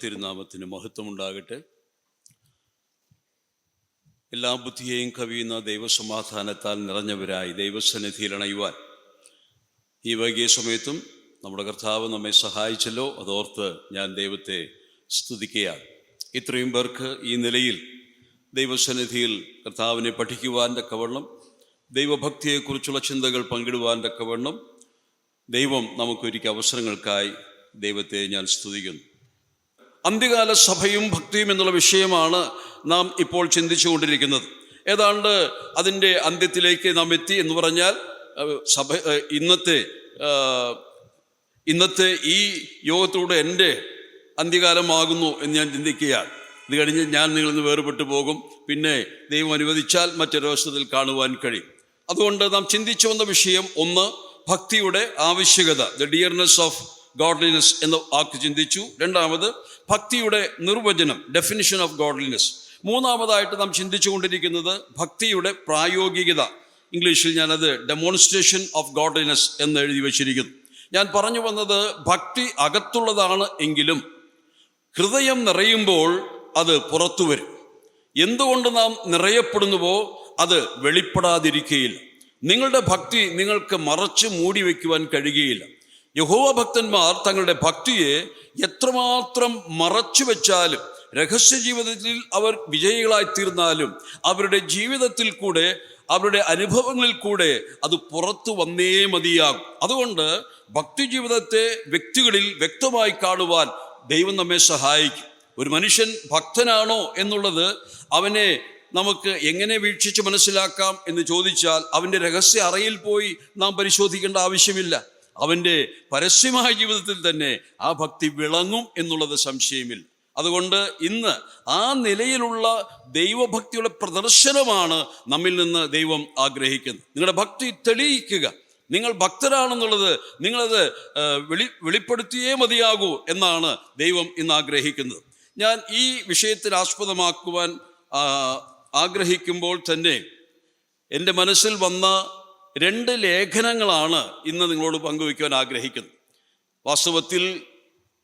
തിരുനാമത്തിന് മഹത്വമുണ്ടാകട്ടെ. എല്ലാ ബുദ്ധിയെയും കവിയുന്ന ദൈവസമാധാനത്താൽ നിറഞ്ഞവരായി ദൈവസന്നിധിയിൽ അണയുവാൻ ഈ വൈകിയ സമയത്തും നമ്മുടെ കർത്താവ് നമ്മെ സഹായിച്ചല്ലോ, അതോർത്ത് ഞാൻ ദൈവത്തെ സ്തുതിക്കുകയാണ്. ഇത്രയും പേർക്ക് ഈ നിലയിൽ ദൈവസന്നിധിയിൽ കർത്താവിനെ പഠിക്കുവാൻ തക്കവണ്ണം, ദൈവഭക്തിയെക്കുറിച്ചുള്ള ചിന്തകൾ പങ്കിടുവാൻ തക്കവണ്ണം ദൈവം നമുക്കൊരുക്കിയ അവസരങ്ങൾക്കായി ദൈവത്തെ ഞാൻ സ്തുതിക്കുന്നു. അന്ത്യകാല സഭയും ഭക്തിയും എന്നുള്ള വിഷയമാണ് നാം ഇപ്പോൾ ചിന്തിച്ചു കൊണ്ടിരിക്കുന്നത്. ഏതാണ്ട് അതിൻ്റെ അന്ത്യത്തിലേക്ക് നാം എത്തി എന്ന് പറഞ്ഞാൽ സഭ ഇന്നത്തെ ഈ യോഗത്തോടെ എൻ്റെ അന്ത്യകാലമാകുന്നു എന്ന് ഞാൻ ചിന്തിക്കുകയാണ്. ഇത് കഴിഞ്ഞ് ഞാൻ നിങ്ങളിൽ നിന്ന് വേർപെട്ടു പോകും. പിന്നെ ദൈവം അനുവദിച്ചാൽ മറ്റൊരവസരത്തിൽ കാണുവാൻ കഴിയും. അതുകൊണ്ട് നാം ചിന്തിച്ചു വന്ന വിഷയം, ഒന്ന്, ഭക്തിയുടെ ആവശ്യകത, ദ ഡിയർനെസ് ഓഫ് ഗോഡ്ലിനെസ് എന്ന വാക്ക് ചിന്തിച്ചു. രണ്ടാമത്, ഭക്തിയുടെ നിർവചനം, ഡെഫിനിഷൻ ഓഫ് ഗോഡ്ലിനെസ്. മൂന്നാമതായിട്ട് നാം ചിന്തിച്ചു കൊണ്ടിരിക്കുന്നത് ഭക്തിയുടെ പ്രായോഗികത. ഇംഗ്ലീഷിൽ ഞാനത് ഡെമോൺസ്ട്രേഷൻ ഓഫ് ഗോഡ്ലിനെസ് എന്ന് എഴുതി വച്ചിരിക്കുന്നു. ഞാൻ പറഞ്ഞു വന്നത്, ഭക്തി അകത്തുള്ളതാണ് എങ്കിലും ഹൃദയം നിറയുമ്പോൾ അത് പുറത്തു വരും. എന്തുകൊണ്ട് നാം നിറയപ്പെടുന്നുവോ അത് വെളിപ്പെടാതിരിക്കുകയില്ല. നിങ്ങളുടെ ഭക്തി നിങ്ങൾക്ക് മറച്ച് മൂടി വയ്ക്കുവാൻ കഴിയുകയില്ല. യഹോവ ഭക്തന്മാർ തങ്ങളുടെ ഭക്തിയെ എത്രമാത്രം മറച്ചു വെച്ചാലും, രഹസ്യ ജീവിതത്തിൽ അവർ വിജയികളായി തീർന്നാലും, അവരുടെ ജീവിതത്തിൽ കൂടെ, അവരുടെ അനുഭവങ്ങളിൽ കൂടെ അത് പുറത്തു വന്നേ മതിയാകും. അതുകൊണ്ട് ഭക്തി ജീവിതത്തെ വ്യക്തികളിൽ വ്യക്തമായി കാണുവാൻ ദൈവം നമ്മെ സഹായിക്കും. ഒരു മനുഷ്യൻ ഭക്തനാണോ എന്നുള്ളത് അവനെ നമുക്ക് എങ്ങനെ വീക്ഷിച്ച് മനസ്സിലാക്കാം എന്ന് ചോദിച്ചാൽ, അവൻ്റെ രഹസ്യ അറയിൽ പോയി നാം പരിശോധിക്കേണ്ട ആവശ്യമില്ല. അവൻ്റെ പരസ്യമായ ജീവിതത്തിൽ തന്നെ ആ ഭക്തി വിളങ്ങും എന്നുള്ളത് സംശയമില്ല. അതുകൊണ്ട് ഇന്ന് ആ നിലയിലുള്ള ദൈവഭക്തിയുടെ പ്രദർശനമാണ് നമ്മിൽ നിന്ന് ദൈവം ആഗ്രഹിക്കുന്നത്. നിങ്ങളുടെ ഭക്തി തെളിയിക്കുക. നിങ്ങൾ ഭക്തരാണെന്നുള്ളത് നിങ്ങളത് വെളിപ്പെടുത്തിയേ മതിയാകൂ എന്നാണ് ദൈവം ഇന്ന് ആഗ്രഹിക്കുന്നത്. ഞാൻ ഈ വിഷയത്തിൽ ആസ്പദമാക്കുവാൻ ആഗ്രഹിക്കുമ്പോൾ തന്നെ എൻ്റെ മനസ്സിൽ വന്ന 2 ലേഖനങ്ങളാണ് ഇന്ന് നിങ്ങളോട് പങ്കുവയ്ക്കുവാൻ ആഗ്രഹിക്കുന്നത്. വാസ്തവത്തിൽ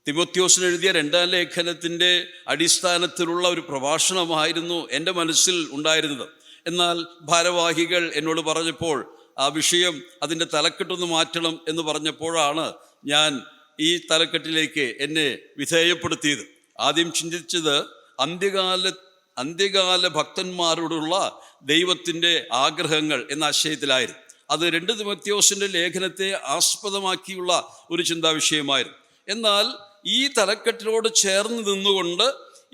തിമോത്തിയോസിന് എഴുതിയ 2ാം ലേഖനത്തിൻ്റെ അടിസ്ഥാനത്തിലുള്ള ഒരു പ്രഭാഷണമായിരുന്നു എൻ്റെ മനസ്സിൽ ഉണ്ടായിരുന്നത്. എന്നാൽ ഭാരവാഹികൾ എന്നോട് പറഞ്ഞപ്പോൾ ആ വിഷയം അതിൻ്റെ തലക്കെട്ടൊന്ന് മാറ്റണം എന്ന് പറഞ്ഞപ്പോഴാണ് ഞാൻ ഈ തലക്കെട്ടിലേക്ക് എന്നെ വിധേയപ്പെടുത്തിയത്. ആദ്യം ചിന്തിച്ചത് അന്ത്യകാല ഭക്തന്മാരോടുള്ള ദൈവത്തിൻ്റെ ആഗ്രഹങ്ങൾ എന്ന ആശയത്തിലായിരുന്നു. അത് 2 തിമോത്തിയോസിൻ്റെ ലേഖനത്തെ ആസ്പദമാക്കിയുള്ള ഒരു ചിന്താ വിഷയമായിരുന്നു. എന്നാൽ ഈ തലക്കെട്ടിനോട് ചേർന്ന് നിന്നുകൊണ്ട്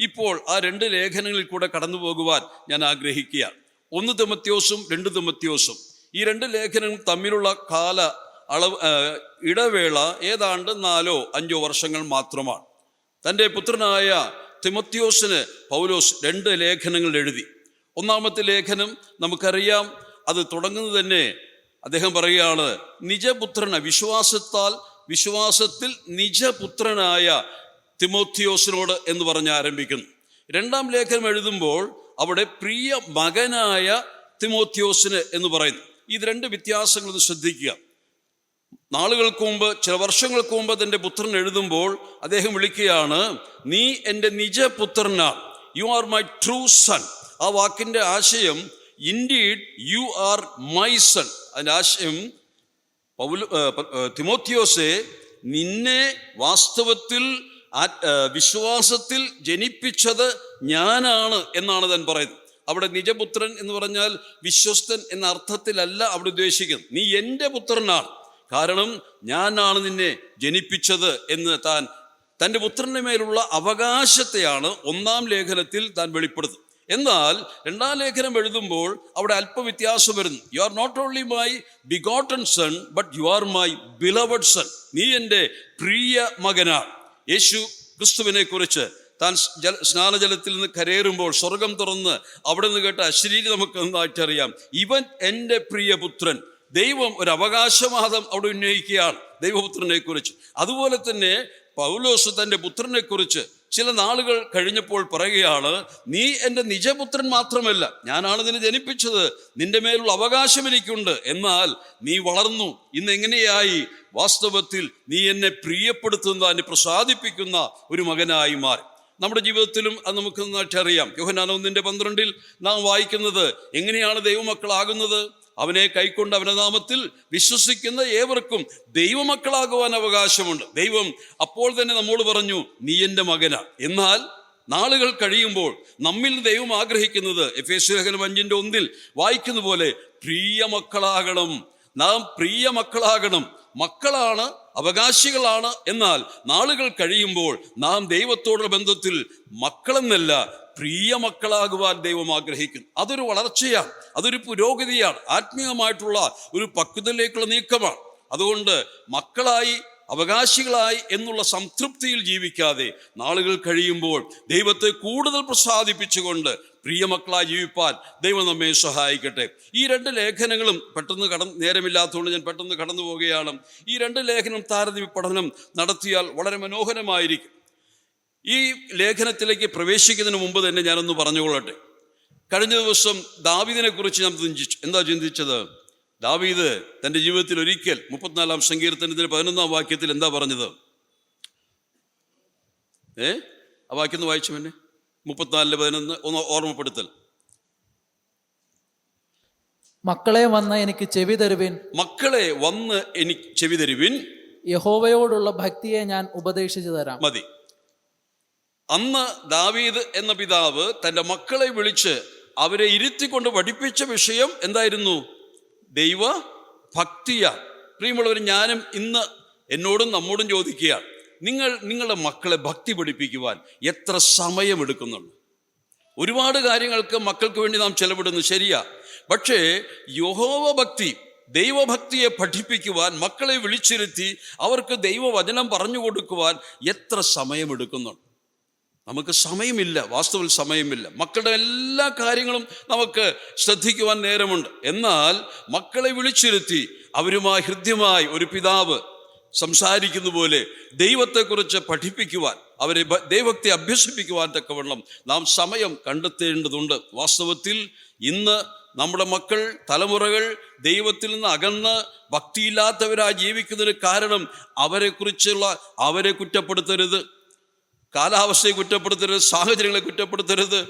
ഇപ്പോൾ ആ 2 ലേഖനങ്ങളിൽ കൂടെ കടന്നു പോകുവാൻ ഞാൻ ആഗ്രഹിക്കുകയാണ്. 1 തിമോത്തിയോസും 2 തിമോത്തിയോസും. ഈ 2 ലേഖനവും തമ്മിലുള്ള ഇടവേള ഏതാണ്ട് 4-5 വർഷങ്ങൾ മാത്രമാണ്. തൻ്റെ പുത്രനായ തിമോത്തിയോസിന് പൗലോസ് 2 ലേഖനങ്ങൾ എഴുതി. 1ാമത്തെ ലേഖനം നമുക്കറിയാം, അത് തുടങ്ങുന്നത് തന്നെ അദ്ദേഹം പറയുകയാണ്, വിശ്വാസത്തിൽ നിജപുത്രനായ തിമോത്തിയോസിനോട് എന്ന് പറഞ്ഞ് ആരംഭിക്കുന്നു. 2ാം ലേഖനം എഴുതുമ്പോൾ അവിടെ പ്രിയ മകനായ തിമോത്തിയോസിന് എന്ന് പറയുന്നു. ഈ 2 വ്യത്യാസങ്ങൾ ശ്രദ്ധിക്കുക. നാളുകൾക്ക് മുമ്പ്, ചില വർഷങ്ങൾക്ക് മുമ്പ് തൻ്റെ പുത്രൻ എഴുതുമ്പോൾ അദ്ദേഹം വിളിക്കുകയാണ്, നീ എൻ്റെ നിജപുത്രനാണ്, you are my true son. ആ വാക്കിൻ്റെ ആശയം, indeed you are my son. അതിൻ്റെ ആശയം, തിമോത്തിയോസെ, നിന്നെ വാസ്തവത്തിൽ വിശ്വാസത്തിൽ ജനിപ്പിച്ചത് ഞാനാണ് എന്നാണ് താൻ പറയുന്നത്. അവിടെ നിജപുത്രൻ എന്ന് പറഞ്ഞാൽ വിശ്വസ്തൻ എന്ന അർത്ഥത്തിലല്ല അവിടെ ഉദ്ദേശിക്കുന്നത്. നീ എൻ്റെ പുത്രനാണ്, കാരണം ഞാനാണ് നിന്നെ ജനിപ്പിച്ചത് എന്ന് താൻ തൻ്റെ പുത്രൻ്റെ മേലുള്ള അവകാശത്തെയാണ് 1ാം ലേഖനത്തിൽ താൻ വെളിപ്പെടുത്തുന്നത്. എന്നാൽ 2ാം ലേഖനം എഴുതുമ്പോൾ അവിടെ അല്പ വ്യത്യാസം വരുന്നു. You are not only my begotten son, but you are my beloved son. നീ എൻ്റെ പ്രിയ മകനാണ്. യേശു ക്രിസ്തുവിനെ കുറിച്ച് താൻ സ്നാനജലത്തിൽ നിന്ന് കരയേറുമ്പോൾ സ്വർഗം തുറന്ന് അവിടെ നിന്ന് കേട്ട അശരീരി നമുക്ക് നന്നായിട്ടറിയാം, ഇവൻ എൻ്റെ പ്രിയപുത്രൻ. ദൈവം ഒരു അവകാശവാദം അവിടെ ഉന്നയിക്കുകയാണ് ദൈവപുത്രനെ കുറിച്ച്. അതുപോലെ തന്നെ പൗലോസ് തൻ്റെ പുത്രനെ കുറിച്ച് ചില നാളുകൾ കഴിഞ്ഞപ്പോൾ പറയുകയാണ്, നീ എൻ്റെ നിജപുത്രൻ മാത്രമല്ല, ഞാനാണ് നിന്നെ ജനിപ്പിച്ചത്, നിന്റെ മേലുള്ള അവകാശം എനിക്കുണ്ട്. എന്നാൽ നീ വളർന്നു, ഇന്ന് എങ്ങനെയായി? വാസ്തവത്തിൽ നീ എന്നെ പ്രിയപ്പെടുത്തുന്ന, എന്നെ പ്രസാദിപ്പിക്കുന്ന ഒരു മകനായി മാറി. നമ്മുടെ ജീവിതത്തിലും അത് നമുക്ക് നന്നായിട്ട് അറിയാം. യോഹന്നാൻ 1:12 നാം വായിക്കുന്നത് എങ്ങനെയാണ് ദൈവമക്കളാകുന്നത്? അവനെ കൈക്കൊണ്ട് അവന്റെ നാമത്തിൽ വിശ്വസിക്കുന്ന ഏവർക്കും ദൈവമക്കളാകുവാൻ അവകാശമുണ്ട്. ദൈവം അപ്പോൾ തന്നെ നമ്മോട് പറഞ്ഞു, നീ എൻ്റെ മകനാണ്. എന്നാൽ നാളുകൾ കഴിയുമ്പോൾ നമ്മിൽ ദൈവം ആഗ്രഹിക്കുന്നത് എഫേസ്യർ 5:1 വായിക്കുന്ന പോലെ പ്രിയ മക്കളാകണം. നാം പ്രിയ മക്കളാകണം. മക്കളാണ്, അവകാശികളാണ്. എന്നാൽ നാളുകൾ കഴിയുമ്പോൾ നാം ദൈവത്തോടുള്ള ബന്ധത്തിൽ മക്കളെന്നല്ല പ്രിയ മക്കളാകുവാൻ ദൈവം ആഗ്രഹിക്കുന്നു. അതൊരു വളർച്ചയാണ്, അതൊരു പുരോഗതിയാണ്, ആത്മീയമായിട്ടുള്ള ഒരു പക്വതയിലേക്കുള്ള നീക്കമാണ്. അതുകൊണ്ട് മക്കളായി, അവകാശികളായി എന്നുള്ള സംതൃപ്തിയിൽ ജീവിക്കാതെ നാളുകൾ കഴിയുമ്പോൾ ദൈവത്തെ കൂടുതൽ പ്രസാദിപ്പിച്ചുകൊണ്ട് പ്രിയമക്കളായി ജീവിപ്പാൻ ദൈവം നമ്മെ സഹായിക്കട്ടെ. ഈ 2 ലേഖനങ്ങളും പെട്ടെന്ന് നേരമില്ലാത്തതുകൊണ്ട് ഞാൻ പെട്ടെന്ന് കടന്നു പോവുകയാണ്. ഈ 2 ലേഖനം താരതമ്യ പഠനം നടത്തിയാൽ വളരെ മനോഹരമായിരിക്കും. ഈ ലേഖനത്തിലേക്ക് പ്രവേശിക്കുന്നതിന് മുമ്പ് തന്നെ ഞാനൊന്ന് പറഞ്ഞുകൊള്ളട്ടെ. കഴിഞ്ഞ ദിവസം ദാവീദിനെ കുറിച്ച് ഞാൻ ചിന്തിച്ചത്? ദാവീദ് തൻ്റെ ജീവിതത്തിൽ ഒരിക്കൽ 34-ാം സങ്കീർത്തനത്തിന് 11-ാം വാക്യത്തിൽ എന്താ പറഞ്ഞത്? ആ വാക്യം ഒന്ന് വായിച്ചു. പിന്നെ 34:11 ഒന്ന് ഓർമ്മപ്പെടുത്തൽ. മക്കളെ വന്ന് എനിക്ക് ചെവി തരുവിൻ, മക്കളെ വന്ന് എനിക്ക് ചെവി തരുവിൻ, യഹോവയോടുള്ള ഭക്തിയെ ഞാൻ ഉപദേശിച്ചു തരാം. മതി. അന്ന് ദാവീദ് എന്ന പിതാവ് തൻ്റെ മക്കളെ വിളിച്ച് അവരെ ഇരുത്തിക്കൊണ്ട് പഠിപ്പിച്ച വിഷയം എന്തായിരുന്നു? ദൈവ ഭക്തിയ. പ്രിയമുള്ളവർ, ഞാനും ഇന്ന് എന്നോടും നമ്മോടും ചോദിക്കുകയാണ്, നിങ്ങളുടെ മക്കളെ ഭക്തി പഠിപ്പിക്കുവാൻ എത്ര സമയമെടുക്കുന്നുണ്ട്? ഒരുപാട് കാര്യങ്ങൾക്ക് മക്കൾക്ക് വേണ്ടി നാം ചെലവിടുന്നു, ശരിയാ. പക്ഷേ യഹോവ ഭക്തി, ദൈവഭക്തിയെ പഠിപ്പിക്കുവാൻ മക്കളെ വിളിച്ചിരുത്തി അവർക്ക് ദൈവവചനം പറഞ്ഞു കൊടുക്കുവാൻ എത്ര സമയമെടുക്കുന്നുണ്ട്? നമുക്ക് സമയമില്ല, വാസ്തവത്തിൽ സമയമില്ല. മക്കളുടെ എല്ലാ കാര്യങ്ങളും നമുക്ക് ശ്രദ്ധിക്കുവാൻ നേരമുണ്ട്. എന്നാൽ മക്കളെ വിളിച്ചിരുത്തി അവരുമായി ഹൃദ്യമായി ഒരു പിതാവ് സംസാരിക്കുന്ന പോലെ ദൈവത്തെക്കുറിച്ച് പഠിപ്പിക്കുവാൻ, അവരെ ദൈവത്തെ അഭ്യസിപ്പിക്കുവാൻ തക്കവണ്ണം നാം സമയം കണ്ടെത്തേണ്ടതുണ്ട്. വാസ്തവത്തിൽ ഇന്ന് നമ്മുടെ മക്കൾ, തലമുറകൾ ദൈവത്തിൽ നിന്ന് അകന്ന് ഭക്തിയില്ലാത്തവരായി ജീവിക്കുന്നതിന് കാരണം അവരെ കുറ്റപ്പെടുത്തരുത്, കാലാവസ്ഥയെ കുറ്റപ്പെടുത്തരുത്, സാഹചര്യങ്ങളെ കുറ്റപ്പെടുത്തരുത്.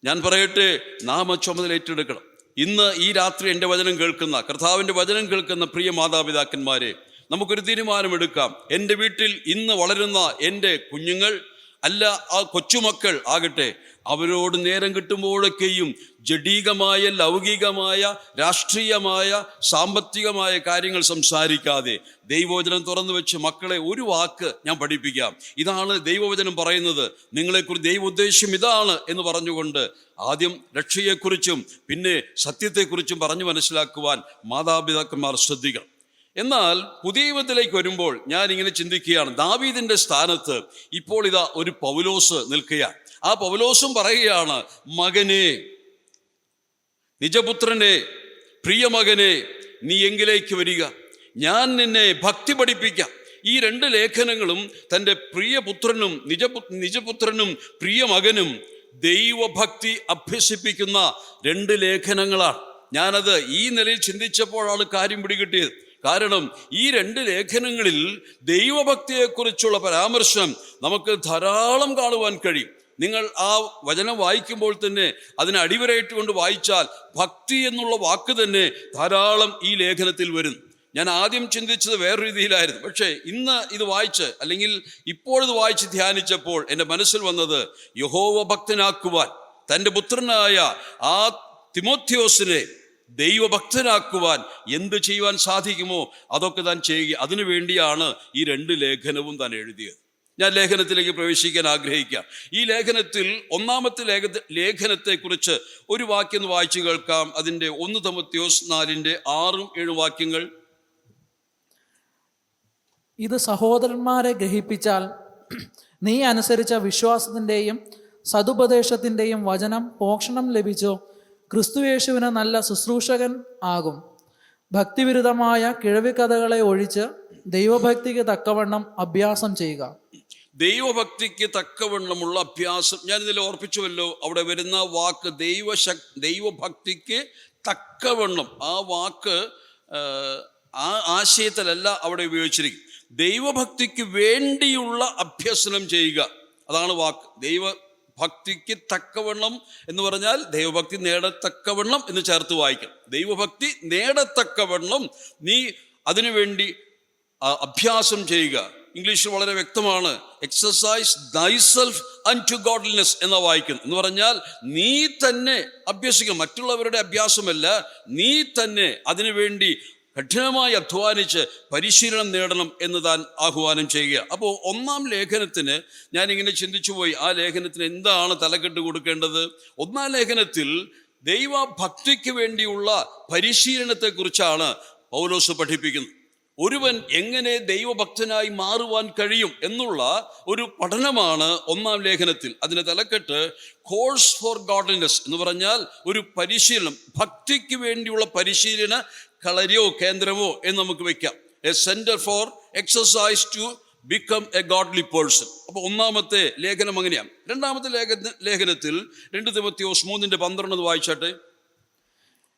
ഞാൻ പറയട്ടെ, നാം ചുമതല ഏറ്റെടുക്കണം. ഇന്ന് ഈ രാത്രി എൻ്റെ വചനം കേൾക്കുന്ന, കർത്താവിൻ്റെ വചനം കേൾക്കുന്ന പ്രിയ മാതാപിതാക്കന്മാരെ, നമുക്കൊരു തീരുമാനമെടുക്കാം. എൻ്റെ വീട്ടിൽ ഇന്ന് വളരുന്ന എൻ്റെ കുഞ്ഞുങ്ങൾ അല്ല, ആ കൊച്ചുമക്കൾ ആകട്ടെ, അവരോട് നേരം കിട്ടുമ്പോഴൊക്കെയും ജഡീകമായ, ലൗകികമായ, രാഷ്ട്രീയമായ, സാമ്പത്തികമായ കാര്യങ്ങൾ സംസാരിക്കാതെ ദൈവവചനം തുറന്നു വെച്ച് മക്കളെ ഒരു വാക്ക് ഞാൻ പഠിപ്പിക്കാം. ഇതാണ് ദൈവവചനം പറയുന്നത്, നിങ്ങളെക്കുറിച്ച് ദൈവ ഉദ്ദേശം ഇതാണ് എന്ന് പറഞ്ഞുകൊണ്ട് ആദ്യം രക്ഷയെക്കുറിച്ചും പിന്നെ സത്യത്തെക്കുറിച്ചും പറഞ്ഞു മനസ്സിലാക്കുവാൻ മാതാപിതാക്കന്മാർ ശ്രദ്ധിക്കണം. എന്നാൽ പുതിയ നിയമത്തിലേക്ക് വരുമ്പോൾ ഞാൻ ഇങ്ങനെ ചിന്തിക്കുകയാണ്, ദാവീദിന്റെ സ്ഥാനത്ത് ഇപ്പോൾ ഇതാ ഒരു പൗലോസ് നിൽക്കുകയാണ്. ആ പൗലോസും പറയുകയാണ്, മകനെ, നിജപുത്രനെ, പ്രിയമകനെ, നീ എങ്കിലേക്ക് വരിക, ഞാൻ നിന്നെ ഭക്തി പഠിപ്പിക്കാം. ഈ 2 ലേഖനങ്ങളും തൻ്റെ പ്രിയപുത്രനും നിജപുത്രനും പ്രിയമകനും ദൈവഭക്തി അഭ്യസിപ്പിക്കുന്ന 2 ലേഖനങ്ങളാണ്. ഞാനത് ഈ നിലയിൽ ചിന്തിച്ചപ്പോഴാണ് കാര്യം പിടികിട്ടിയത്. കാരണം ഈ 2 ലേഖനങ്ങളിൽ ദൈവഭക്തിയെക്കുറിച്ചുള്ള പരാമർശം നമുക്ക് ധാരാളം കാണുവാൻ കഴിയും. നിങ്ങൾ ആ വചനം വായിക്കുമ്പോൾ തന്നെ അതിനെ അടിവരയിട്ടുകൊണ്ട് വായിച്ചാൽ ഭക്തി എന്നുള്ള വാക്ക് തന്നെ ധാരാളം ഈ ലേഖനത്തിൽ വരും. ഞാൻ ആദ്യം ചിന്തിച്ചത് വേറൊരു രീതിയിലായിരുന്നു. പക്ഷേ ഇന്ന് ഇത് വായിച്ച്, അല്ലെങ്കിൽ ഇപ്പോഴിത് വായിച്ച് ധ്യാനിച്ചപ്പോൾ എൻ്റെ മനസ്സിൽ വന്നത്, യഹോവ ഭക്തനാക്കുവാൻ തൻ്റെ പുത്രനായ ആ തിമോഥെയോസിനെ ദൈവഭക്തനാക്കുവാൻ എന്ത് ചെയ്യുവാൻ സാധിക്കുമോ അതൊക്കെ താൻ ചെയ്യുക. അതിനു വേണ്ടിയാണ് ഈ 2 ലേഖനവും താൻ എഴുതിയത്. ഞാൻ ലേഖനത്തിലേക്ക് പ്രവേശിക്കാൻ ആഗ്രഹിക്കാം. ഈ ലേഖനത്തിൽ 1-ാമത്തെ ലേഖനത്തെക്കുറിച്ച് ഒരു വാക്യം വായിച്ചു കേൾക്കാം. അതിൻ്റെ 1 തിമോഥെയോസ് 4:6-7 വാക്യങ്ങൾ. ഇത് സഹോദരന്മാരെ ഗ്രഹിപ്പിച്ചാൽ നീ അനുസരിച്ച വിശ്വാസത്തിൻ്റെയും സതുപദേശത്തിൻ്റെയും വചനം പോഷണം ലഭിച്ചോ ക്രിസ്തുയേശുവിന് നല്ല ശുശ്രൂഷകൻ ആകും. ഭക്തിവിരുദ്ധമായ കിഴവിക്കഥകളെ ഒഴിച്ച് ദൈവഭക്തിക്ക് തക്കവണ്ണം അഭ്യാസം ചെയ്യുക. ദൈവഭക്തിക്ക് തക്കവണ്ണമുള്ള അഭ്യാസം. ഞാനിതിൽ ഓർപ്പിച്ചുവല്ലോ, അവിടെ വരുന്ന വാക്ക് ദൈവഭക്തിക്ക് തക്കവണ്ണം. ആ വാക്ക് ആ ആശയത്തിലല്ല അവിടെ ഉപയോഗിച്ചിരിക്കും. ദൈവഭക്തിക്ക് വേണ്ടിയുള്ള അഭ്യസനം ചെയ്യുക. അതാണ് വാക്ക്. ദൈവഭക്തിക്ക് തക്കവണ്ണം എന്ന് പറഞ്ഞാൽ ദൈവഭക്തി നേടത്തക്കവണ്ണം എന്ന് ചേർത്ത് വായിക്കണം. ദൈവഭക്തി നേടത്തക്കവണ്ണം നീ അതിനുവേണ്ടി അഭ്യാസം ചെയ്യുക. ഇംഗ്ലീഷിൽ വളരെ വ്യക്തമാണ്, എക്സസൈസ് തൈസെൽഫ് അൺടു ഗോഡ്ലിനെസ് എന്ന വായിക്കുന്നത്. എന്ന് പറഞ്ഞാൽ നീ തന്നെ അഭ്യസിക്കണം, മറ്റുള്ളവരുടെ അഭ്യാസമല്ല, നീ തന്നെ അതിനുവേണ്ടി കഠിനമായി അധ്വാനിച്ച് പരിശീലനം നേടണം എന്ന് താൻ ആഹ്വാനം ചെയ്യുക. അപ്പോൾ 1-ാം ലേഖനത്തിന് ഞാനിങ്ങനെ ചിന്തിച്ചു പോയി, ആ ലേഖനത്തിന് എന്താണ് തലക്കെട്ട് കൊടുക്കേണ്ടത്? 1-ാം ലേഖനത്തിൽ ദൈവഭക്തിക്ക് വേണ്ടിയുള്ള പരിശീലനത്തെക്കുറിച്ചാണ് പൗലോസ് പഠിപ്പിക്കുന്നത്. ഒരുവൻ എങ്ങനെ ദൈവഭക്തനായി മാറുവാൻ കഴിയും എന്നുള്ള ഒരു പഠനമാണ് 1-ാം ലേഖനത്തിൽ. അതിൻ്റെ തലക്കെട്ട് കോഴ്സ് ഫോർ ഗോഡ്ലിനെസ് എന്ന് പറഞ്ഞാൽ ഒരു പരിശീലനം, ഭക്തിക്ക് വേണ്ടിയുള്ള പരിശീലന കളരിയോ കേന്ദ്രമോ എന്ന് നമുക്ക് വെക്കാം. A centre for exercise to become a godly person. അപ്പോൾ 1-ാമത്തെ ലേഖനം അങ്ങനെയാണ്. 2-ാമത്തെ ലേഖനത്തിൽ 2 തിമോത്തിയോസ് 3:12 വായിച്ചാട്ടെ.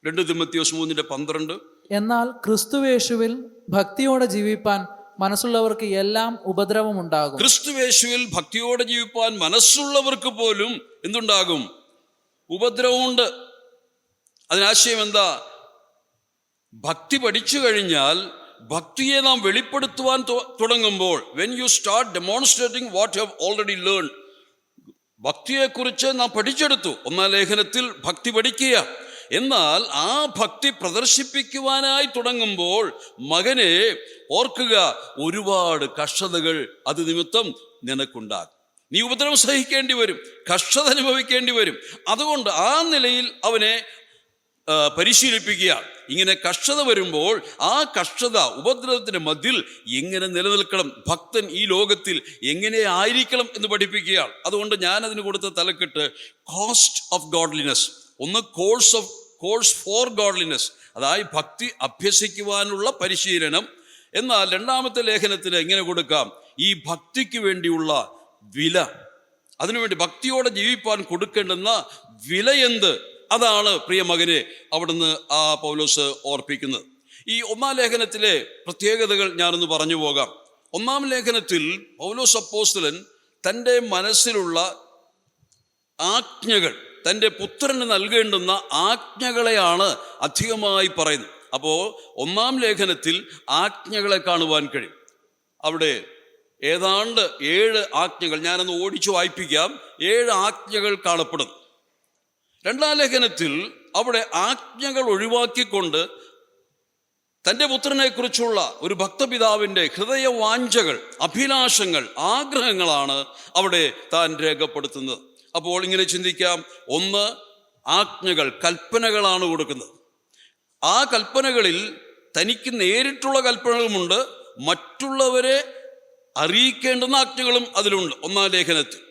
2 തിമോത്തിയോസ് 3:12. എന്നാൽ ക്രിസ്തുവേശുവിൽ ഭക്തിയോടെ ജീവിപ്പാൻ മനസ്സുള്ളവർക്ക് എല്ലാം ഉപദ്രവമുണ്ടാകും. ക്രിസ്തുവേശുവിൽ ഭക്തിയോടെ ജീവിപ്പാൻ മനസ്സുള്ളവർക്ക് പോലും എന്തുണ്ടാകും? ഉപദ്രവമുണ്ട്. അതിനാശയം എന്താ? ഭക്തി പഠിച്ചു കഴിഞ്ഞാൽ ഭക്തിയെ നാം വെളിപ്പെടുത്തുവാൻ തുടങ്ങുമ്പോൾ, when you start demonstrating what you have already learn, ഭക്തിയെക്കുറിച്ച് നാം പഠിച്ചെടുത്തു. 1-ാം ലേഖനത്തിൽ ഭക്തി പഠിക്കുക. എന്നാൽ ആ ഭക്തി പ്രദർശിപ്പിക്കുവാനായി തുടങ്ങുമ്പോൾ മകനെ ഓർക്കുക, ഒരുപാട് കഷ്ടതകൾ അത് നിമിത്തം നിനക്കുണ്ടാകും. നീ ഉപദ്രവം സഹിക്കേണ്ടി വരും, കഷ്ടത അനുഭവിക്കേണ്ടി വരും. അതുകൊണ്ട് ആ നിലയിൽ അവനെ പരിശീലിപ്പിക്കുക. ഇങ്ങനെ കഷ്ടത വരുമ്പോൾ ആ കഷ്ടത, ഉപദ്രവത്തിന്റെ മധ്യത്തിൽ എങ്ങനെ നിലനിൽക്കണം, ഭക്തൻ ഈ ലോകത്തിൽ എങ്ങനെ ആയിരിക്കണം എന്ന് പഠിപ്പിക്കുകയാണ്. അതുകൊണ്ട് ഞാൻ അതിന് കൊടുത്ത തലക്കെട്ട് കോസ്റ്റ് ഓഫ് ഗോഡ്ലിനെസ്. ഒന്ന് കോഴ്സ് ഫോർ ഗോഡ്ലിനെസ്, അതായത് ഭക്തി അഭ്യസിക്കുവാനുള്ള പരിശീലനം. എന്നാൽ 2-ാമത്തെ ലേഖനത്തിന് എങ്ങനെ കൊടുക്കാം? ഈ ഭക്തിക്ക് വേണ്ടിയുള്ള വില, അതിനുവേണ്ടി ഭക്തിയോടെ ജീവിപ്പാൻ കൊടുക്കേണ്ടുന്ന വില എന്ത്? അതാണ് പ്രിയ മകനെ അവിടുന്ന് ആ പൗലോസ് ഓർപ്പിക്കുന്നത്. ഈ 1-ാം ലേഖനത്തിലെ പ്രത്യേകതകൾ ഞാനൊന്ന് പറഞ്ഞു പോകാം. 1-ാം ലേഖനത്തിൽ പൗലോസ് അപ്പോസ്തലൻ തൻ്റെ മനസ്സിലുള്ള ആജ്ഞകൾ, തൻ്റെ പുത്രന് നൽകേണ്ടുന്ന ആജ്ഞകളെയാണ് അധികമായി പറയുന്നത്. അപ്പോൾ 1-ാം ലേഖനത്തിൽ ആജ്ഞകളെ കാണുവാൻ കഴിയും. അവിടെ ഏതാണ്ട് 7 ആജ്ഞകൾ, ഞാനൊന്ന് ഓടിച്ചു വായിപ്പിക്കാം. 7 ആജ്ഞകൾ കാണപ്പെടുന്നു. 2-ാം ലേഖനത്തിൽ അവിടെ ആജ്ഞകൾ ഒഴിവാക്കിക്കൊണ്ട് തൻ്റെ പുത്രനെ കുറിച്ചുള്ള ഒരു ഭക്തപിതാവിൻ്റെ ഹൃദയവാഞ്ചകൾ, അഭിലാഷങ്ങൾ, ആഗ്രഹങ്ങളാണ് അവിടെ താൻ രേഖപ്പെടുത്തുന്നത്. അപ്പോൾ ഇങ്ങനെ ചിന്തിക്കാം. 1, ആജ്ഞകൾ, കൽപ്പനകളാണ് കൊടുക്കുന്നത്. ആ കൽപ്പനകളിൽ തനിക്ക് നേരിട്ടുള്ള കൽപ്പനകളുമുണ്ട്, മറ്റുള്ളവരെ അറിയിക്കേണ്ടുന്ന ആജ്ഞകളും അതിലുണ്ട് 1-ാം ലേഖനത്തിൽ.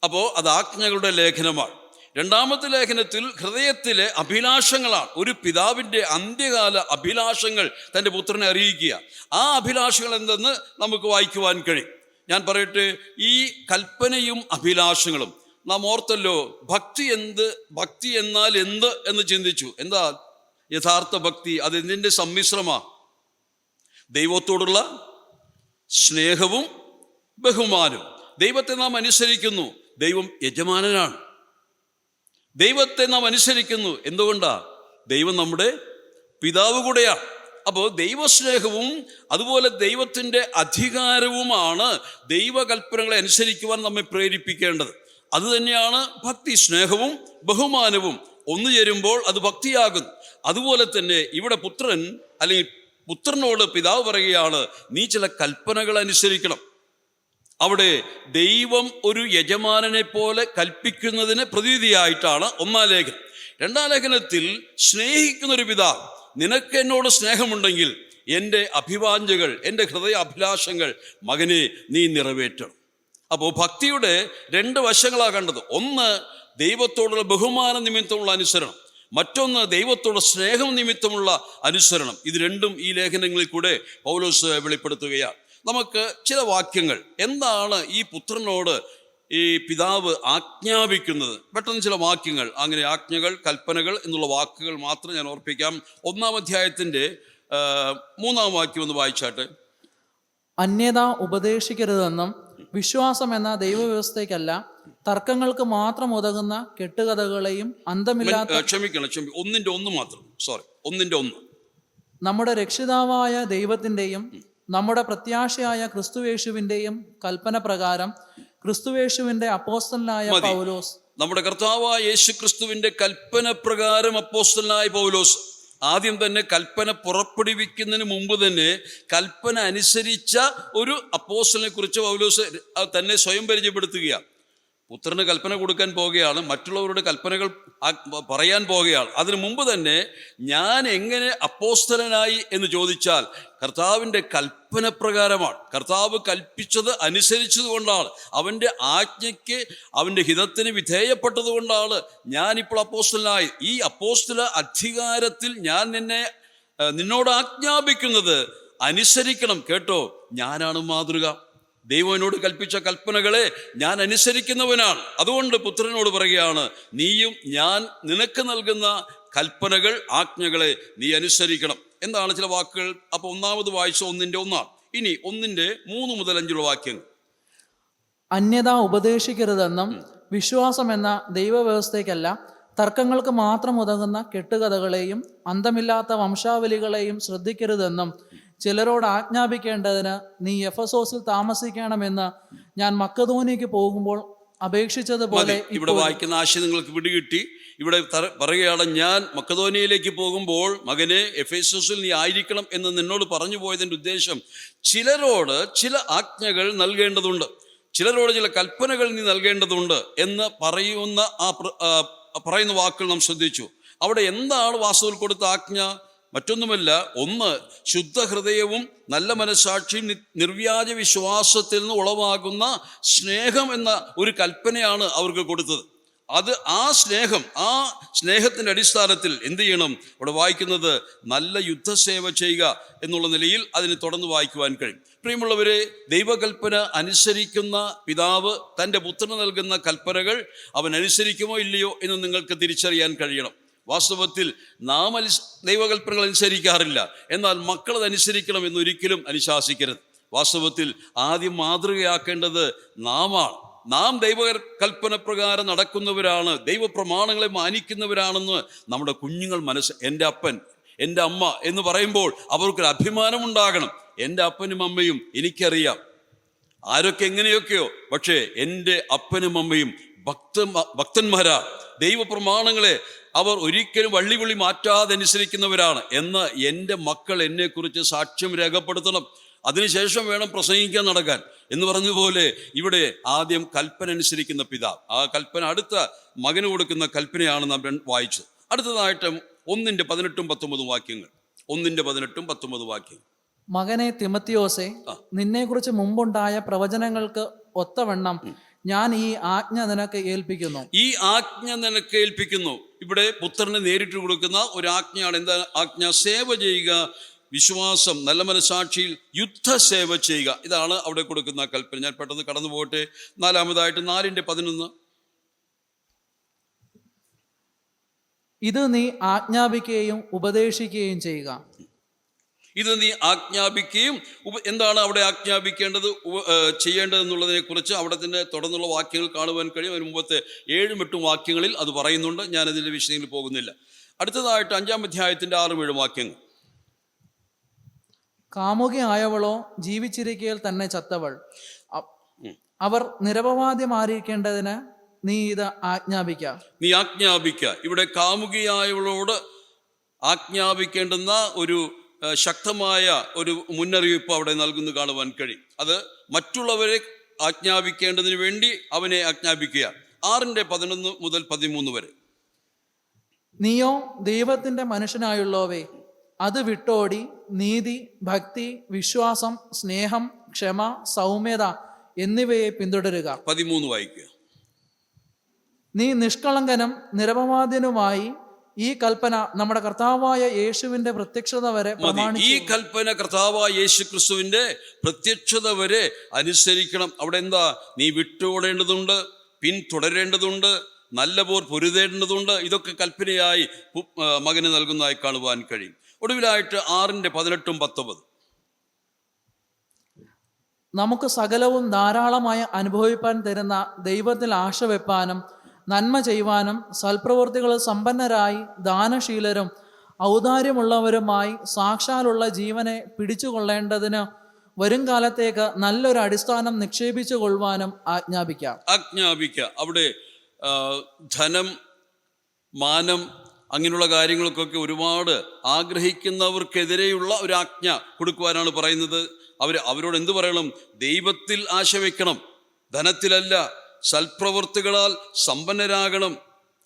അപ്പോൾ അത് ആജ്ഞകളുടെ ലേഖനമാണ്. 2-ാമത്തെ ലേഖനത്തിൽ ഹൃദയത്തിലെ അഭിലാഷങ്ങളാണ്. ഒരു പിതാവിൻ്റെ അന്ത്യകാല അഭിലാഷങ്ങൾ തൻ്റെ പുത്രനെ അറിയിക്കുക. ആ അഭിലാഷങ്ങൾ എന്തെന്ന് നമുക്ക് വായിക്കുവാൻ കഴിയും. ഞാൻ പറയട്ടെ, ഈ കൽപ്പനയും അഭിലാഷങ്ങളും നാം ഓർത്തല്ലോ. ഭക്തി എന്നാൽ എന്ത് എന്ന് ചിന്തിച്ചു. എന്താ യഥാർത്ഥ ഭക്തി? അത് എന്തിൻ്റെ സമ്മിശ്രമാണ്? ദൈവത്തോടുള്ള സ്നേഹവും ബഹുമാനവും. ദൈവത്തെ നാം അനുസരിക്കുന്നു, ദൈവം യജമാനനാണ്. ദൈവത്തെ നാം അനുസരിക്കുന്നു, എന്തുകൊണ്ടാ? ദൈവം നമ്മുടെ പിതാവ് കൂടെയാണ്. അപ്പോൾ ദൈവസ്നേഹവും അതുപോലെ ദൈവത്തിൻ്റെ അധികാരവുമാണ് ദൈവകൽപ്പനകളെ അനുസരിക്കുവാൻ നമ്മെ പ്രേരിപ്പിക്കേണ്ടത്. അതുതന്നെയാണ് ഭക്തി. സ്നേഹവും ബഹുമാനവും ഒന്നു ചേരുമ്പോൾ അത് ഭക്തിയാകുന്നു. അതുപോലെ തന്നെ ഇവിടെ പുത്രൻ, അല്ലെങ്കിൽ പുത്രനോട് പിതാവ് പറയുകയാണ്, നീ ചില കൽപ്പനകൾ അനുസരിക്കണം. അവിടെ ദൈവം ഒരു യജമാനനെ പോലെ കൽപ്പിക്കുന്നതിന് പ്രതീതിയായിട്ടാണ് 1-ാം ലേഖനം. 2-ാം ലേഖനത്തിൽ സ്നേഹിക്കുന്നൊരു പിതാവ്, നിനക്ക് എന്നോട് സ്നേഹമുണ്ടെങ്കിൽ എൻ്റെ അഭിവാഞ്ചകൾ, എൻ്റെ ഹൃദയ അഭിലാഷങ്ങൾ മകനെ നീ നിറവേറ്റണം. അപ്പോൾ ഭക്തിയുടെ 2 വശങ്ങളാണ് കണ്ടത്. ഒന്ന് ദൈവത്തോടുള്ള ബഹുമാന നിമിത്തമുള്ള അനുസരണം, മറ്റൊന്ന് ദൈവത്തോട് സ്നേഹം നിമിത്തമുള്ള അനുസരണം. ഇത് രണ്ടും ഈ ലേഖനങ്ങളിൽ കൂടെ പൗലോസ് വെളിപ്പെടുത്തുകയാണ്. നമുക്ക് ചില വാക്യങ്ങൾ, എന്താണ് ഈ പുത്രനോട് ഈ പിതാവ് ആജ്ഞാപിക്കുന്നത്, പെട്ടെന്ന് ചില വാക്യങ്ങൾ, അങ്ങനെ ആജ്ഞകൾ, കൽപ്പനകൾ എന്നുള്ള വാക്കുകൾ മാത്രം ഞാൻ ഓർപ്പിക്കാം. 1-ാം അധ്യായത്തിൻ്റെ 3-ാം വാക്യം ഒന്ന് വായിച്ചാട്ടെ. അന്യത ഉപദേശിക്കരുതെന്നും വിശ്വാസം എന്ന ദൈവവ്യവസ്ഥയ്ക്കല്ല, തർക്കങ്ങൾക്ക് മാത്രം ഉതകുന്ന കെട്ടുകഥകളെയും അന്തമില്ലാത്ത ക്ഷമിക്കണം, ഒന്നിന്റെ ഒന്ന് മാത്രം, ഒന്നിന്റെ ഒന്ന്. നമ്മുടെ രക്ഷിതാവായ ദൈവത്തിൻ്റെയും നമ്മുടെ പ്രത്യാശയായ ക്രിസ്തുവേശുവിൻ്റെയും കൽപ്പന പ്രകാരം ക്രിസ്തുവേശുവിൻ്റെ അപ്പോസ്തലനായ പൗലോസ്. നമ്മുടെ കർത്താവായ യേശു ക്രിസ്തുവിന്റെ കൽപ്പന പ്രകാരം അപ്പോസ്തലനായ പൗലോസ്. ആദ്യം തന്നെ കൽപ്പന പുറപ്പെടുവിക്കുന്നതിന് മുമ്പ് തന്നെ കൽപ്പന അനുസരിച്ച ഒരു അപ്പോസ്തലനെ കുറിച്ച് പൗലോസ് തന്നെ സ്വയം പരിചയപ്പെടുത്തുകയാണ്. പുത്രന് കൽപ്പന കൊടുക്കാൻ പോകുകയാണ്, മറ്റുള്ളവരുടെ കൽപ്പനകൾ പറയാൻ പോകുകയാണ്. അതിനു മുമ്പ് തന്നെ ഞാൻ എങ്ങനെ അപ്പോസ്തലനായി എന്ന് ചോദിച്ചാൽ കർത്താവിൻ്റെ കൽപ്പന പ്രകാരമാണ്. കർത്താവ് കൽപ്പിച്ചത് അനുസരിച്ചത് കൊണ്ടാണ്, അവൻ്റെ ആജ്ഞയ്ക്ക് അവൻ്റെ ഹിതത്തിന് വിധേയപ്പെട്ടത് കൊണ്ടാണ് ഞാനിപ്പോൾ അപ്പോസ്തലനായി. ഈ അപ്പോസ്തല അധികാരത്തിൽ ഞാൻ നിന്നോട് ആജ്ഞാപിക്കുന്നത് അനുസരിക്കണം. കേട്ടോ, ഞാനാണ് മാതൃക. ദൈവം എന്നോട് കൽപ്പിച്ച കൽപ്പനകളെ ഞാൻ അനുസരിക്കുന്നവനാണ്. അതുകൊണ്ട് പുത്രനോട് പറയുകയാണ്, നീയും ഞാൻ നിനക്ക് നൽകുന്ന കൽപ്പനകൾ, ആജ്ഞകളെ നീ അനുസരിക്കണം. എന്താണ് ചില വാക്കുകൾ? അപ്പൊ ഒന്നാമത് വായിച്ച ഒന്നിന്റെ ഒന്നാണ്. ഇനി 1:3 മുതൽ 5 വാക്യങ്ങൾ. അന്യത ഉപദേശിക്കരുതെന്നും വിശ്വാസം എന്ന ദൈവവ്യവസ്ഥയ്ക്കല്ല, തർക്കങ്ങൾക്ക് മാത്രം ഉതകുന്ന കെട്ടുകഥകളെയും അന്തമില്ലാത്ത വംശാവലികളെയും ശ്രദ്ധിക്കരുതെന്നും ചിലരോട് ആജ്ഞാപിക്കേണ്ടതിന് നീ എഫെസോസിൽ താമസിക്കണമെന്ന് ഞാൻ മക്കദോനിയയ്ക്ക് പോകുമ്പോൾ അപേക്ഷിച്ചതുപോലെ. ഇവിടെ വായിക്കുന്ന ആശയം നിങ്ങൾക്ക് പിടികിട്ടി. ഇവിടെ പറയുകയാണ്, ഞാൻ മക്കദോനിയയിലേക്ക് പോകുമ്പോൾ മകനെ എഫെസോസിൽ നീ ആയിരിക്കണം എന്ന് നിന്നോട് പറഞ്ഞു പോയതിൻ്റെ ഉദ്ദേശം, ചിലരോട് ചില ആജ്ഞകൾ നൽകേണ്ടതുണ്ട്, ചിലരോട് ചില കൽപ്പനകൾ നീ നൽകേണ്ടതുണ്ട് എന്ന് പറയുന്ന വാക്കുകൾ നാം ശ്രദ്ധിച്ചു. അവിടെ എന്താണ് വാസ്തവത്തിൽ കൊടുത്ത ആജ്ഞ? മറ്റൊന്നുമല്ല, ഒന്ന്, ശുദ്ധ ഹൃദയവും നല്ല മനസ്സാക്ഷിയും നിർവ്യാജ വിശ്വാസത്തിൽ നിന്ന് ഉളവാകുന്ന സ്നേഹം എന്ന ഒരു കൽപ്പനയാണ് അവർക്ക് കൊടുത്തത്. അത് ആ സ്നേഹത്തിൻ്റെ അടിസ്ഥാനത്തിൽ എന്ത് ചെയ്യണം? അവിടെ വായിക്കുന്നത് നല്ല യുദ്ധസേവ ചെയ്യുക എന്നുള്ള നിലയിൽ അതിന് തുടർന്ന് വായിക്കുവാൻ കഴിയും. പ്രിയമുള്ളവരെ, ദൈവകൽപ്പന അനുസരിക്കുന്ന പിതാവ് തൻ്റെ പുത്രന് നൽകുന്ന കൽപ്പനകൾ അവൻ അനുസരിക്കുമോ ഇല്ലയോ എന്ന് നിങ്ങൾക്ക് തിരിച്ചറിയാൻ കഴിയണം. വാസ്തവത്തിൽ നാം ദൈവകൽപ്പനകൾ അനുസരിക്കാറില്ല, എന്നാൽ മക്കൾ അതനുസരിക്കണം എന്നൊരിക്കലും അനുശാസിക്കരുത്. വാസ്തവത്തിൽ ആദ്യം മാതൃകയാക്കേണ്ടത് നാമാണ്. നാം ദൈവകൽപ്പന പ്രകാരം നടക്കുന്നവരാണ്, ദൈവപ്രമാണങ്ങളെ മാനിക്കുന്നവരാണെന്ന് നമ്മുടെ കുഞ്ഞുങ്ങൾ എൻ്റെ അപ്പൻ, എൻ്റെ അമ്മ എന്ന് പറയുമ്പോൾ അവർക്കൊരു അഭിമാനം ഉണ്ടാകണം. എൻ്റെ അപ്പനും അമ്മയും എനിക്കറിയാം, ആരൊക്കെ എങ്ങനെയൊക്കെയോ, പക്ഷേ എൻ്റെ അപ്പനും അമ്മയും ഭക്തന്മാരാ. ദൈവപ്രമാണങ്ങളെ അവർ ഒരിക്കലും വള്ളിപുള്ളി മാറ്റാതെ അനുസരിക്കുന്നവരാണ് എന്ന് എൻ്റെ മക്കൾ എന്നെക്കുറിച്ച് സാക്ഷ്യം രേഖപ്പെടുത്തണം. അതിനുശേഷം വേണം പ്രസംഗിക്കാൻ നടക്കാൻ എന്ന് പറഞ്ഞതുപോലെ ഇവിടെ ആദ്യം കൽപ്പന അനുസരിക്കുന്ന പിതാവ്, ആ കൽപ്പന അടുത്ത മകന് കൊടുക്കുന്ന കൽപ്പനയാണ് നാം വായിച്ചത്. അടുത്തതായിട്ട് 1:18-19 വാക്യങ്ങൾ. 1:18-19 വാക്യങ്ങൾ. മകനെ തിമത്തിയോസേ, നിന്നെക്കുറിച്ച് മുമ്പുണ്ടായ പ്രവചനങ്ങൾക്ക് ഒത്തവണ്ണം ഞാൻ ഈ ആജ്ഞ നിനക്ക് ഏൽപ്പിക്കുന്നു. ഈ ആജ്ഞ നിനക്ക് ഏൽപ്പിക്കുന്നു. ഇവിടെ പുത്രന് നേരിട്ട് കൊടുക്കുന്ന ഒരു ആജ്ഞയാണ്. എന്താ ആജ്ഞ? സേവ ചെയ്യുക, വിശ്വാസം, നല്ല മനസാക്ഷിയിൽ യുദ്ധസേവ ചെയ്യുക. ഇതാണ് അവിടെ കൊടുക്കുന്ന കൽപ്പന. ഞാൻ പെട്ടെന്ന് കടന്നു പോകട്ടെ. നാലാമതായിട്ട് 4:11. ഇത് നീ ആജ്ഞാപിക്കുകയും ഉപദേശിക്കുകയും ചെയ്യുക. ഇത് നീ ആജ്ഞാപിക്കുകയും, എന്താണ് അവിടെ ആജ്ഞാപിക്കേണ്ടത്, ചെയ്യേണ്ടതെന്നുള്ളതിനെ കുറിച്ച് അവിടെ തന്നെ തുടർന്നുള്ള വാക്യങ്ങൾ കാണുവാൻ കഴിയും. അതിന് മുമ്പത്തെ 7-8 വാക്യങ്ങളിൽ അത് പറയുന്നുണ്ട്. ഞാനതിൻ്റെ വിഷയങ്ങളിൽ പോകുന്നില്ല. അടുത്തതായിട്ട് 5-ാം അധ്യായത്തിൻ്റെ 6-7 വാക്യങ്ങൾ. കാമുകിയായവളോ ജീവിച്ചിരിക്കയിൽ തന്നെ ചത്തവൾ, അവർ നിരപവാദ്യമായിരിക്കേണ്ടതിന് നീ ഇത് ആജ്ഞാപിക്ക. ഇവിടെ കാമുകിയായവളോട് ആജ്ഞാപിക്കേണ്ടുന്ന ഒരു ശക്തമായ ഒരു മുന്നറിയിപ്പ് അവിടെ നൽകുന്നു കാണുവാൻ കഴിയും. അത് മറ്റുള്ളവരെ ആജ്ഞാപിക്കേണ്ടതിന് വേണ്ടി അവനെ ആജ്ഞാപിക്കുക. 6:11 മുതൽ 13 വരെ. നീയോ ദൈവത്തിന്റെ മനുഷ്യനായുള്ളവേ, അത് വിട്ടോടി നീതി, ഭക്തി, വിശ്വാസം, സ്നേഹം, ക്ഷമ, സൗമ്യത എന്നിവയെ പിന്തുടരുക. 13 വായിക്കുക. നീ നിഷ്കളങ്കനും നിരപവാദ്യനുമായി ഈ കൽപ്പന നമ്മുടെ കർത്താവായ യേശുവിന്റെ പ്രത്യക്ഷത വരെ ഈ കൽപ്പന കർത്താവായ യേശു ക്രിസ്തുവിന്റെ പ്രത്യക്ഷത വരെ അനുസരിക്കണം. അവിടെ എന്താ? നീ വിട്ടുകൊടേണ്ടതുണ്ട്, പിന്തുടരേണ്ടതുണ്ട്, നല്ല പോർ പൊരുതേണ്ടതുണ്ട്. ഇതൊക്കെ കൽപ്പനയായി മകന് നൽകുന്നതായി കാണുവാൻ കഴിയും. ഒടുവിലായിട്ട് 6:18-19. നമുക്ക് സകലവും ധാരാളമായി അനുഭവിപ്പാൻ തരുന്ന ദൈവത്തിൽ ആശ വെപ്പാനും നന്മ ചെയ്യുവാനും സൽപ്രവൃത്തികൾ സമ്പന്നരായി ദാനശീലരും ഔദാര്യമുള്ളവരുമായി സാക്ഷാലുള്ള ജീവനെ പിടിച്ചുകൊള്ളേണ്ടതിന് വരും കാലത്തേക്ക് നല്ലൊരു അടിസ്ഥാനം നിക്ഷേപിച്ചു കൊള്ളുവാനും ആജ്ഞാപിക്കാം. അവിടെ ധനം, മാനം, അങ്ങനെയുള്ള കാര്യങ്ങൾക്കൊക്കെ ഒരുപാട് ആഗ്രഹിക്കുന്നവർക്കെതിരെയുള്ള ഒരു ആജ്ഞ കൊടുക്കുവാനാണ് പറയുന്നത്. അവരോട് എന്തു പറയണം? ദൈവത്തിൽ ആശ വയ്ക്കണം, ധനത്തിലല്ല. സൽപ്രവൃത്തികളാൽ സമ്പന്നരാകണം,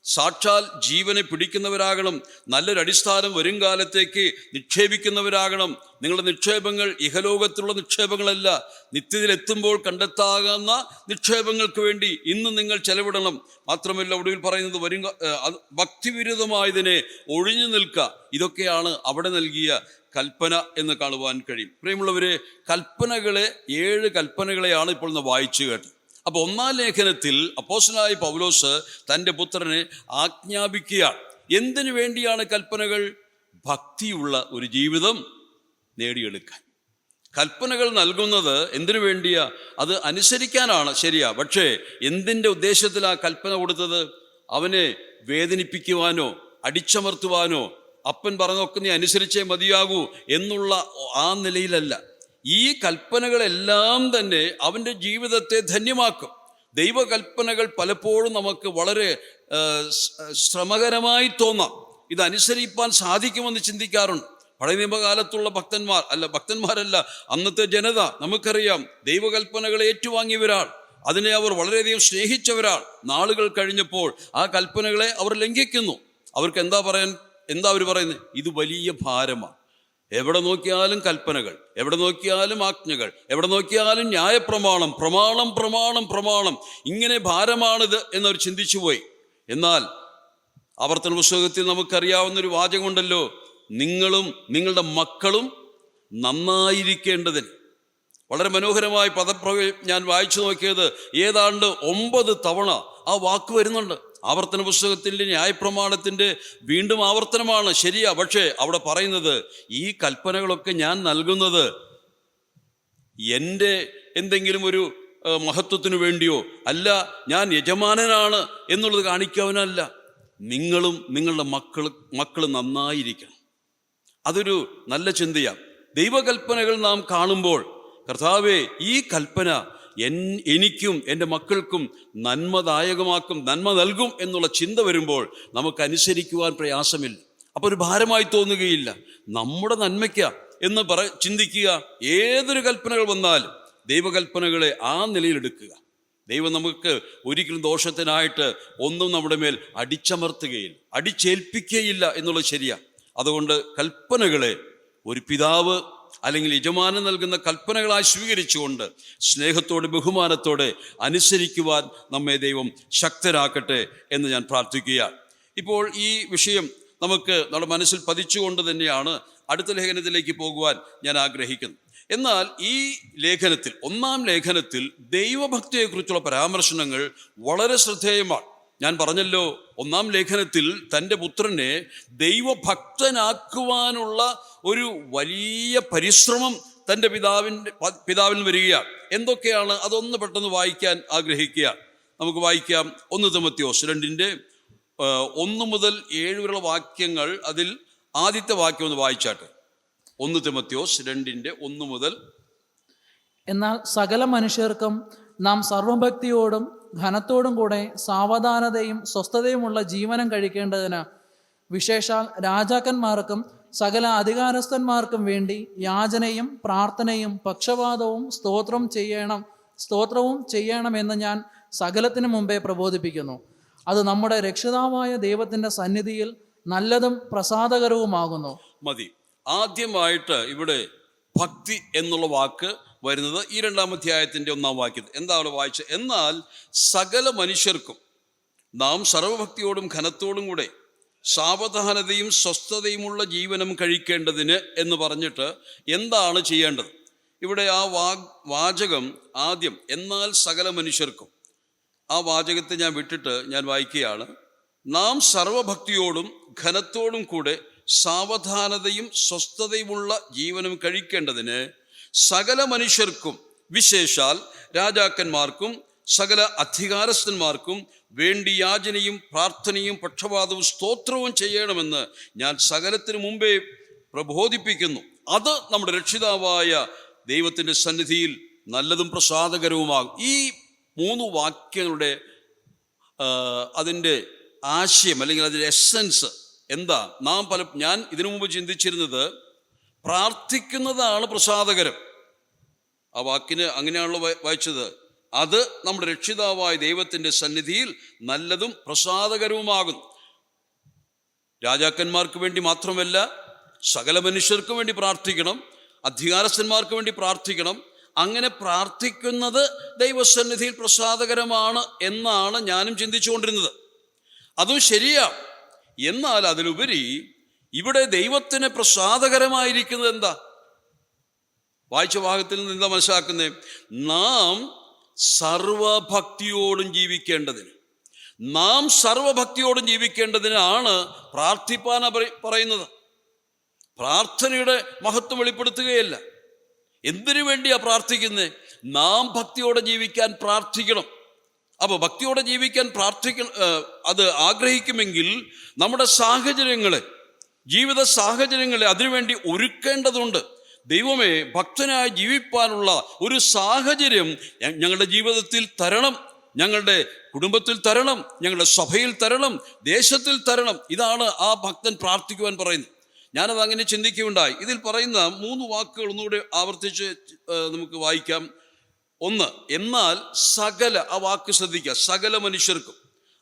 സാക്ഷാൽ ജീവനെ പിടിക്കുന്നവരാകണം, നല്ലൊരു അടിസ്ഥാനം വരും കാലത്തേക്ക് നിക്ഷേപിക്കുന്നവരാകണം. നിങ്ങളുടെ നിക്ഷേപങ്ങൾ ഇഹലോകത്തിലുള്ള നിക്ഷേപങ്ങളല്ല, നിത്യത്തിലെത്തുമ്പോൾ കണ്ടെത്താകുന്ന നിക്ഷേപങ്ങൾക്ക് വേണ്ടി ഇന്ന് നിങ്ങൾ ചെലവിടണം. മാത്രമല്ല ഒടുവിൽ പറയുന്നത് ഭക്തിവിരുദ്ധമായതിനെ ഒഴിഞ്ഞു നിൽക്കുക. ഇതൊക്കെയാണ് അവിടെ നൽകിയ കൽപ്പന എന്ന് കാണുവാൻ കഴിയും. പ്രിയമുള്ളവരെ, 7 കൽപ്പനകളെയാണ് ഇപ്പോൾ ഒന്ന് വായിച്ചു കേട്ടത്. അപ്പോൾ 1-ാം ലേഖനത്തിൽ അപ്പോസ്തലനായ പൗലോസ് തൻ്റെ പുത്രനെ ആജ്ഞാപിക്കുകയാണ്. എന്തിനു വേണ്ടിയാണ് കൽപ്പനകൾ? ഭക്തിയുള്ള ഒരു ജീവിതം നേടിയെടുക്കാൻ. കൽപ്പനകൾ നൽകുന്നത് എന്തിനു വേണ്ടിയാ? അത് അനുസരിക്കാനാണ്, ശരിയാ. പക്ഷേ എന്തിൻ്റെ ഉദ്ദേശത്തിലാ കൽപ്പന കൊടുത്തത്? അവനെ വേദനിപ്പിക്കുവാനോ അടിച്ചമർത്തുവാനോ അപ്പൻ പറഞ്ഞൊക്കെ നീ അനുസരിച്ചേ മതിയാകൂ എന്നുള്ള ആ നിലയിലല്ല. ഈ കൽപ്പനകളെല്ലാം തന്നെ അവൻ്റെ ജീവിതത്തെ ധന്യമാക്കും. ദൈവകൽപ്പനകൾ പലപ്പോഴും നമുക്ക് വളരെ ശ്രമകരമായി തോന്നാം. ഇതനുസരിപ്പാൻ സാധിക്കുമെന്ന് ചിന്തിക്കാറുണ്ട്. പഴയ നിയമകാലത്തുള്ള ഭക്തന്മാരല്ല അന്നത്തെ ജനത നമുക്കറിയാം, ദൈവകൽപ്പനകളെ ഏറ്റുവാങ്ങിയവരാണ്. അതിനെ അവർ വളരെയധികം സ്നേഹിച്ചവരാണ്. നാളുകൾ കഴിഞ്ഞപ്പോൾ ആ കൽപ്പനകളെ അവർ ലംഘിക്കുന്നു. അവർക്ക് എന്താ അവർ പറയുന്നത്? ഇത് വലിയ ഭാരമാണ്. എവിടെ നോക്കിയാലും കൽപ്പനകൾ, എവിടെ നോക്കിയാലും ആജ്ഞകൾ, എവിടെ നോക്കിയാലും ന്യായപ്രമാണം, പ്രമാണം പ്രമാണം പ്രമാണം, ഇങ്ങനെ ഭാരമാണിത് എന്നവർ ചിന്തിച്ചു പോയി. എന്നാൽ ആവർത്തന പുസ്തകത്തിൽ നമുക്കറിയാവുന്നൊരു വാചകമുണ്ടല്ലോ, നിങ്ങളും നിങ്ങളുടെ മക്കളും നന്നായിരിക്കേണ്ടതിന്. വളരെ മനോഹരമായ പദപ്രയോഗം ഞാൻ വായിച്ചു നോക്കിയത് ഏതാണ്ട് 9 തവണ ആ വാക്ക് വരുന്നുണ്ട്. ആവർത്തന പുസ്തകത്തിൻ്റെ ന്യായപ്രമാണത്തിൻ്റെ വീണ്ടും ആവർത്തനമാണ്, ശരിയാ. പക്ഷേ അവിടെ പറയുന്നത് ഈ കൽപ്പനകളൊക്കെ ഞാൻ നൽകുന്നത് എൻ്റെ എന്തെങ്കിലും ഒരു മഹത്വത്തിനു വേണ്ടിയോ അല്ല, ഞാൻ യജമാനനാണ് എന്നുള്ളത് കാണിക്കാവനല്ല. നിങ്ങളും നിങ്ങളുടെ മക്കൾ നന്നായിരിക്കണം. അതൊരു നല്ല ചിന്തയാണ്. ദൈവകൽപ്പനകൾ നാം കാണുമ്പോൾ കർത്താവേ, ഈ കൽപ്പന എനിക്കും എൻ്റെ മക്കൾക്കും നന്മദായകമാക്കും, നന്മ നൽകും എന്നുള്ള ചിന്ത വരുമ്പോൾ നമുക്ക് അനുസരിക്കുവാൻ പ്രയാസമില്ല. അപ്പോൾ ഒരു ഭാരമായി തോന്നുകയില്ല. നമ്മുടെ നന്മയ്ക്ക എന്ന് ചിന്തിക്കുക. ഏതൊരു കൽപ്പനകൾ വന്നാലും ദൈവകൽപ്പനകളെ ആ നിലയിലെടുക്കുക. ദൈവം നമുക്ക് ഒരിക്കലും ദോഷത്തിനായിട്ട് ഒന്നും നമ്മുടെ മേൽ അടിച്ചമർത്തുകയില്ല, അടിച്ചേൽപ്പിക്കുകയില്ല എന്നുള്ളത് ശരിയാണ്. അതുകൊണ്ട് കൽപ്പനകളെ ഒരു പിതാവ് അല്ലെങ്കിൽ യജമാനൻ നൽകുന്ന കൽപ്പനകളായി സ്വീകരിച്ചുകൊണ്ട് സ്നേഹത്തോടെ ബഹുമാനത്തോടെ അനുസരിക്കുവാൻ നമ്മെ ദൈവം ശക്തരാക്കട്ടെ എന്ന് ഞാൻ പ്രാർത്ഥിക്കുകയാണ്. ഇപ്പോൾ ഈ വിഷയം നമുക്ക് നമ്മുടെ മനസ്സിൽ പതിച്ചുകൊണ്ട് തന്നെയാണ് അടുത്ത ലേഖനത്തിലേക്ക് പോകുവാൻ ഞാൻ ആഗ്രഹിക്കുന്നത്. എന്നാൽ ഈ ലേഖനത്തിൽ 1-ാം ലേഖനത്തിൽ ദൈവഭക്തിയെക്കുറിച്ചുള്ള പരാമർശനങ്ങൾ വളരെ ശ്രദ്ധേയമാണ്. ഞാൻ പറഞ്ഞല്ലോ, 1-ാം ലേഖനത്തിൽ തൻ്റെ പുത്രനെ ദൈവഭക്തനാക്കുവാനുള്ള ഒരു വലിയ പരിശ്രമം തൻ്റെ പിതാവിന് വരികയാണ്. എന്തൊക്കെയാണ് അതൊന്ന് പെട്ടെന്ന് വായിക്കാൻ ആഗ്രഹിക്കുക. നമുക്ക് വായിക്കാം. 1 തിമോത്തിയോസ് 2:1 മുതൽ 7 വരെയുള്ള വാക്യങ്ങൾ. അതിൽ ആദ്യത്തെ വാക്യം ഒന്ന് വായിച്ചാട്ടെ. 1 തിമോത്തിയോസ് 2:1 മുതൽ. എന്നാൽ സകല മനുഷ്യർക്കും നാം സർവഭക്തിയോടും ഘനത്തോടും കൂടെ സാവധാനതയും സ്വസ്ഥതയുമുള്ള ജീവനം കഴിക്കേണ്ടതിന്, വിശേഷാൽ രാജാക്കന്മാർക്കും സകല അധികാരസ്ഥന്മാർക്കും വേണ്ടി യാചനയും പ്രാർത്ഥനയും പക്ഷപാതവും സ്തോത്രവും ചെയ്യണമെന്ന് ഞാൻ സകലത്തിനു മുമ്പേ പ്രബോധിപ്പിക്കുന്നു. അത് നമ്മുടെ രക്ഷിതാവായ ദൈവത്തിൻ്റെ സന്നിധിയിൽ നല്ലതും പ്രസാദകരവുമാകുന്നു. മതി. ആദ്യമായിട്ട് ഇവിടെ ഭക്തി എന്നുള്ള വാക്ക് വരുന്നത് ഈ 2-ാം അധ്യായത്തിൻ്റെ 1-ാം വാക്യത്തിൽ. എന്താ അവിടെ വായിച്ചത്? എന്നാൽ സകല മനുഷ്യർക്കും നാം സർവഭക്തിയോടും ഘനത്തോടും കൂടെ സാവധാനതയും സ്വസ്ഥതയുമുള്ള ജീവനം കഴിക്കേണ്ടതിന് എന്ന് പറഞ്ഞിട്ട് എന്താണ് ചെയ്യേണ്ടത്? ഇവിടെ ആ വാചകം ആദ്യം എന്നാൽ സകല മനുഷ്യർക്കും, ആ വാചകത്തെ ഞാൻ വിട്ടിട്ട് ഞാൻ വായിക്കുകയാണ്. നാം സർവഭക്തിയോടും ഘനത്തോടും കൂടെ സാവധാനതയും സ്വസ്ഥതയുമുള്ള ജീവനം കഴിക്കേണ്ടതിന് സകല മനുഷ്യർക്കും വിശേഷാൽ രാജാക്കന്മാർക്കും സകല അധികാരസ്ഥന്മാർക്കും വേണ്ടി യാചനയും പ്രാർത്ഥനയും പക്ഷപാതവും സ്തോത്രവും ചെയ്യണമെന്ന് ഞാൻ സകലത്തിനു മുമ്പേ പ്രബോധിപ്പിക്കുന്നു. അത് നമ്മുടെ രക്ഷിതാവായ ദൈവത്തിൻ്റെ സന്നിധിയിൽ നല്ലതും പ്രസാദകരവുമാകും. ഈ 3 വാക്യങ്ങളുടെ അതിൻ്റെ ആശയം അല്ലെങ്കിൽ അതിൻ്റെ എസൻസ് എന്താ? ഞാൻ ഇതിനു മുമ്പ് ചിന്തിച്ചിരുന്നത് പ്രാർത്ഥിക്കുന്നതാണ് പ്രസാദകരം. ആ വാക്കിന് അങ്ങനെയാണല്ലോ വായിച്ചത്. അത് നമ്മുടെ രക്ഷിതാവായ ദൈവത്തിൻ്റെ സന്നിധിയിൽ നല്ലതും പ്രസാദകരവുമാകുന്നു. രാജാക്കന്മാർക്ക് വേണ്ടി മാത്രമല്ല, സകല മനുഷ്യർക്കും വേണ്ടി പ്രാർത്ഥിക്കണം, അധികാരസ്ഥന്മാർക്ക് വേണ്ടി പ്രാർത്ഥിക്കണം. അങ്ങനെ പ്രാർത്ഥിക്കുന്നത് ദൈവസന്നിധിയിൽ പ്രസാദകരമാണ് എന്നാണ് ഞാനും ചിന്തിച്ചുകൊണ്ടിരുന്നത്. അതും ശരിയാ. എന്നാൽ അതിലുപരി ഇവിടെ ദൈവത്തിന് പ്രസാദകരമായിരിക്കുന്നത് എന്താ? വായിച്ച ഭാഗത്തിൽ നിന്ന് എന്താ മനസ്സിലാക്കുന്നത്? നാം സർവഭക്തിയോടും ജീവിക്കേണ്ടതിനാണ് പ്രാർത്ഥിപ്പാൻ പറയുന്നത്. പ്രാർത്ഥനയുടെ മഹത്വം വെളിപ്പെടുത്തുകയല്ല. എന്തിനു വേണ്ടിയാ പ്രാർത്ഥിക്കുന്നത്? നാം ഭക്തിയോടെ ജീവിക്കാൻ പ്രാർത്ഥിക്കണം. അപ്പോൾ ഭക്തിയോടെ ജീവിക്കാൻ അത് ആഗ്രഹിക്കുമെങ്കിൽ നമ്മുടെ ജീവിത സാഹചര്യങ്ങളെ അതിനുവേണ്ടി ഒരുക്കേണ്ടതുണ്ട്. ദൈവമേ, ഭക്തനായി ജീവിപ്പാനുള്ള ഒരു സാഹചര്യം ഞങ്ങളുടെ ജീവിതത്തിൽ തരണം, ഞങ്ങളുടെ കുടുംബത്തിൽ തരണം, ഞങ്ങളുടെ സഭയിൽ തരണം, ദേശത്തിൽ തരണം. ഇതാണ് ആ ഭക്തൻ പ്രാർത്ഥിക്കുവാൻ പറയുന്നത്. ഞാനത് അങ്ങനെ ചിന്തിക്കുകയുണ്ടായി. ഇതിൽ പറയുന്ന 3 വാക്കുകൾ ഒന്നുകൂടി ആവർത്തിച്ച് നമുക്ക് വായിക്കാം. 1, എന്നാൽ സകല, ആ വാക്ക് ശ്രദ്ധിക്കുക, സകല മനുഷ്യർക്കും.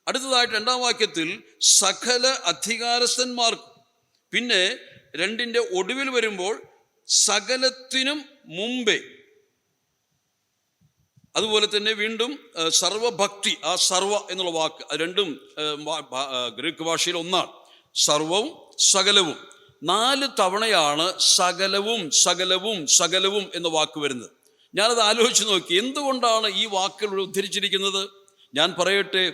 അടുത്തതായിട്ട് 2-ാം വാക്യത്തിൽ സകല അധികാരസ്ഥന്മാർക്കും. പിന്നെ 2-ന്റെ ഒടുവിൽ വരുമ്പോൾ സകലത്തിനും മുമ്പേ. അതുപോലെ തന്നെ വീണ്ടും സർവഭക്തി, ആ സർവ എന്നുള്ള വാക്ക്, അത് രണ്ടും ഗ്രീക്ക് ഭാഷയിൽ ഒന്നാണ്. സർവവും സകലവും. 4 തവണയാണ് സകലവും സകലവും സകലവും എന്ന വാക്ക് വരുന്നത്. ഞാനത് ആലോചിച്ച് നോക്കി, എന്തുകൊണ്ടാണ് ഈ വാക്കുകൾ ഉദ്ധരിച്ചിരിക്കുന്നത്? ഞാൻ പറയട്ടെ,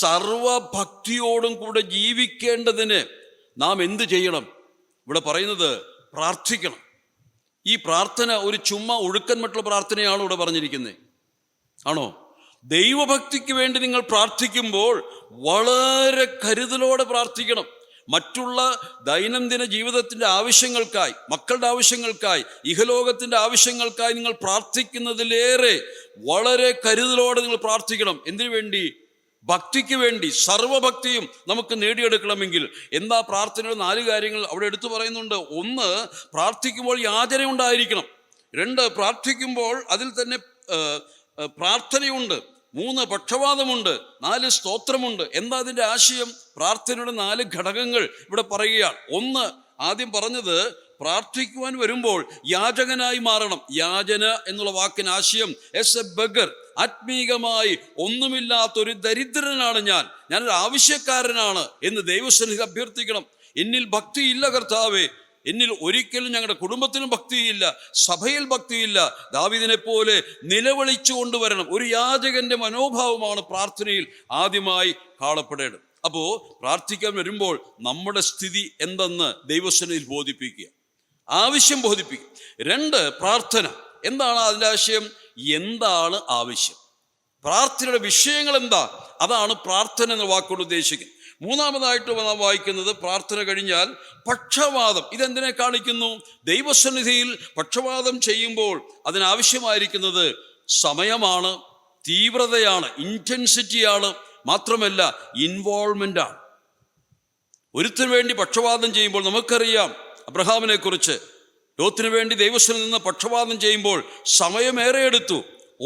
സർവഭക്തിയോടും കൂടെ ജീവിക്കേണ്ടതിന് നാം എന്ത് ചെയ്യണം? ഇവിടെ പറയുന്നത് പ്രാർത്ഥിക്കണം. ഈ പ്രാർത്ഥന ഒരു ചുമ്മാ ഒഴുക്കൻ മറ്റുള്ള പ്രാർത്ഥനയാണോ ഇവിടെ പറഞ്ഞിരിക്കുന്നത്? ആണോ? ദൈവഭക്തിക്ക് വേണ്ടി നിങ്ങൾ പ്രാർത്ഥിക്കുമ്പോൾ വളരെ കരുതലോടെ പ്രാർത്ഥിക്കണം. മറ്റുള്ള ദൈനംദിന ജീവിതത്തിൻ്റെ ആവശ്യങ്ങൾക്കായി, മക്കളുടെ ആവശ്യങ്ങൾക്കായി, ഇഹലോകത്തിൻ്റെ ആവശ്യങ്ങൾക്കായി നിങ്ങൾ പ്രാർത്ഥിക്കുന്നതിലേറെ വളരെ കരുതലോടെ നിങ്ങൾ പ്രാർത്ഥിക്കണം. എന്തിനു വേണ്ടി? ഭക്തിക്ക് വേണ്ടി. സർവഭക്തിയും നമുക്ക് നേടിയെടുക്കണമെങ്കിൽ എന്താ പ്രാർത്ഥനയുടെ 4 കാര്യങ്ങൾ അവിടെ എടുത്തു പറയുന്നുണ്ട്. 1, പ്രാർത്ഥിക്കുമ്പോൾ യാചന ഉണ്ടായിരിക്കണം. 2, പ്രാർത്ഥിക്കുമ്പോൾ അതിൽ തന്നെ പ്രാർത്ഥനയുണ്ട്. 3, പക്ഷപാതമുണ്ട്. 4, സ്തോത്രമുണ്ട്. എന്താ അതിൻ്റെ ആശയം? പ്രാർത്ഥനയുടെ 4 ഘടകങ്ങൾ ഇവിടെ പറയുകയാണ്. 1, ആദ്യം പറഞ്ഞത് പ്രാർത്ഥിക്കുവാൻ വരുമ്പോൾ യാചകനായി മാറണം. യാചന എന്നുള്ള വാക്കിന് ആശയം എസ് എ ബഗർ, ആത്മീകമായി ഒന്നുമില്ലാത്തൊരു ദരിദ്രനാണ് ഞാനൊരു ആവശ്യക്കാരനാണ് എന്ന് ദൈവസന്നിധി അഭ്യർത്ഥിക്കണം. എന്നിൽ ഭക്തിയില്ല കർത്താവേ, എന്നിൽ ഒരിക്കലും ഞങ്ങളുടെ കുടുംബത്തിനും ഭക്തിയില്ല, സഭയിൽ ഭക്തിയില്ല. ദാവീദിനെ പോലെ നിലവിളിച്ചു കൊണ്ടുവരണം. ഒരു യാചകന്റെ മനോഭാവമാണ് പ്രാർത്ഥനയിൽ ആദ്യമായി കാണപ്പെടേണ്ടത്. അപ്പോൾ പ്രാർത്ഥിക്കാൻ വരുമ്പോൾ നമ്മുടെ സ്ഥിതി എന്തെന്ന് ദൈവസന്നിധിയിൽ ബോധിപ്പിക്കുക, ആവശ്യം ബോധിപ്പിക്കുക. 2, പ്രാർത്ഥന. എന്താണ് അതിൻ്റെ ആശയം? എന്താണ് ആവശ്യം? പ്രാർത്ഥനയുടെ വിഷയങ്ങൾ എന്താ? അതാണ് പ്രാർത്ഥന എന്ന വാക്കുകൊണ്ട് ഉദ്ദേശിക്കുന്നത്. 3-മതായിട്ട് നാം വായിക്കുന്നത്, പ്രാർത്ഥന കഴിഞ്ഞാൽ പക്ഷപാതം. ഇതെന്തിനെ കാണിക്കുന്നു? ദൈവസന്നിധിയിൽ പക്ഷപാതം ചെയ്യുമ്പോൾ അതിനാവശ്യമായിരിക്കുന്നത് സമയമാണ്, തീവ്രതയാണ്, ഇൻറ്റൻസിറ്റിയാണ്, മാത്രമല്ല ഇൻവോൾവ്മെൻ്റാണ്. ഒരുത്തിന് വേണ്ടി പക്ഷപാതം ചെയ്യുമ്പോൾ നമുക്കറിയാം അബ്രഹാമിനെ കുറിച്ച്. ലോത്തിന് വേണ്ടി ദൈവസന്നിധിയിൽ നിന്ന് പക്ഷപാതം ചെയ്യുമ്പോൾ സമയമേറെ എടുത്തു.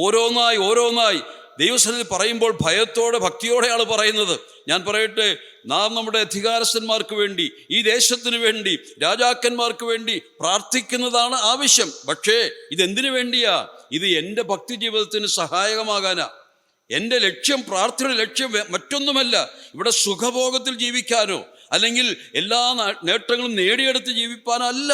ഓരോന്നായി ദൈവസന്നിധി പറയുമ്പോൾ ഭയത്തോടെ ഭക്തിയോടെയാണ് പറയുന്നത്. ഞാൻ പറയട്ടെ, നാം നമ്മുടെ അധികാരസ്ഥന്മാർക്ക് വേണ്ടി, ഈ ദേശത്തിന് വേണ്ടി, രാജാക്കന്മാർക്ക് വേണ്ടി പ്രാർത്ഥിക്കുന്നതാണ് ആവശ്യം. പക്ഷേ ഇതെന്തിനു വേണ്ടിയാ? ഇത് എൻ്റെ ഭക്തി ജീവിതത്തിന് സഹായകമാകാനാ. എൻ്റെ ലക്ഷ്യം, പ്രാർത്ഥനയുടെ ലക്ഷ്യം മറ്റൊന്നുമല്ല ഇവിടെ സുഖഭോഗത്തിൽ ജീവിക്കാനോ അല്ലെങ്കിൽ എല്ലാ നേട്ടങ്ങളും നേടിയെടുത്ത് ജീവിപ്പാനല്ല.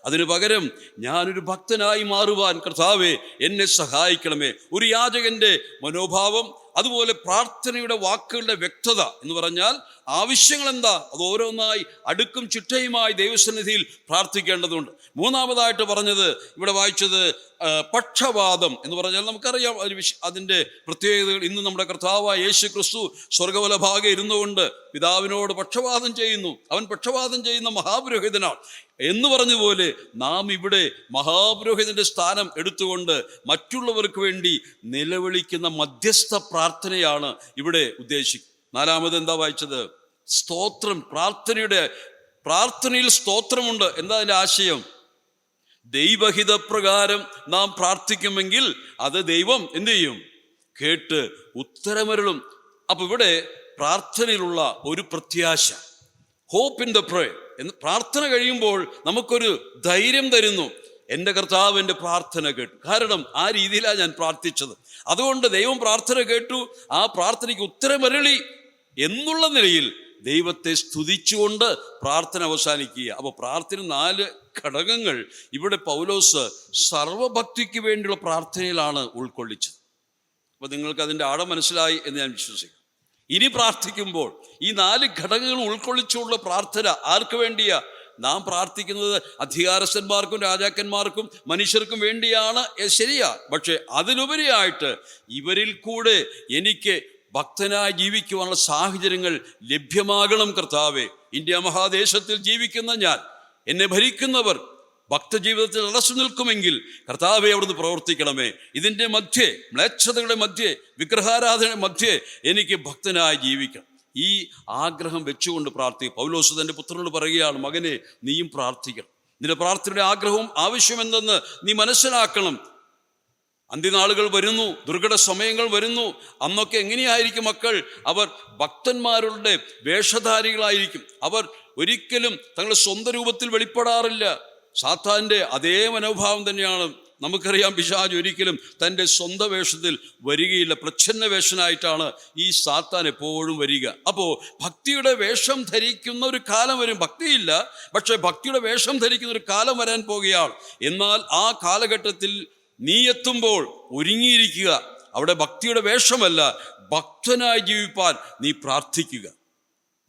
അതിനു പകരം ഞാനൊരു ഭക്തനായി മാറുവാൻ കർത്താവേ എന്നെ സഹായിക്കണമേ. ഒരു യാചകന്റെ മനോഭാവം, അതുപോലെ പ്രാർത്ഥനയുടെ വാക്കുകളുടെ വ്യക്തത എന്ന് പറഞ്ഞാൽ ആവശ്യങ്ങൾ എന്താ, അത് ഓരോന്നായി അടുക്കും ചിട്ടയുമായി ദൈവസന്നിധിയിൽ പ്രാർത്ഥിക്കേണ്ടതുണ്ട്. മൂന്നാമതായിട്ട് പറഞ്ഞത്, ഇവിടെ വായിച്ചത് പക്ഷപാതം എന്ന് പറഞ്ഞാൽ നമുക്കറിയാം അതിൻ്റെ പ്രത്യേകതകൾ. ഇന്ന് നമ്മുടെ കർത്താവായ യേശു ക്രിസ്തു സ്വർഗവലഭാഗെ ഇരുന്നുകൊണ്ട് പിതാവിനോട് പക്ഷപാതം ചെയ്യുന്നു. അവൻ പക്ഷപാതം ചെയ്യുന്ന മഹാപുരോഹിതനാണ് എന്ന് പറഞ്ഞതുപോലെ നാം ഇവിടെ മഹാപുരോഹിതന്റെ സ്ഥാനം എടുത്തുകൊണ്ട് മറ്റുള്ളവർക്ക് വേണ്ടി നിലവിളിക്കുന്ന മധ്യസ്ഥ പ്രാർത്ഥനയാണ് ഇവിടെ ഉദ്ദേശിക്കുന്നത്. നാലാമത് എന്താ വായിച്ചത്? സ്തോത്രം. പ്രാർത്ഥനയിൽ സ്തോത്രമുണ്ട്. എന്താ അതിൻ്റെ ആശയം? ദൈവഹിതപ്രകാരം നാം പ്രാർത്ഥിക്കുമെങ്കിൽ അത് ദൈവം എന്ത് ചെയ്യും? കേട്ട് ഉത്തരമരുളും. അപ്പൊ ഇവിടെ പ്രാർത്ഥനയിലുള്ള ഒരു പ്രത്യാശ, ഹോപ്പ് ഇൻ ദ പ്രേയർ എന്ന് പ്രാർത്ഥന കഴിയുമ്പോൾ നമുക്കൊരു ധൈര്യം തരുന്നു. എൻ്റെ കർത്താവ് എൻ്റെ പ്രാർത്ഥന കേട്ടു. കാരണം ആ രീതിയിലാണ് ഞാൻ പ്രാർത്ഥിച്ചത്. അതുകൊണ്ട് ദൈവം പ്രാർത്ഥന കേട്ടു, ആ പ്രാർത്ഥനയ്ക്ക് ഉത്തരമരുളി എന്നുള്ള നിലയിൽ ദൈവത്തെ സ്തുതിച്ചുകൊണ്ട് പ്രാർത്ഥന അവസാനിക്കുക. അപ്പോൾ പ്രാർത്ഥന 4 ഘടകങ്ങൾ ഇവിടെ പൗലോസ് സർവഭക്തിക്ക് വേണ്ടിയുള്ള പ്രാർത്ഥനയിലാണ് ഉൾക്കൊള്ളിച്ചത്. അപ്പോൾ നിങ്ങൾക്ക് അതിൻ്റെ ആഴം മനസ്സിലായി എന്ന് ഞാൻ വിശ്വസിക്കുന്നു. ഇനി പ്രാർത്ഥിക്കുമ്പോൾ ഈ 4 ഘടകങ്ങൾ ഉൾക്കൊള്ളിച്ചുള്ള പ്രാർത്ഥന ആർക്ക് വേണ്ടിയാ? നാം പ്രാർത്ഥിക്കുന്നത് അധികാരസ്ഥന്മാർക്കും രാജാക്കന്മാർക്കും മനുഷ്യർക്കും വേണ്ടിയാണ്, ശരിയാ. പക്ഷെ അതിലുപരിയായിട്ട് ഇവരിൽ കൂടെ എനിക്ക് ഭക്തനായി ജീവിക്കുവാനുള്ള സാഹചര്യങ്ങൾ ലഭ്യമാകണം കർത്താവേ. ഇന്ത്യ മഹാദേശത്തിൽ ജീവിക്കുന്ന ഞാൻ, എന്നെ ഭരിക്കുന്നവർ ഭക്തജീവിതത്തിൽ അടച്ചു നിൽക്കുമെങ്കിൽ കർത്താവെ അവിടുന്ന് പ്രവർത്തിക്കണമേ. ഇതിൻ്റെ മധ്യേ, മ്ലേച്ഛതകളുടെ മധ്യേ, വിഗ്രഹാരാധന മധ്യേ എനിക്ക് ഭക്തനായി ജീവിക്കണം. ഈ ആഗ്രഹം വെച്ചുകൊണ്ട് പ്രാർത്ഥിക്കും. പൗലോസ് തൻ്റെ പുത്രനോട് പറയുകയാണ്, മകനെ നീയും പ്രാർത്ഥിക്കണം. നിന്റെ പ്രാർത്ഥനയുടെ ആഗ്രഹവും ആവശ്യമെന്തെന്ന് നീ മനസ്സിലാക്കണം. അന്ത്യനാളുകൾ വരുന്നു, ദുർഘട സമയങ്ങൾ വരുന്നു. അന്നൊക്കെ എങ്ങനെയായിരിക്കും മക്കൾ? അവർ ഭക്തന്മാരുടെ വേഷധാരികളായിരിക്കും. അവർ ഒരിക്കലും തങ്ങളുടെ സ്വന്തം രൂപത്തിൽ വെളിപ്പെടാറില്ല. സാത്താൻ്റെ അതേ മനോഭാവം തന്നെയാണ്. നമുക്കറിയാം, പിശാച് ഒരിക്കലും തൻ്റെ സ്വന്തം വേഷത്തിൽ വരികയില്ല. പ്രച്ഛന്ന വേഷനായിട്ടാണ് ഈ സാത്താൻ എപ്പോഴും വരിക. അപ്പോൾ ഭക്തിയുടെ വേഷം ധരിക്കുന്ന ഒരു കാലം വരും. ഭക്തിയില്ല, പക്ഷെ ഭക്തിയുടെ വേഷം ധരിക്കുന്ന ഒരു കാലം വരാൻ പോകുകയാണ്. എന്നാൽ ആ കാലഘട്ടത്തിൽ നീ എത്തുമ്പോൾ ഒരുങ്ങിയിരിക്കുക. അവിടെ ഭക്തിയുടെ വേഷമല്ല, ഭക്തനായി ജീവിപ്പാൻ നീ പ്രാർത്ഥിക്കുക.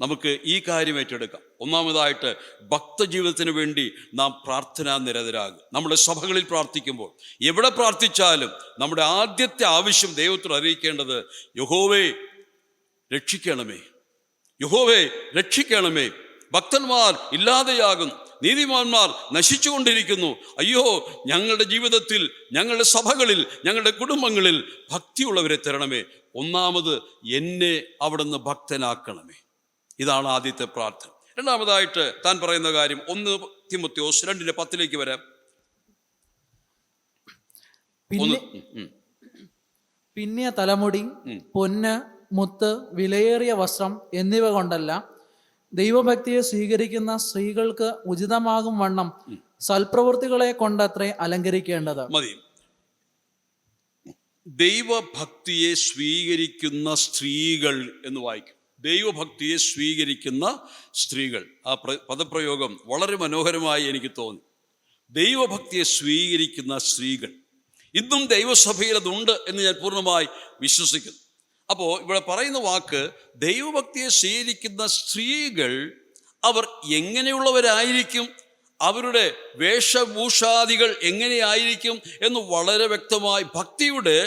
നമുക്ക് ഈ കാര്യം ഏറ്റെടുക്കാം. ഒന്നാമതായിട്ട് ഭക്തജീവിതത്തിന് വേണ്ടി നാം പ്രാർത്ഥനാ നിരതരാകുക. നമ്മുടെ സഭകളിൽ പ്രാർത്ഥിക്കുമ്പോൾ, എവിടെ പ്രാർത്ഥിച്ചാലും നമ്മുടെ ആദ്യത്തെ ആവശ്യം ദൈവത്തോട് അറിയിക്കേണ്ടത്, യഹോവേ രക്ഷിക്കണമേ, യഹോവേ രക്ഷിക്കണമേ. ഭക്തന്മാർ ഇല്ലാതെയാകുന്നു, നീതിമാന്മാർ നശിച്ചുകൊണ്ടിരിക്കുന്നു. അയ്യോ, ഞങ്ങളുടെ ജീവിതത്തിൽ, ഞങ്ങളുടെ സഭകളിൽ, ഞങ്ങളുടെ കുടുംബങ്ങളിൽ ഭക്തിയുള്ളവരെ തരണമേ. ഒന്നാമത് എന്നെ അവിടുന്ന് ഭക്തനാക്കണമേ. ഇതാണ് ആദ്യത്തെ പ്രാർത്ഥന. രണ്ടാമതായിട്ട് താൻ പറയുന്ന കാര്യം 1 തിമോത്തിയോസ് 2:10 വരാം. പിന്നെ തലമുടി, പൊന്ന്, മുത്ത്, വിലയേറിയ വസ്ത്രം എന്നിവ കൊണ്ടല്ല, ദൈവഭക്തിയെ സ്വീകരിക്കുന്ന സ്ത്രീകൾക്ക് ഉചിതമാകും വണ്ണം സൽപ്രവൃത്തികളെ കൊണ്ടത്രേ അലങ്കരിക്കേണ്ടത്. മതി. ദൈവഭക്തിയെ സ്വീകരിക്കുന്ന സ്ത്രീകൾ എന്ന് വായിക്കും. ദൈവഭക്തിയെ സ്വീകരിക്കുന്ന സ്ത്രീകൾ. ആ പദപ്രയോഗം വളരെ മനോഹരമായി എനിക്ക് തോന്നി. ദൈവഭക്തിയെ സ്വീകരിക്കുന്ന സ്ത്രീകൾ. ഇന്നും ദൈവസഭയിൽ അതുണ്ട് എന്ന് ഞാൻ പൂർണ്ണമായി വിശ്വസിക്കുന്നു. അപ്പോൾ ഇവിടെ പറയുന്ന വാക്ക്, ദൈവഭക്തിയെ സ്വീകരിക്കുന്ന സ്ത്രീകൾ അവർ എങ്ങനെയുള്ളവരായിരിക്കും, അവരുടെ വേഷഭൂഷാദികൾ എങ്ങനെയായിരിക്കും എന്ന് വളരെ വ്യക്തമായി. ഭക്തിയുടെ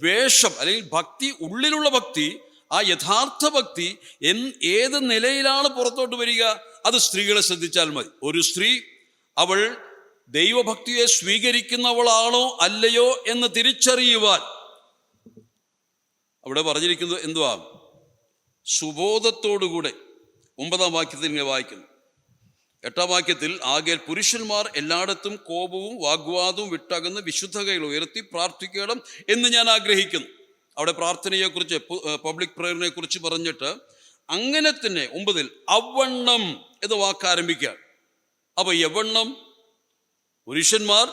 വേഷം അല്ലെങ്കിൽ ഭക്തി, ഉള്ളിലുള്ള ഭക്തി, ആ യഥാർത്ഥ ഭക്തി ഏത് നിലയിലാണ് പുറത്തോട്ട് വരിക, അത് സ്ത്രീകളെ ശ്രദ്ധിച്ചാൽ മതി. ഒരു സ്ത്രീ അവൾ ദൈവഭക്തിയെ സ്വീകരിക്കുന്നവളാണോ അല്ലയോ എന്ന് തിരിച്ചറിയുവാൻ അവിടെ പറഞ്ഞിരിക്കുന്നത് എന്തുവാ? സുബോധത്തോടുകൂടെ. 9-ാം വാക്യത്തിൽ ഇങ്ങനെ വായിക്കുന്നു. 8-ാം വാക്യത്തിൽ, ആകയാൽ പുരുഷന്മാർ എല്ലായിടത്തും കോപവും വാഗ്വാദവും വിട്ടകന്ന് വിശുദ്ധ കൈകൾ ഉയർത്തി പ്രാർത്ഥിക്കണം എന്ന് ഞാൻ ആഗ്രഹിക്കുന്നു. അവിടെ പ്രാർത്ഥനയെക്കുറിച്ച്, പബ്ലിക് പ്രേയറിനെ കുറിച്ച് പറഞ്ഞിട്ട് അങ്ങനെ തന്നെ 9-ൽ അവണ്ണം എന്ന വാക്ക് ആരംഭിക്കുകയാണ്. അപ്പൊ യവണ്ണം, പുരുഷന്മാർ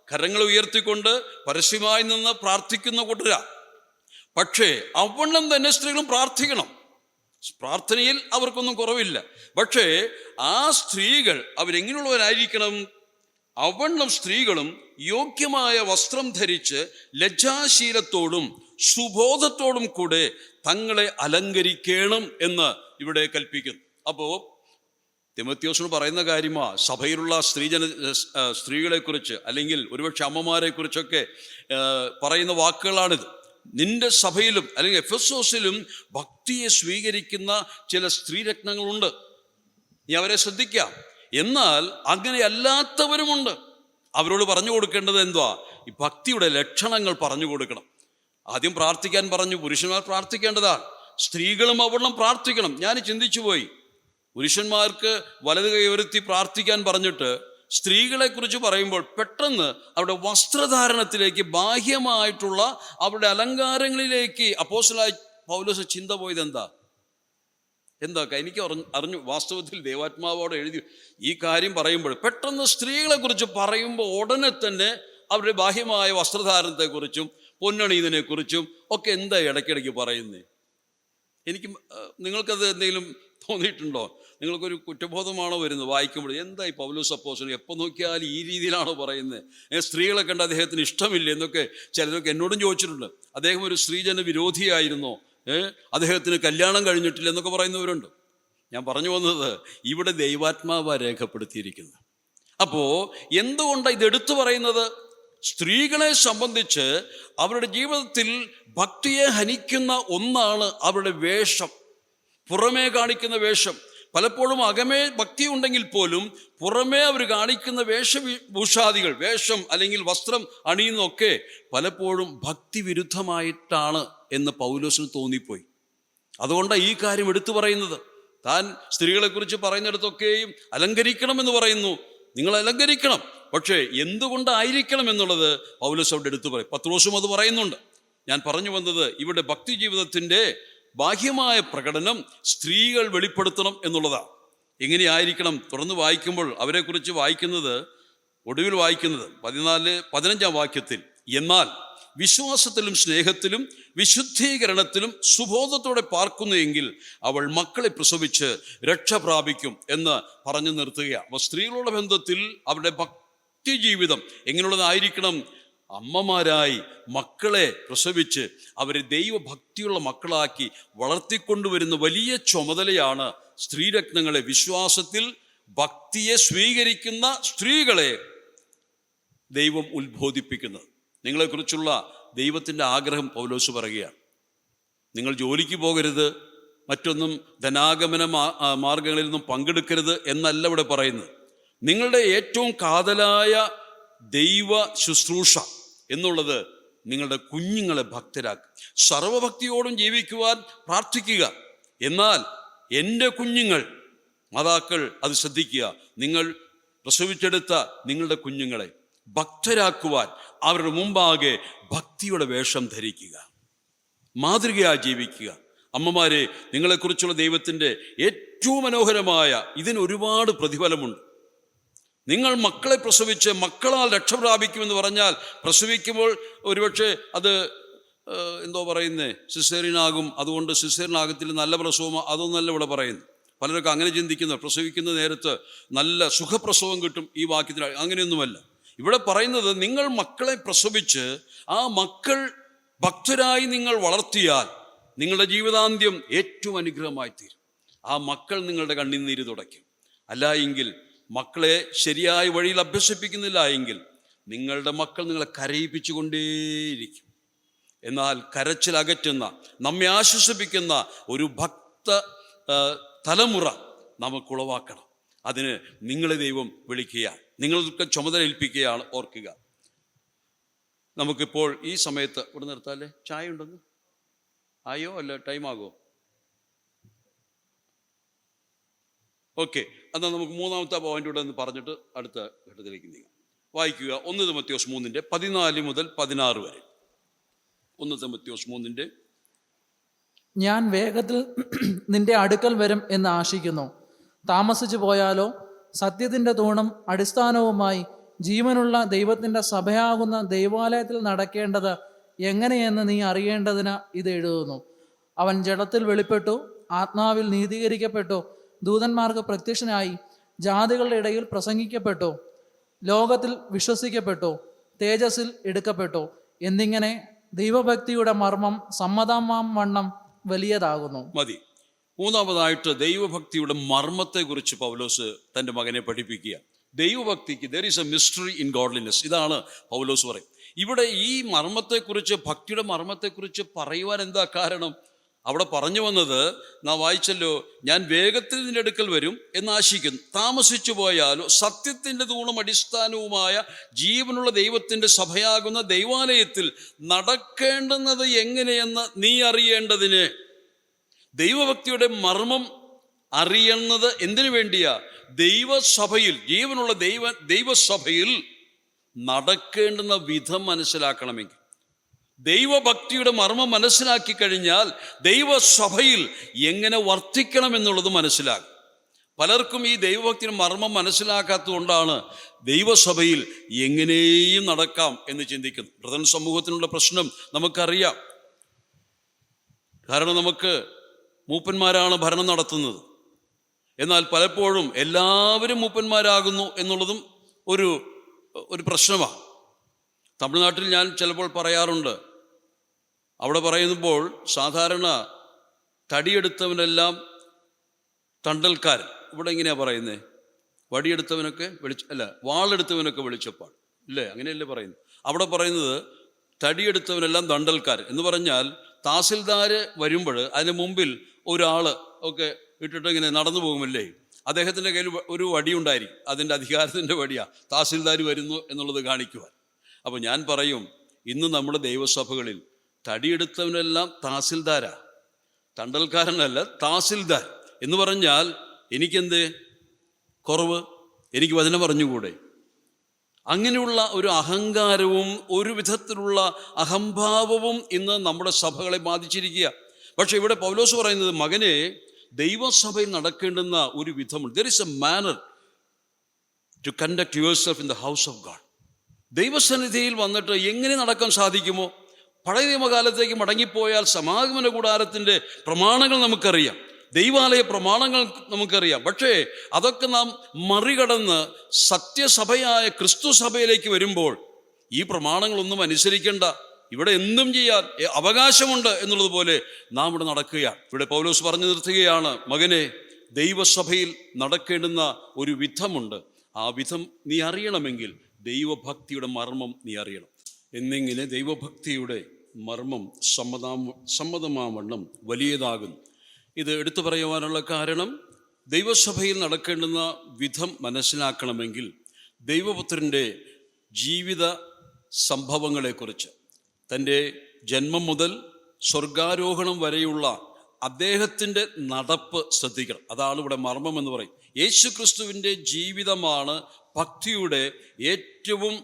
കരങ്ങൾ ഉയർത്തിക്കൊണ്ട് പരസ്യമായി നിന്ന് പ്രാർത്ഥിക്കുന്ന കൂട്ടരാ. പക്ഷേ അവണ്ണം തന്നെ സ്ത്രീകളും പ്രാർത്ഥിക്കണം. പ്രാർത്ഥനയിൽ അവർക്കൊന്നും കുറവില്ല. പക്ഷേ ആ സ്ത്രീകൾ അവരെങ്ങനെയുള്ളവരായിരിക്കണം? അവണ്ണം സ്ത്രീകളും യോഗ്യമായ വസ്ത്രം ധരിച്ച് ലജ്ജാശീലത്തോടും സുബോധത്തോടും കൂടെ തങ്ങളെ അലങ്കരിക്കണം എന്ന് ഇവിടെ കൽപ്പിക്കുന്നു. അപ്പോൾ തിമോത്തിയോസിന് പറയുന്ന കാര്യമാ, സഭയിലുള്ള സ്ത്രീകളെക്കുറിച്ച് അല്ലെങ്കിൽ ഒരുപക്ഷെ അമ്മമാരെ കുറിച്ചൊക്കെ പറയുന്ന വാക്കുകളാണിത്. നിന്റെ സഭയിലും അല്ലെങ്കിൽ എഫെസോസിലും ഭക്തിയെ സ്വീകരിക്കുന്ന ചില സ്ത്രീരത്നങ്ങളുണ്ട്, നീ അവരെ ശ്രദ്ധിക്കാം. എന്നാൽ അങ്ങനെ അല്ലാത്തവരുമുണ്ട്. അവരോട് പറഞ്ഞു കൊടുക്കേണ്ടത് എന്തുവാ? ഈ ഭക്തിയുടെ ലക്ഷണങ്ങൾ പറഞ്ഞു കൊടുക്കണം. ആദ്യം പ്രാർത്ഥിക്കാൻ പറഞ്ഞു, പുരുഷന്മാർ പ്രാർത്ഥിക്കേണ്ടതാണ്, സ്ത്രീകളും അവളും പ്രാർത്ഥിക്കണം. ഞാൻ ചിന്തിച്ചു പോയി, പുരുഷന്മാർക്ക് വലത് കൈ ഉയർത്തി പ്രാർത്ഥിക്കാൻ പറഞ്ഞിട്ട് സ്ത്രീകളെ കുറിച്ച് പറയുമ്പോൾ പെട്ടെന്ന് അവരുടെ വസ്ത്രധാരണത്തിലേക്ക്, ബാഹ്യമായിട്ടുള്ള അവരുടെ അലങ്കാരങ്ങളിലേക്ക് അപ്പോസ്തലനായ പൗലോസ് ചിന്ത പോയത് എന്താ? എനിക്ക് അറിഞ്ഞു, വാസ്തവത്തിൽ ദൈവാത്മാവോടെ എഴുതി ഈ കാര്യം പറയുമ്പോൾ പെട്ടെന്ന് സ്ത്രീകളെ കുറിച്ച് പറയുമ്പോൾ ഉടനെ തന്നെ അവരുടെ ബാഹ്യമായ വസ്ത്രധാരണത്തെക്കുറിച്ചും പൊന്നണിയതിനെക്കുറിച്ചും ഒക്കെ എന്താ ഇടയ്ക്കിടയ്ക്ക് പറയുന്നത്? നിങ്ങൾക്കത് എന്തെങ്കിലും തോന്നിയിട്ടുണ്ടോ? നിങ്ങൾക്കൊരു കുറ്റബോധമാണോ വരുന്നത് വായിക്കുമ്പോൾ? എന്താ ഈ പൗലോസ് അപ്പോസ്തലൻ എപ്പോൾ നോക്കിയാലും ഈ രീതിയിലാണോ പറയുന്നത്? സ്ത്രീകളെ കണ്ട് അദ്ദേഹത്തിന് ഇഷ്ടമില്ല എന്നൊക്കെ ചിലരൊക്കെ എന്നോടും ചോദിച്ചിട്ടുണ്ട്. അദ്ദേഹം ഒരു സ്ത്രീജന വിരോധിയായിരുന്നോ, അദ്ദേഹത്തിന് കല്യാണം കഴിഞ്ഞിട്ടില്ല എന്നൊക്കെ പറയുന്നവരുണ്ട്. ഞാൻ പറഞ്ഞു വന്നത്, ഇവിടെ ദൈവാത്മാവ് രേഖപ്പെടുത്തിയിരിക്കുന്നത്. അപ്പോൾ എന്തുകൊണ്ടാണ് ഇതെടുത്തു പറയുന്നത്? സ്ത്രീകളെ സംബന്ധിച്ച് അവരുടെ ജീവിതത്തിൽ ഭക്തിയെ ഹനിക്കുന്ന ഒന്നാണ് അവരുടെ വേഷം, പുറമേ കാണിക്കുന്ന വേഷം. പലപ്പോഴും അകമേ ഭക്തി ഉണ്ടെങ്കിൽ പോലും പുറമേ അവർ കാണിക്കുന്ന വേഷഭൂഷാദികൾ, വേഷം അല്ലെങ്കിൽ വസ്ത്രം അണിയുന്നൊക്കെ പലപ്പോഴും ഭക്തി വിരുദ്ധമായിട്ടാണ് എന്ന് പൗലോസിന് തോന്നിപ്പോയി. അതുകൊണ്ടാണ് ഈ കാര്യം എടുത്തു പറയുന്നത്. താൻ സ്ത്രീകളെക്കുറിച്ച് പറയുന്നിടത്തൊക്കെയും അലങ്കരിക്കണമെന്ന് പറയുന്നു. നിങ്ങൾ അലങ്കരിക്കണം, പക്ഷേ എന്തുകൊണ്ടായിരിക്കണം എന്നുള്ളത് പൗലോസ് അവിടെ എടുത്തു പറയും. പത്രോസും അത് പറയുന്നുണ്ട്. ഞാൻ പറഞ്ഞു വന്നത്, ഇവിടെ ഭക്തി ജീവിതത്തിൻ്റെ ബാഹ്യമായ പ്രകടനം സ്ത്രീകൾ വെളിപ്പെടുത്തണം എന്നുള്ളതാണ്. എങ്ങനെയായിരിക്കണം? തുറന്ന് വായിക്കുമ്പോൾ അവരെക്കുറിച്ച് വായിക്കുന്നത്, ഒടുവിൽ വായിക്കുന്നത് 15-ാം വാക്യത്തിൽ, എന്നാൽ വിശ്വാസത്തിലും സ്നേഹത്തിലും വിശുദ്ധീകരണത്തിലും സുബോധത്തോടെ പാർക്കുന്നുവെങ്കിൽ അവൾ മക്കളെ പ്രസവിച്ച് രക്ഷ പ്രാപിക്കും എന്ന് പറഞ്ഞു നിർത്തുകയാണ്. അപ്പോൾ സ്ത്രീകളുടെ ബന്ധത്തിൽ അവരുടെ ഭക്തി ജീവിതം എങ്ങനെയുള്ളതായിരിക്കണം? അമ്മമാരായി മക്കളെ പ്രസവിച്ച് അവരെ ദൈവഭക്തിയുള്ള മക്കളാക്കി വളർത്തിക്കൊണ്ടുവരുന്ന വലിയ ചുമതലയാണ് സ്ത്രീരത്നങ്ങളെ, വിശ്വാസത്തിൽ ഭക്തിയെ സ്വീകരിക്കുന്ന സ്ത്രീകളെ ദൈവം ഉത്ബോധിപ്പിക്കുന്നത്. നിങ്ങളെക്കുറിച്ചുള്ള ദൈവത്തിൻ്റെ ആഗ്രഹം പൗലോസ് പറയുകയാണ്. നിങ്ങൾ ജോലിക്ക് പോകരുത്, മറ്റൊന്നും ധനാഗമന മാർഗങ്ങളിൽ നിന്നും പങ്കെടുക്കരുത് എന്നല്ല ഇവിടെ പറയുന്നത്. നിങ്ങളുടെ ഏറ്റവും കാതലായ ദൈവ ശുശ്രൂഷ എന്നുള്ളത് നിങ്ങളുടെ കുഞ്ഞുങ്ങളെ ഭക്തരാക്കുക, സർവഭക്തിയോടും ജീവിക്കുവാൻ പ്രാർത്ഥിക്കുക. എന്നാൽ എൻ്റെ കുഞ്ഞുങ്ങൾ, മാതാക്കൾ അത് ശ്രദ്ധിക്കുക, നിങ്ങൾ പ്രസവിച്ചെടുത്ത നിങ്ങളുടെ കുഞ്ഞുങ്ങളെ ഭക്തരാക്കുവാൻ അവരുടെ മുമ്പാകെ ഭക്തിയുടെ വേഷം ധരിക്കുക, മാതൃകയായി ജീവിക്കുക. അമ്മമാരെ, നിങ്ങളെക്കുറിച്ചുള്ള ദൈവത്തിൻ്റെ ഏറ്റവും മനോഹരമായ ഇതിന് ഒരുപാട് പ്രതിഫലമുണ്ട്. നിങ്ങൾ മക്കളെ പ്രസവിച്ച് മക്കളാൽ രക്ഷ പ്രാപിക്കുമെന്ന് പറഞ്ഞാൽ, പ്രസവിക്കുമ്പോൾ ഒരുപക്ഷെ അത് എന്തോ പറയുന്നേ, സിസേറിയനാകും, അതുകൊണ്ട് സിസേറിയനാകത്തിൽ നല്ല പ്രസവം, അതൊന്നല്ല ഇവിടെ പറയുന്നു. പലരൊക്കെ അങ്ങനെ ചിന്തിക്കുന്നു, പ്രസവിക്കുന്ന നേരത്ത് നല്ല സുഖപ്രസവം കിട്ടും ഈ വാക്യത്തിൽ. അങ്ങനെയൊന്നുമല്ല ഇവിടെ പറയുന്നത്. നിങ്ങൾ മക്കളെ പ്രസവിച്ച് ആ മക്കൾ ഭക്തരായി നിങ്ങൾ വളർത്തിയാൽ നിങ്ങളുടെ ജീവിതാന്ത്യം ഏറ്റവും അനുഗ്രഹമായി തീരും. ആ മക്കൾ നിങ്ങളുടെ കണ്ണുനീര് തുടയ്ക്കും. അല്ല എങ്കിൽ, മക്കളെ ശരിയായ വഴിയിൽ അഭ്യസിപ്പിക്കുന്നില്ല എങ്കിൽ നിങ്ങളുടെ മക്കൾ നിങ്ങളെ കരയിപ്പിച്ചുകൊണ്ടേയിരിക്കും. എന്നാൽ കരച്ചിലകറ്റുന്ന, നമ്മെ ആശ്വസിപ്പിക്കുന്ന ഒരു ഭക്ത തലമുറ നമുക്കുളവാക്കണം. അതിന് നിങ്ങളെ ദൈവം വിളിക്കുകയാണ്, നിങ്ങൾക്ക് ചുമതല ഏൽപ്പിക്കുകയാണ്. ഓർക്കുക, നമുക്കിപ്പോൾ ഈ സമയത്ത് ഇവിടെ നിർത്താല്ലേ? ചായ ഉണ്ടെന്ന് ആയോ? അല്ല, ടൈം ആകുമോ? ഓക്കെ, എന്നാൽ നമുക്ക് മൂന്നാമത്തെ പോയിന്റ് ഇവിടെ നിന്ന് പറഞ്ഞിട്ട് അടുത്ത ഘട്ടത്തിലേക്ക് നീങ്ങാം. വായിക്കുക 1 തിമോത്തിയോസ് 3:14 മുതൽ 16 വരെ. 1 തിമോത്തിയോസ് 3: ഞാൻ വേഗത്തിൽ നിന്റെ അടുക്കൽ വരും എന്ന് ആശിക്കുന്നു. താമസിച്ചു പോയാലോ സത്യത്തിൻ്റെ തൂണും അടിസ്ഥാനവുമായി ജീവനുള്ള ദൈവത്തിൻ്റെ സഭയാകുന്ന ദൈവാലയത്തിൽ നടക്കേണ്ടത് എങ്ങനെയെന്ന് നീ അറിയേണ്ടതിന് ഇത് എഴുതുന്നു. അവൻ ജഡത്തിൽ വെളിപ്പെട്ടു, ആത്മാവിൽ നീതീകരിക്കപ്പെട്ടു, ദൂതന്മാർക്ക് പ്രത്യക്ഷനായി, ജാതികളുടെ ഇടയിൽ പ്രസംഗിക്കപ്പെട്ടു, ലോകത്തിൽ വിശ്വസിക്കപ്പെട്ടു, തേജസ്സിൽ എടുക്കപ്പെട്ടു എന്നിങ്ങനെ ദൈവഭക്തിയുടെ മർമ്മം സമ്മതമാം വണ്ണം വലിയതാകുന്നു. മതി. മൂന്നാമതായിട്ട് ദൈവഭക്തിയുടെ മർമ്മത്തെക്കുറിച്ച് പൗലോസ് തൻ്റെ മകനെ പഠിപ്പിക്കുക. ദൈവഭക്തിക്ക് there is a mystery in godliness. ഇതാണ് പൗലോസ് പറയും. ഇവിടെ ഈ മർമ്മത്തെക്കുറിച്ച്, ഭക്തിയുടെ മർമ്മത്തെക്കുറിച്ച് പറയുവാൻ എന്താ കാരണം? അവിടെ പറഞ്ഞു വന്നത് നാം വായിച്ചല്ലോ, ഞാൻ വേഗത്തിൽ നിന്റെ അടുക്കൽ വരും എന്ന് ആശിക്കുന്നു, താമസിച്ചു പോയാലോ സത്യത്തിൻ്റെ തൂണും അടിസ്ഥാനവുമായ ജീവനുള്ള ദൈവത്തിൻ്റെ സഭയാകുന്ന ദൈവാലയത്തിൽ നടക്കേണ്ടുന്നത് എങ്ങനെയെന്ന് നീ അറിയേണ്ടതിന്. ദൈവഭക്തിയുടെ മർമ്മം അറിയുന്നത് എന്തിനു വേണ്ടിയാ? ദൈവസഭയിൽ, ജീവനുള്ള ദൈവസഭയിൽ നടക്കേണ്ടുന്ന വിധം മനസ്സിലാക്കണമെങ്കിൽ. ദൈവഭക്തിയുടെ മർമ്മം മനസ്സിലാക്കി കഴിഞ്ഞാൽ ദൈവസഭയിൽ എങ്ങനെ വർത്തിക്കണം എന്നുള്ളത് മനസ്സിലാകും. പലർക്കും ഈ ദൈവഭക്തിയുടെ മർമ്മം മനസ്സിലാക്കാത്തതുകൊണ്ടാണ് ദൈവസഭയിൽ എങ്ങനെയും നടക്കാം എന്ന് ചിന്തിക്കുന്നത്. പ്രധാന സമൂഹത്തിനുള്ള പ്രശ്നം നമുക്കറിയാം. കാരണം നമുക്ക് മൂപ്പന്മാരാണ് ഭരണം നടത്തുന്നത്. എന്നാൽ പലപ്പോഴും എല്ലാവരും മൂപ്പന്മാരാകുന്നു എന്നുള്ളതും ഒരു പ്രശ്നമാണ്. തമിഴ്നാട്ടിൽ ഞാൻ ചിലപ്പോൾ പറയാറുണ്ട്, അവിടെ പറയുമ്പോൾ സാധാരണ തടിയെടുത്തവനെല്ലാം തണ്ടൽക്കാരൻ. ഇവിടെ എങ്ങനെയാണ് പറയുന്നത്? വടിയെടുത്തവനൊക്കെ വാളെടുത്തവനൊക്കെ വെളിച്ചപ്പാട്, ഇല്ലേ? അങ്ങനെയല്ലേ പറയുന്നത്? അവിടെ പറയുന്നത് തടിയെടുത്തവനെല്ലാം തണ്ടൽക്കാരൻ എന്ന് പറഞ്ഞാൽ താസിൽദാർ വരുമ്പോൾ അതിന് മുമ്പിൽ ഒരാൾ ഒക്കെ ഇട്ടിട്ട് ഇങ്ങനെ നടന്നു പോകുമല്ലേ, അദ്ദേഹത്തിൻ്റെ കയ്യിൽ ഒരു വടിയുണ്ടായിരിക്കും. അതിൻ്റെ അധികാരത്തിൻ്റെ വടിയാണ് താസിൽദാർ വരുന്നു എന്നുള്ളത് കാണിക്കുവാൻ. അപ്പോൾ ഞാൻ പറയും, ഇന്ന് നമ്മുടെ ദൈവസഭകളിൽ തടിയെടുത്തവനെല്ലാം താസിൽദാരാ, തണ്ടൽക്കാരനല്ല, താസിൽദാർ എന്ന് പറഞ്ഞാൽ എനിക്കെന്ത് കുറവ്? എനിക്ക് വചനം പറഞ്ഞുകൂടെ? അങ്ങനെയുള്ള ഒരു അഹങ്കാരവും ഒരു വിധത്തിലുള്ള അഹംഭാവവും ഇന്ന് നമ്മുടെ സഭകളെ ബാധിച്ചിരിക്കുക. പക്ഷെ ഇവിടെ പൗലോസ് പറയുന്നത്, മകനെ, ദൈവസഭയിൽ നടക്കേണ്ടുന്ന ഒരു വിധമുണ്ട്. There is a manner to conduct yourself in the house of God. ദൈവസന്നിധിയിൽ വന്നിട്ട് എങ്ങനെ നടക്കാൻ സാധിക്കുമോ? പഴയ നിയമകാലത്തേക്ക് മടങ്ങിപ്പോയാൽ സമാഗമന കൂടാരത്തിൻ്റെ പ്രമാണങ്ങൾ നമുക്കറിയാം, ദൈവാലയ പ്രമാണങ്ങൾ നമുക്കറിയാം. പക്ഷേ അതൊക്കെ നാം മറികടന്ന് സത്യസഭയായ ക്രിസ്തു സഭയിലേക്ക് വരുമ്പോൾ ഈ പ്രമാണങ്ങളൊന്നും അനുസരിക്കേണ്ട, ഇവിടെ എന്തും ചെയ്യാൻ അവകാശമുണ്ട് എന്നുള്ളതുപോലെ നാം ഇവിടെ നടക്കുകയാണ്. ഇവിടെ പൗലോസ് പറഞ്ഞു നിർത്തുകയാണ്, മകനെ, ദൈവസഭയിൽ നടക്കേണ്ടുന്ന ഒരു വിധമുണ്ട്. ആ വിധം നീ അറിയണമെങ്കിൽ ദൈവഭക്തിയുടെ മർമ്മം നീ അറിയണം. എന്നിങ്ങനെ ദൈവഭക്തിയുടെ മർമ്മം സമ്മതമാവണ്ണം വലിയതാകുന്നു. ഇത് എടുത്തു പറയുവാനുള്ള കാരണം, ദൈവസഭയിൽ നടക്കേണ്ടുന്ന വിധം മനസ്സിലാക്കണമെങ്കിൽ ദൈവപുത്രൻ്റെ ജീവിത സംഭവങ്ങളെക്കുറിച്ച്, തൻ്റെ ജന്മം മുതൽ സ്വർഗാരോഹണം വരെയുള്ള അദ്ദേഹത്തിൻ്റെ നടപ്പ് ശ്രദ്ധിക്കണം. അതാണ് ഇവിടെ മർമ്മം എന്ന് പറയും. യേശു ക്രിസ്തുവിൻ്റെ ജീവിതമാണ് ഭക്തിയുടെ ഏറ്റവും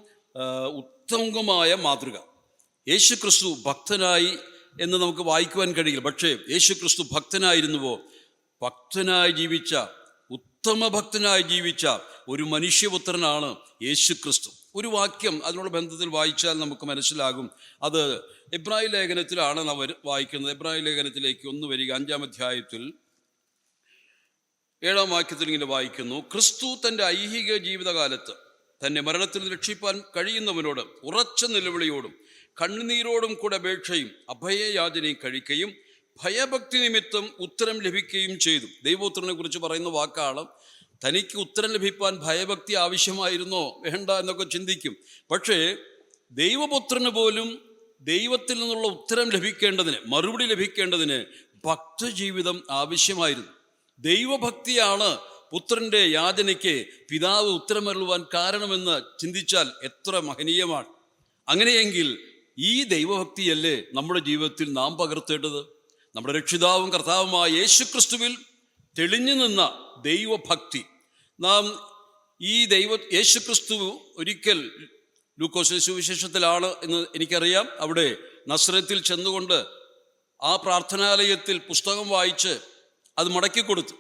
ഉത്തമമായ മാതൃക. യേശു ക്രിസ്തു ഭക്തനായി എന്ന് നമുക്ക് വായിക്കുവാൻ കഴിയില്ല. പക്ഷേ യേശു ക്രിസ്തു ഭക്തനായിരുന്നുവോ? ഭക്തനായി ജീവിച്ച, ഉത്തമ ഭക്തനായി ജീവിച്ച ഒരു മനുഷ്യപുത്രനാണ് യേശു ക്രിസ്തു. ഒരു വാക്യം അതിനുള്ള ബന്ധത്തിൽ വായിച്ചാൽ നമുക്ക് മനസ്സിലാകും. അത് എബ്രായ ലേഖനത്തിലാണ് നാം വായിക്കുന്നത്. എബ്രായ ലേഖനത്തിലേക്ക് ഒന്ന് വരിക. 5-ാം അധ്യായത്തിൽ 7-ാം വാക്യത്തിൽ ഇങ്ങനെ വായിക്കുന്നു, ക്രിസ്തു തൻ്റെ ഐഹിക ജീവിതകാലത്ത് തന്നെ മരണത്തിൽ രക്ഷിപ്പാൻ കഴിയുന്നവനോട് ഉറച്ച നിലവിളിയോടും കണ്ണുനീരോടും കൂടെ അപേക്ഷയും അഭയയാചനയും കഴിക്കുകയും ഭയഭക്തി നിമിത്തം ഉത്തരം ലഭിക്കുകയും ചെയ്തു. ദൈവപുത്രനെ കുറിച്ച് പറയുന്ന വാക്കാണ്. തനിക്ക് ഉത്തരം ലഭിക്കാൻ ഭയഭക്തി ആവശ്യമായിരുന്നോ വേണ്ട എന്നൊക്കെ ചിന്തിക്കും. പക്ഷേ ദൈവപുത്രന് പോലും ദൈവത്തിൽ നിന്നുള്ള ഉത്തരം ലഭിക്കേണ്ടതിന്, മറുപടി ലഭിക്കേണ്ടതിന് ഭക്തജീവിതം ആവശ്യമായിരുന്നു. ദൈവഭക്തിയാണ് പുത്രൻ്റെ യാചനയ്ക്ക് പിതാവ് ഉത്തരമരുളുവാൻ കാരണമെന്ന് ചിന്തിച്ചാൽ എത്ര മഹനീയമാണ്. അങ്ങനെയെങ്കിൽ ഈ ദൈവഭക്തിയല്ലേ നമ്മുടെ ജീവിതത്തിൽ നാം പകർത്തേണ്ടത്? നമ്മുടെ രക്ഷിതാവും കർത്താവുമായ യേശു ക്രിസ്തുവിൽ തെളിഞ്ഞു നിന്ന ദൈവഭക്തി നാം യേശു ക്രിസ്തു ഒരിക്കൽ ലൂക്കോസ് സുവിശേഷത്തിലാണ് എന്ന് എനിക്കറിയാം. അവിടെ നസ്രത്തിൽ ചെന്നുകൊണ്ട് ആ പ്രാർത്ഥനാലയത്തിൽ പുസ്തകം വായിച്ച് അത് മടക്കിക്കൊടുത്തു.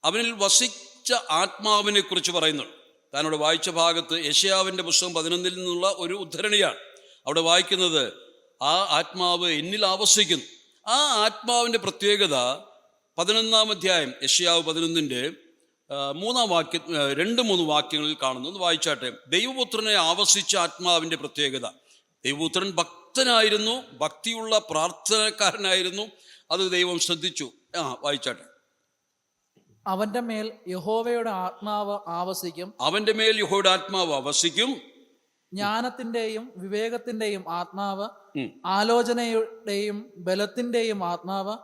അവനിൽ വസിച്ച ആത്മാവിനെ കുറിച്ച് പറയുന്നു. താനോട് വായിച്ച ഭാഗത്ത് യെശയ്യാവിൻ്റെ പുസ്തകം 11 നിന്നുള്ള ഒരു ഉദ്ധരണിയാണ്. അവിടെ വായിക്കുന്നത്, ആ ആത്മാവ് എന്നിൽ ആവസിക്കുന്നു. ആ ആത്മാവിൻ്റെ പ്രത്യേകത 11-ാം അധ്യായം യെശയ്യാവ് 11-ന്റെ 3-ാം വാക്യം 2-3 വാക്യങ്ങളിൽ കാണുന്നു. ഒന്ന് വായിച്ചാട്ടെ. ദൈവപുത്രനെ ആവസിച്ച ആത്മാവിൻ്റെ പ്രത്യേകത. ദൈവപുത്രൻ ഭക്തനായിരുന്നു, ഭക്തിയുള്ള പ്രാർത്ഥനക്കാരനായിരുന്നു. അത് ദൈവം ശ്രദ്ധിച്ചു. വായിച്ചാട്ടെ. അവന്റെ മേൽ യഹോവയുടെ ആത്മാവ് ആവസിക്കും. അവന്റെ മേൽ യഹോവയുടെ ആത്മാവ് ആവസിക്കും. ജ്ഞാനത്തിന്റെയും വിവേകത്തിന്റെയും ആത്മാവ്, ആലോചനയുടെയും ബലത്തിന്റെയും ആത്മാവ്,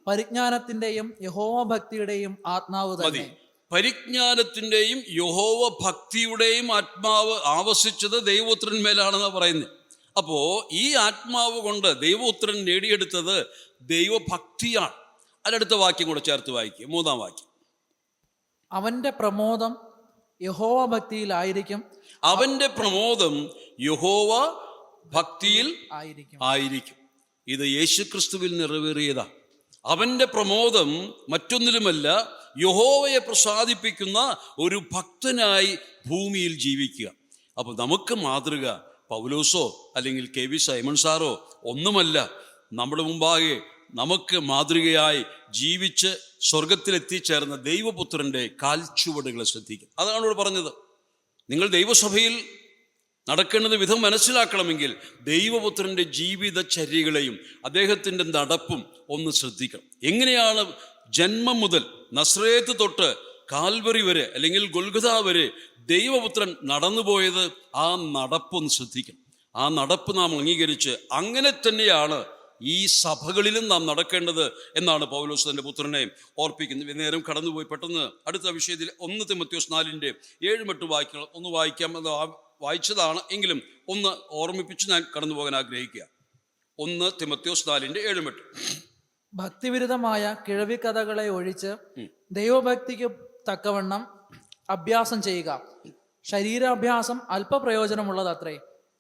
പരിജ്ഞാനത്തിന്റെയും യഹോവ ഭക്തിയുടെയും ആത്മാവ് തന്നെ. പരിജ്ഞാനത്തിന്റെയും യഹോവ ഭക്തിയുടെയും ആത്മാവ് ആവസിച്ചത് ദൈവപുത്രന്മേലാണെന്ന് പറയുന്നത്. അപ്പോ ഈ ആത്മാവ് കൊണ്ട് ദൈവപുത്രൻ നേടിയെടുത്തത് ദൈവഭക്തിയാണ്. അതിനടുത്ത വാക്യം കൂടെ ചേർത്ത് വായിക്കുക, 3-ാം വാക്യം. അവന്റെ പ്രമോദം യഹോവ ഭക്തിയിലായിരിക്കും. അവന്റെ പ്രമോദം യഹോവ ഭക്തിയിൽ ആയിരിക്കും. ഇത് യേശുക്രിസ്തുവിൽ നിറവേറിയതാ. അവന്റെ പ്രമോദം മറ്റൊന്നിലുമല്ല, യഹോവയെ പ്രസാദിപ്പിക്കുന്ന ഒരു ഭക്തനായി ഭൂമിയിൽ ജീവിക്കുക. അപ്പൊ നമുക്ക് മാതൃക പൗലോസോ അല്ലെങ്കിൽ KV സൈമൺ സാറോ ഒന്നുമല്ല. നമ്മുടെ മുമ്പാകെ നമുക്ക് മാതൃകയായി ജീവിച്ച് സ്വർഗത്തിലെത്തിച്ചേർന്ന ദൈവപുത്രന്റെ കാൽച്ചുവടുകളെ ശ്രദ്ധിക്കുക. അതാണ് ഇവിടെ പറഞ്ഞത്. നിങ്ങൾ ദൈവസഭയിൽ നടക്കേണ്ടത് വിധം മനസ്സിലാക്കണമെങ്കിൽ ദൈവപുത്രന്റെ ജീവിതചര്യകളെയും അദ്ദേഹത്തിൻ്റെ നടപ്പും ഒന്ന് ശ്രദ്ധിക്കണം. എങ്ങനെയാണ് ജന്മം മുതൽ നസ്രേത്ത് തൊട്ട് കാൽവറി വരെ അല്ലെങ്കിൽ ഗൊൽഗൊഥ വരെ ദൈവപുത്രൻ നടന്നുപോയത്? ആ നടപ്പൊന്ന് ശ്രദ്ധിക്കണം. ആ നടപ്പ് നാം അംഗീകരിച്ച് അങ്ങനെ തന്നെയാണ് ഈ സഭകളിലും നാം നടക്കേണ്ടത് എന്നാണ് പൗലോസ് തൻ്റെ പുത്രനെ ഓർപ്പിക്കുന്നത്. നേരം കടന്നുപോയി പെട്ടെന്ന് അടുത്ത വിഷയത്തിൽ 1 തിമോഥെയോസ് 4:7-8 വാക്യങ്ങൾ ഒന്ന് വായിക്കാം. അത് വായിച്ചതാണ് എങ്കിലും ഒന്ന് ഓർമ്മിപ്പിച്ച് ഞാൻ കടന്നു പോകാൻ ആഗ്രഹിക്കുക. 1 തിമോഥെയോസ് 4:7-8. ഭക്തിവിരുദ്ധമായ കിഴവിക്കഥകളെ ഒഴിച്ച് ദൈവഭക്തിക്ക് തക്കവണ്ണം അഭ്യാസം ചെയ്യുക. ശരീരാഭ്യാസം അല്പപ്രയോജനമുള്ളതത്രേ.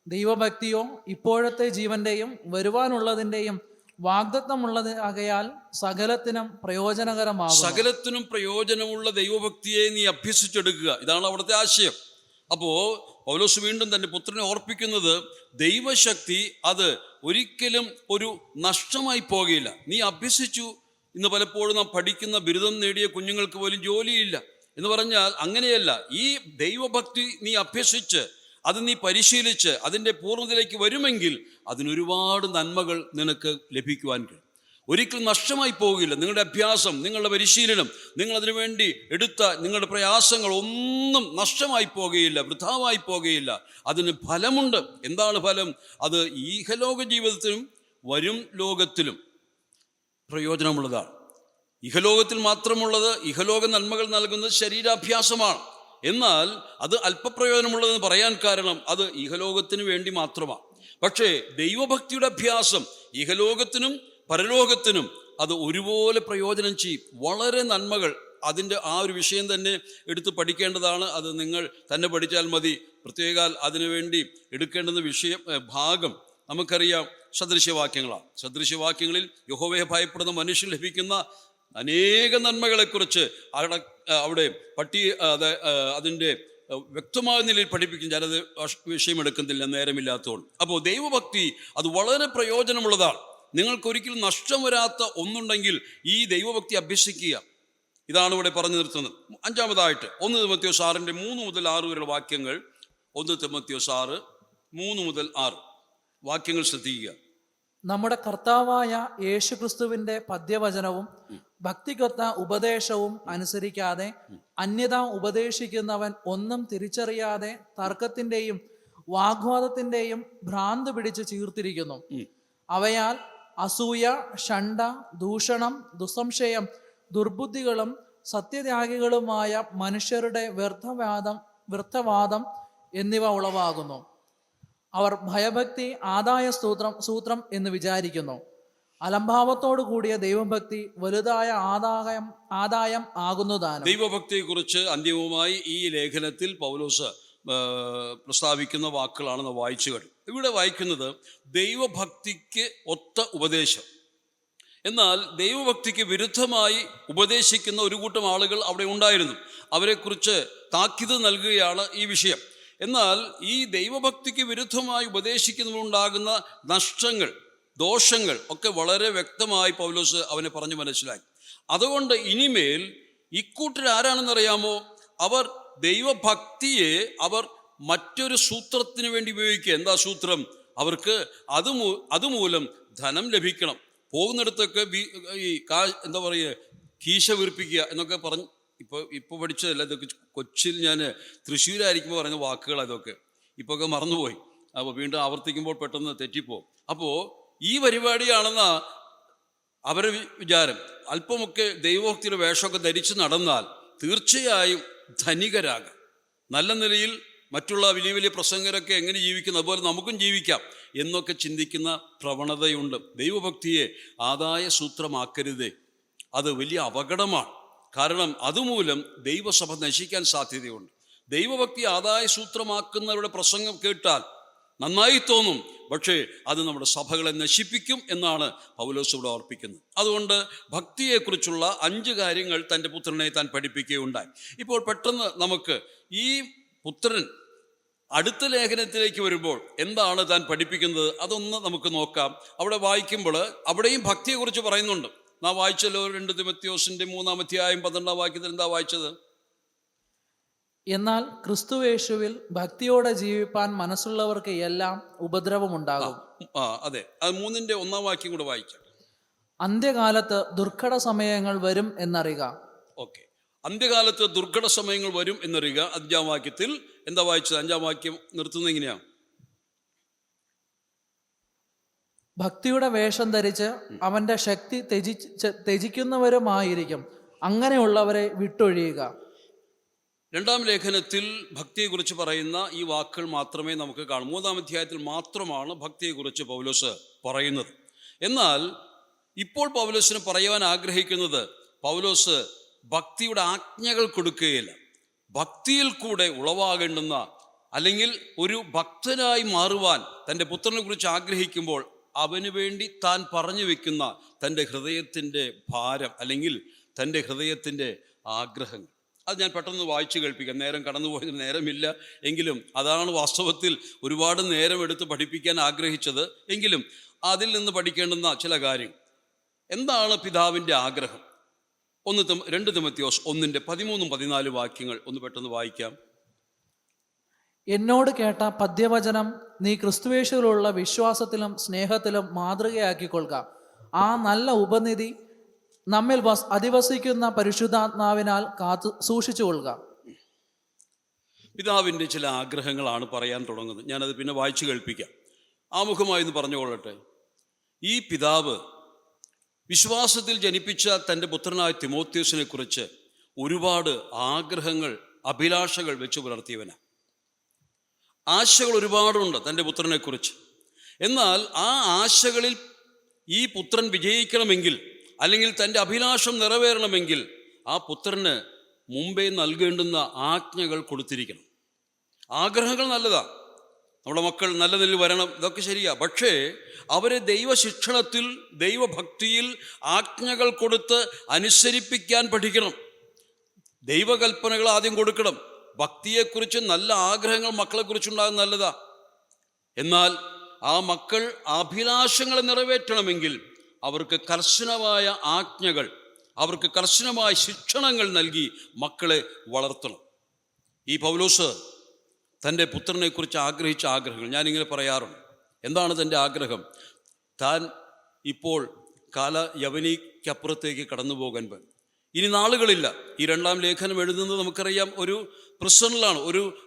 ദൈവഭക്തിയോ ഇപ്പോഴത്തെ ജീവന്റെയും വരുവാനുള്ളതിൻ്റെയും വാഗ്ദത്തമുള്ളത് ആകയാൽ സകലത്തിനും പ്രയോജനകരമാകും. സകലത്തിനും പ്രയോജനമുള്ള ദൈവഭക്തിയെ നീ അഭ്യസിച്ചെടുക്കുക. ഇതാണ് അവിടുത്തെ ആശയം. അപ്പോ പൗലോസ് വീണ്ടും തൻ്റെ പുത്രനെ ഓർപ്പിക്കുന്നത് ദൈവശക്തി അത് ഒരിക്കലും ഒരു നഷ്ടമായി പോകുകയില്ല. നീ അഭ്യസിച്ചു. ഇന്ന് പലപ്പോഴും നാം പഠിക്കുന്ന ബിരുദം നേടിയ കുഞ്ഞുങ്ങൾക്ക് പോലും ജോലിയില്ല എന്ന് പറഞ്ഞാൽ അങ്ങനെയല്ല. ഈ ദൈവഭക്തി നീ അഭ്യസിച്ച് അത് നീ പരിശീലിച്ച് അതിൻ്റെ പൂർണ്ണതയിലേക്ക് വരുമെങ്കിൽ അതിനൊരുപാട് നന്മകൾ നിനക്ക് ലഭിക്കുവാൻ കഴിയും. ഒരിക്കലും നഷ്ടമായി പോകില്ല. നിങ്ങളുടെ അഭ്യാസം, നിങ്ങളുടെ പരിശീലനം, നിങ്ങൾ അതിനു വേണ്ടി എടുത്ത നിങ്ങളുടെ പ്രയാസങ്ങൾ ഒന്നും നഷ്ടമായി പോകുകയില്ല, വൃഥാവായി പോകുകയില്ല. അതിന് ഫലമുണ്ട്. എന്താണ് ഫലം? അത് ഈഹലോക ജീവിതത്തിലും വരും ലോകത്തിലും പ്രയോജനമുള്ളതാണ്. ഇഹലോകത്തിൽ മാത്രമുള്ളത്, ഇഹലോക നന്മകൾ നൽകുന്നത് ശരീരാഭ്യാസമാണ്. എന്നാൽ അത് അല്പപ്രയോജനമുള്ളതെന്ന് പറയാൻ കാരണം അത് ഇഹലോകത്തിന് വേണ്ടി മാത്രമാണ്. പക്ഷേ ദൈവഭക്തിയുടെ അഭ്യാസം ഇഹലോകത്തിനും പരലോകത്തിനും അത് ഒരുപോലെ പ്രയോജനം ചെയ്യും. വളരെ നന്മകൾ. അതിൻ്റെ ആ ഒരു വിഷയം തന്നെ എടുത്ത് പഠിക്കേണ്ടതാണ്. അത് നിങ്ങൾ തന്നെ പഠിച്ചാൽ മതി. പ്രത്യേകാൽ അതിനുവേണ്ടി എടുക്കേണ്ടുന്ന ഭാഗം നമുക്കറിയാം, സദൃശ്യവാക്യങ്ങളാണ്. സദൃശ്യവാക്യങ്ങളിൽ യഹോവയെ ഭയപ്പെടുന്ന മനുഷ്യൻ ലഭിക്കുന്ന അനേക നന്മകളെക്കുറിച്ച് അവിടെ അതിൻ്റെ വ്യക്തമായ നിലയിൽ പഠിപ്പിക്കും. ഞാനത് വിഷയമെടുക്കുന്നില്ല, നേരമില്ലാത്തതുകൊണ്ട്. അപ്പോൾ ദൈവഭക്തി അത് വളരെ പ്രയോജനമുള്ളതാണ്. നിങ്ങൾക്കൊരിക്കലും നഷ്ടം വരാത്ത ഒന്നുണ്ടെങ്കിൽ ഈ ദൈവഭക്തി അഭ്യസിക്കുക. ഇതാണ് ഇവിടെ പറഞ്ഞു നിർത്തുന്നത്. 5-ാമതായിട്ട് 1 തിമോഥെയോസ് 6:3-6 വരെയുള്ള വാക്യങ്ങൾ. 1 തിമോഥെയോസ് 6:3-6 വാക്യങ്ങൾ ശ്രദ്ധിക്കുക. നമ്മുടെ കർത്താവായ യേശുക്രിസ്തുവിന്റെ പദ്യവചനവും ഭക്തിക്കൊത്ത ഉപദേശവും അനുസരിക്കാതെ അന്യത ഉപദേശിക്കുന്നവൻ ഒന്നും തിരിച്ചറിയാതെ തർക്കത്തിന്റെയും വാഗ്വാദത്തിന്റെയും ഭ്രാന്ത് പിടിച്ച് ചീർത്തിരിക്കുന്നു. അവയാൽ അസൂയ, ഷണ്ഡ, ദൂഷണം, ദുസംശയം, ദുർബുദ്ധികളും സത്യത്യാഗികളുമായ മനുഷ്യരുടെ വ്യർത്ഥവാദം എന്നിവ ഉളവാകുന്നു. അവർ ഭയഭക്തി ആദായ സൂത്രം എന്ന് വിചാരിക്കുന്നു. അലംഭാവത്തോടു കൂടിയ ദൈവഭക്തി വലുതായ ആദായം ആകുന്നതാണ്. ദൈവഭക്തിയെക്കുറിച്ച് അന്തിമമായി ഈ ലേഖനത്തിൽ പൗലോസ് പ്രസ്താവിക്കുന്ന വാക്കുകളാണ് വായിച്ചു കേട്ടത്. ഇവിടെ വായിക്കുന്നത് ദൈവഭക്തിക്ക് ഒത്ത ഉപദേശം. എന്നാൽ ദൈവഭക്തിക്ക് വിരുദ്ധമായി ഉപദേശിക്കുന്ന ഒരു കൂട്ടം ആളുകൾ അവിടെ ഉണ്ടായിരുന്നു. അവരെക്കുറിച്ച് താക്കീത് നൽകുകയാണ് ഈ വിഷയം. എന്നാൽ ഈ ദൈവഭക്തിക്ക് വിരുദ്ധമായി ഉപദേശിക്കുന്നതുണ്ടാകുന്ന നഷ്ടങ്ങൾ, ദോഷങ്ങൾ ഒക്കെ വളരെ വ്യക്തമായി പൗലോസ് അവനെ പറഞ്ഞു മനസ്സിലാക്കി. അതുകൊണ്ട് ഇനിമേൽ ഇക്കൂട്ടരാരാണെന്നറിയാമോ? അവർ ദൈവഭക്തിയെ അവർ മറ്റൊരു സൂത്രത്തിന് വേണ്ടി ഉപയോഗിക്കുക. എന്താ സൂത്രം? അവർക്ക് അതുമൂലം ധനം ലഭിക്കണം. പോകുന്നിടത്തൊക്കെ എന്താ പറയുക, കീശ വീർപ്പിക്കുക എന്നൊക്കെ പറഞ്ഞ് ഇപ്പോൾ പഠിച്ചതല്ല ഇതൊക്കെ. കൊച്ചിയിൽ ഞാൻ തൃശ്ശൂരായിരിക്കുമ്പോൾ പറയുന്ന വാക്കുകൾ അതൊക്കെ ഇപ്പൊക്കെ മറന്നുപോയി. അപ്പോൾ വീണ്ടും ആവർത്തിക്കുമ്പോൾ പെട്ടെന്ന് തെറ്റിപ്പോവും. അപ്പോൾ ഈ പരിപാടിയാണെന്ന അവരുടെ വിചാരം. അല്പമൊക്കെ ദൈവഭക്തിയുടെ വേഷമൊക്കെ ധരിച്ച് നടന്നാൽ തീർച്ചയായും ധനികരാകാം. നല്ല നിലയിൽ മറ്റുള്ള വലിയ വലിയ പ്രസംഗരൊക്കെ എങ്ങനെ ജീവിക്കുന്നു അതുപോലെ നമുക്കും ജീവിക്കാം എന്നൊക്കെ ചിന്തിക്കുന്ന പ്രവണതയുണ്ട്. ദൈവഭക്തിയെ ആദായ സൂത്രമാക്കരുതേ, അത് വലിയ അപകടമാണ്. കാരണം അതുമൂലം ദൈവസഭ നശിക്കാൻ സാധ്യതയുണ്ട്. ദൈവഭക്തി ആദായ സൂത്രമാക്കുന്നവരുടെ പ്രസംഗം കേട്ടാൽ നന്നായി തോന്നും, പക്ഷേ അത് നമ്മുടെ സഭകളെ നശിപ്പിക്കും എന്നാണ് പൗലോസ് ഇവിടെ ഓർപ്പിക്കുന്നത്. അതുകൊണ്ട് ഭക്തിയെക്കുറിച്ചുള്ള 5 കാര്യങ്ങൾ തൻ്റെ പുത്രനെ താൻ പഠിപ്പിക്കുകയുണ്ടായി. ഇപ്പോൾ പെട്ടെന്ന് നമുക്ക് ഈ പുത്രൻ അടുത്ത ലേഖനത്തിലേക്ക് വരുമ്പോൾ എന്താണ് താൻ പഠിപ്പിക്കുന്നത് അതൊന്ന് നമുക്ക് നോക്കാം. അവിടെ വായിക്കുമ്പോൾ അവിടെയും ഭക്തിയെക്കുറിച്ച് പറയുന്നുണ്ട്. നാം വായിച്ചല്ലോ 2 തിമോഥെയോസിന്റെ 3-ാം അധ്യായം 12-ാം വാക്യത്തിൽ എന്താ വായിച്ചത്? എന്നാൽ ക്രിസ്തുയേശുവിൽ ഭക്തിയോടെ ജീവിപ്പാൻ മനസ്സുള്ളവർക്ക് എല്ലാം ഉപദ്രവമുണ്ടാകും. അതെ, അത് 3-ന്റെ 1-ാം വാക്യം കൂടെ വായിക്കാം. അന്ത്യകാലത്ത് ദുർഘട സമയങ്ങൾ വരും എന്നറിയുക. ഓക്കെ, അന്ത്യകാലത്ത് ദുർഘട സമയങ്ങൾ വരും എന്നറിയുക. 5-ാം വാക്യത്തിൽ എന്താ വായിച്ചത്? 5-ാം വാക്യം നിർത്തുന്നത് എങ്ങനെയാ? ഭക്തിയുടെ വേഷം ധരിച്ച് അവന്റെ ശക്തി ത്യജിക്കുന്നവരുമായിരിക്കും, അങ്ങനെയുള്ളവരെ വിട്ടൊഴിയുക. 2-ാം ലേഖനത്തിൽ ഭക്തിയെക്കുറിച്ച് പറയുന്ന ഈ വാക്കുകൾ മാത്രമേ നമുക്ക് കാണൂ. 3-ാം അധ്യായത്തിൽ മാത്രമാണ് ഭക്തിയെക്കുറിച്ച് പൗലോസ് പറയുന്നത്. എന്നാൽ ഇപ്പോൾ പൗലോസിന് പറയുവാൻ ആഗ്രഹിക്കുന്നത്, പൗലോസ് ഭക്തിയുടെ ആജ്ഞകൾ കൊടുക്കുകയില്ല. ഭക്തിയിൽ കൂടെ ഉളവാകേണ്ടുന്ന അല്ലെങ്കിൽ ഒരു ഭക്തനായി മാറുവാൻ തൻ്റെ പുത്രനെ കുറിച്ച് ആഗ്രഹിക്കുമ്പോൾ അവന് വേണ്ടി താൻ പറഞ്ഞു വെക്കുന്ന തൻ്റെ ഹൃദയത്തിൻ്റെ ഭാരം അല്ലെങ്കിൽ തൻ്റെ ഹൃദയത്തിൻ്റെ ആഗ്രഹങ്ങൾ, അത് ഞാൻ പെട്ടെന്ന് വായിച്ചു കേൾപ്പിക്കാം. നേരം കടന്നുപോയതിന് നേരമില്ല എങ്കിലും അതാണ് വാസ്തവത്തിൽ ഒരുപാട് നേരം എടുത്ത് പഠിപ്പിക്കാൻ ആഗ്രഹിച്ചത്. എങ്കിലും അതിൽ നിന്ന് പഠിക്കേണ്ടുന്ന ചില കാര്യം. എന്താണ് പിതാവിൻ്റെ ആഗ്രഹം? 2 തിമോഥെയോസ് 1:13-14 വാക്യങ്ങൾ ഒന്ന് പെട്ടെന്ന് വായിക്കാം. എന്നോട് കേട്ട പദ്യവചനം നീ ക്രിസ്തുയേശുവിലുള്ള വിശ്വാസത്തിലും സ്നേഹത്തിലും മാതൃകയാക്കിക്കൊള്ളുക. ആ നല്ല ഉപനിധി നമ്മിൽ അധിവസിക്കുന്ന പരിശുദ്ധാത്മാവിനാൽ കാത്തു സൂക്ഷിച്ചുകൊള്ളുക. പിതാവിൻ്റെ ചില ആഗ്രഹങ്ങളാണ് പറയാൻ തുടങ്ങുന്നത്. ഞാനത് പിന്നെ വായിച്ചു കേൾപ്പിക്കാം. ആമുഖമായി എന്ന് പറഞ്ഞുകൊള്ളട്ടെ. ഈ പിതാവ് വിശ്വാസത്തിൽ ജനിപ്പിച്ച തൻ്റെ പുത്രനായ തിമോഥെയോസിനെ കുറിച്ച് ഒരുപാട് ആഗ്രഹങ്ങൾ, അഭിലാഷകൾ വെച്ച് പുലർത്തിയവനാണ്. ആശകൾ ഒരുപാടുണ്ട് തൻ്റെ പുത്രനെക്കുറിച്ച്. എന്നാൽ ആ ആശകളിൽ ഈ പുത്രൻ വിജയിക്കണമെങ്കിൽ അല്ലെങ്കിൽ തൻ്റെ അഭിലാഷം നിറവേറണമെങ്കിൽ ആ പുത്രന് മുമ്പേ നൽകേണ്ടുന്ന ആജ്ഞകൾ കൊടുത്തിരിക്കണം. ആഗ്രഹങ്ങൾ നല്ലതാണ്, നമ്മുടെ മക്കൾ നല്ല നിലയിൽ വരണം, ഇതൊക്കെ ശരിയാ. പക്ഷേ അവരെ ദൈവശിക്ഷണത്തിൽ, ദൈവഭക്തിയിൽ ആജ്ഞകൾ കൊടുത്ത് അനുസരിപ്പിക്കാൻ പഠിക്കണം. ദൈവകൽപ്പനകൾ ആദ്യം കൊടുക്കണം. ഭക്തിയെക്കുറിച്ച് നല്ല ആഗ്രഹങ്ങൾ മക്കളെക്കുറിച്ചുണ്ടാകുന്ന നല്ലതാ. എന്നാൽ ആ മക്കൾ അഭിലാഷങ്ങളെ നിറവേറ്റണമെങ്കിൽ അവർക്ക് കർശനമായ ആജ്ഞകൾ, അവർക്ക് കർശനമായ ശിക്ഷണങ്ങൾ നൽകി മക്കളെ വളർത്തണം. ഈ പൗലോസ് തൻ്റെ പുത്രനെക്കുറിച്ച് ആഗ്രഹിച്ച ആഗ്രഹങ്ങൾ ഞാനിങ്ങനെ പറയാറുണ്ട്. എന്താണ് തൻ്റെ ആഗ്രഹം? താൻ ഇപ്പോൾ യവനിക്കപ്പുറത്തേക്ക് കടന്നു പോകാൻ ഇനി നാളുകളില്ല. ഈ 2-ാം ലേഖനം എഴുതുന്നത് നമുക്കറിയാം ഒരു പ്രിസണിലാണ്,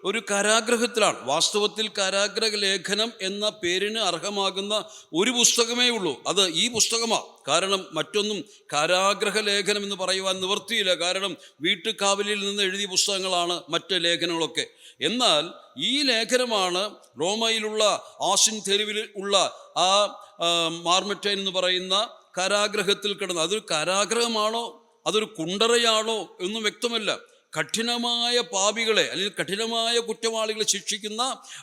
ഒരു കാരാഗ്രഹത്തിലാണ്. വാസ്തവത്തിൽ കാരാഗ്രഹ ലേഖനം എന്ന പേരിന് അർഹമാകുന്ന ഒരു പുസ്തകമേ ഉള്ളൂ, അത് ഈ പുസ്തകമാണ്. കാരണം മറ്റൊന്നും കാരാഗ്രഹ ലേഖനം എന്ന് പറയുവാൻ നിവൃത്തിയില്ല. കാരണം വീട്ടുകാവലിൽ നിന്ന് എഴുതിയ പുസ്തകങ്ങളാണ് മറ്റ് ലേഖനങ്ങളൊക്കെ. എന്നാൽ ഈ ലേഖനമാണ് റോമയിലുള്ള ആസിൻ തെരുവിൽ ഉള്ള ആ മാർമറ്റൈൻ എന്ന് പറയുന്ന കാരാഗ്രഹത്തിൽ കിടന്നത്. അതൊരു കാരാഗ്രഹമാണോ അതൊരു കുണ്ടറയാണോ എന്നും വ്യക്തമല്ല. കഠിനമായ പാപികളെ അല്ലെങ്കിൽ കഠിനമായ കുറ്റവാളികളെ ശിക്ഷിക്കുന്ന,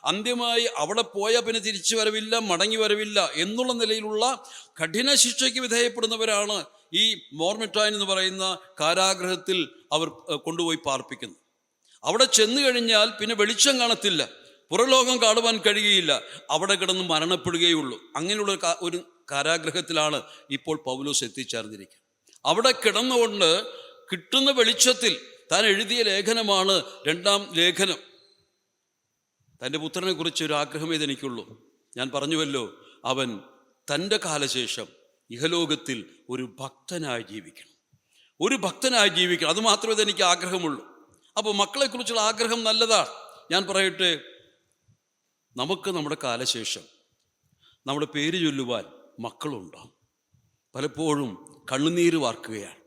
അന്ത്യമായി അവിടെ പോയാൽ പിന്നെ തിരിച്ചു വരവില്ല, മടങ്ങി വരവില്ല എന്നുള്ള നിലയിലുള്ള കഠിന ശിക്ഷയ്ക്ക് വിധേയപ്പെടുന്നവരാണ് ഈ മോർമറ്റൈൻ എന്ന് പറയുന്ന കാരാഗ്രഹത്തിൽ അവർ കൊണ്ടുപോയി പാർപ്പിക്കുന്നത്. അവിടെ ചെന്നു കഴിഞ്ഞാൽ പിന്നെ വെളിച്ചം കാണത്തില്ല, പുറലോകം കാണുവാൻ കഴിയുകയില്ല, അവിടെ കിടന്ന് മരണപ്പെടുകയുള്ളൂ. അങ്ങനെയുള്ള ഒരു കാരാഗ്രഹത്തിലാണ് ഇപ്പോൾ പൗലോസ് എത്തിച്ചേർന്നിരിക്കുന്നത്. അവിടെ കിടന്നുകൊണ്ട് കിട്ടുന്ന വെളിച്ചത്തിൽ താൻ എഴുതിയ ലേഖനമാണ് 2-ാം ലേഖനം. തൻ്റെ പുത്രനെ കുറിച്ച് ഒരു ആഗ്രഹമേ എനിക്കുള്ളൂ. ഞാൻ പറഞ്ഞുവല്ലോ, അവൻ തൻ്റെ കാലശേഷം ഇഹലോകത്തിൽ ഒരു ഭക്തനായി ജീവിക്കണം. ഒരു ഭക്തനായി ജീവിക്കണം. അത് മാത്രമേ എനിക്ക് ആഗ്രഹമുള്ളൂ. അപ്പോൾ മക്കളെക്കുറിച്ചുള്ള ആഗ്രഹം നല്ലതാണ്. ഞാൻ പറയട്ടെ, നമുക്ക് നമ്മുടെ കാലശേഷം നമ്മുടെ പേര് ചൊല്ലുവാൻ മക്കളുണ്ടാവും. പലപ്പോഴും കണ്ണുനീര് വാർക്കുകയാണ്.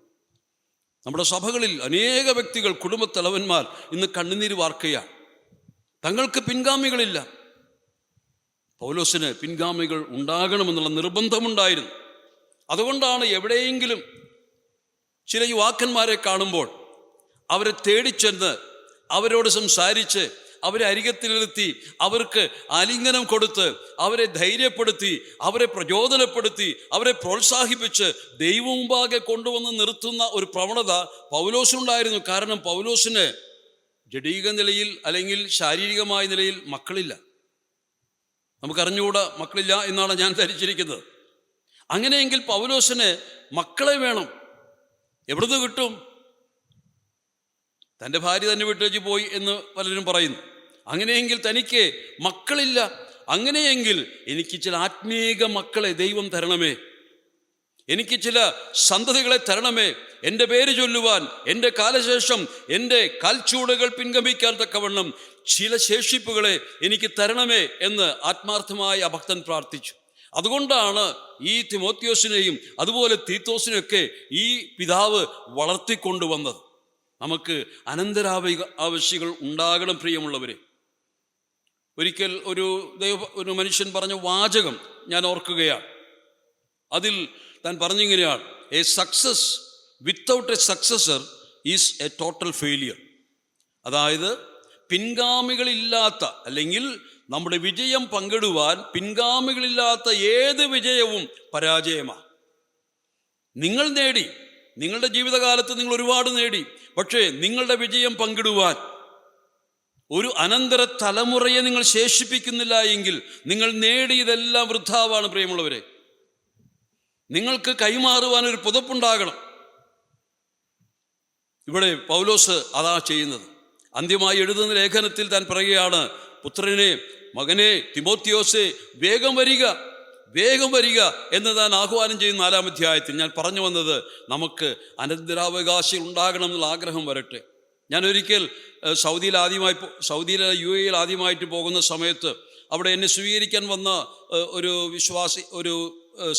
നമ്മുടെ സഭകളിൽ അനേക വ്യക്തികൾ, കുടുംബത്തലവന്മാർ ഇന്ന് കണ്ണുനീര് വാർക്കുകയാണ്. തങ്ങൾക്ക് പിൻഗാമികളില്ല. പൗലോസിന് പിൻഗാമികൾ ഉണ്ടാകണമെന്നുള്ള നിർബന്ധമുണ്ടായിരുന്നു. അതുകൊണ്ടാണ് എവിടെയെങ്കിലും ചില യുവാക്കന്മാരെ കാണുമ്പോൾ അവരെ തേടിച്ചെന്ന് അവരോട് സംസാരിച്ച് അവരെ അരികത്തിലിരുത്തി അവർക്ക് ആലിംഗനം കൊടുത്ത് അവരെ ധൈര്യപ്പെടുത്തി അവരെ പ്രചോദനപ്പെടുത്തി അവരെ പ്രോത്സാഹിപ്പിച്ച് ദൈവമുമ്പാകെ കൊണ്ടുവന്ന് നിർത്തുന്ന ഒരു പ്രവണത പൗലോസിനുണ്ടായിരുന്നു. കാരണം പൗലോസിന് ജഡീക നിലയിൽ അല്ലെങ്കിൽ ശാരീരികമായ നിലയിൽ മക്കളില്ല. നമുക്കറിഞ്ഞുകൂടാ, മക്കളില്ല എന്നാണ് ഞാൻ ധരിച്ചിരിക്കുന്നത്. അങ്ങനെയെങ്കിൽ പൗലോസിന് മക്കളെ വേണം. എവിടുന്ന് കിട്ടും? തൻ്റെ ഭാര്യ തന്നെ വിട്ടേച്ച് പോയി എന്ന് പലരും പറയുന്നു. അങ്ങനെയെങ്കിൽ തനിക്ക് മക്കളില്ല. അങ്ങനെയെങ്കിൽ എനിക്ക് ചില ആത്മീക മക്കളെ ദൈവം തരണമേ, എനിക്ക് ചില സന്തതികളെ തരണമേ, എൻ്റെ പേര് ചൊല്ലുവാൻ, എൻ്റെ കാലശേഷം എൻ്റെ കാൽച്ചൂടുകൾ പിൻഗമിക്കാൻ തക്കവണ്ണം ചില ശേഷിപ്പുകളെ എനിക്ക് തരണമേ എന്ന് ആത്മാർത്ഥമായ ഭക്തൻ പ്രാർത്ഥിച്ചു. അതുകൊണ്ടാണ് ഈ തിമോത്തിയോസിനെയും അതുപോലെ തീത്തോസിനെയൊക്കെ ഈ പിതാവ് വളർത്തിക്കൊണ്ടുവന്നത്. നമുക്ക് ആവശ്യങ്ങൾ ഉണ്ടാകണം പ്രിയമുള്ളവരെ. ഒരിക്കൽ ഒരു മനുഷ്യൻ പറഞ്ഞ വാചകം ഞാൻ ഓർക്കുകയാണ്. അതിൽ താൻ പറഞ്ഞിങ്ങനെയാണ്: a success without a successor is a total failure. അതായത് പിൻഗാമികളില്ലാത്ത, അല്ലെങ്കിൽ നമ്മുടെ വിജയം പങ്കിടുവാൻ പിൻഗാമികളില്ലാത്ത ഏത് വിജയവും പരാജയമാണ്. നിങ്ങൾ നേടി, നിങ്ങളുടെ ജീവിതകാലത്ത് നിങ്ങൾ ഒരുപാട് നേടി, പക്ഷേ നിങ്ങളുടെ വിജയം പങ്കിടുവാൻ ഒരു അനന്തര തലമുറയെ നിങ്ങൾ ശേഷിപ്പിക്കുന്നില്ല എങ്കിൽ നിങ്ങൾ നേടിയതെല്ലാം വൃഥാവാണ് പ്രിയമുള്ളവരെ. നിങ്ങൾക്ക് കൈമാറുവാൻ ഒരു പുതപ്പുണ്ടാകണം. ഇവിടെ പൗലോസ് അതാ ചെയ്യുന്നത്. അന്ത്യമായി എഴുതുന്ന ലേഖനത്തിൽ താൻ പറയുകയാണ്: പുത്രനെ, മകനെ, തിമോത്തിയോസേ, വേഗം വരിക, വേഗം വരിക എന്ന് താൻ ആഹ്വാനം ചെയ്യുന്ന 4-ാം അധ്യായത്തിൽ. ഞാൻ പറഞ്ഞു വന്നത്, നമുക്ക് അനന്തരാവകാശം ഉണ്ടാകണം എന്നുള്ള ആഗ്രഹം വരട്ടെ. ഞാൻ ഒരിക്കൽ സൗദിയിലെ UAE ആദ്യമായിട്ട് പോകുന്ന സമയത്ത് അവിടെ എന്നെ സ്വീകരിക്കാൻ വന്ന ഒരു വിശ്വാസി, ഒരു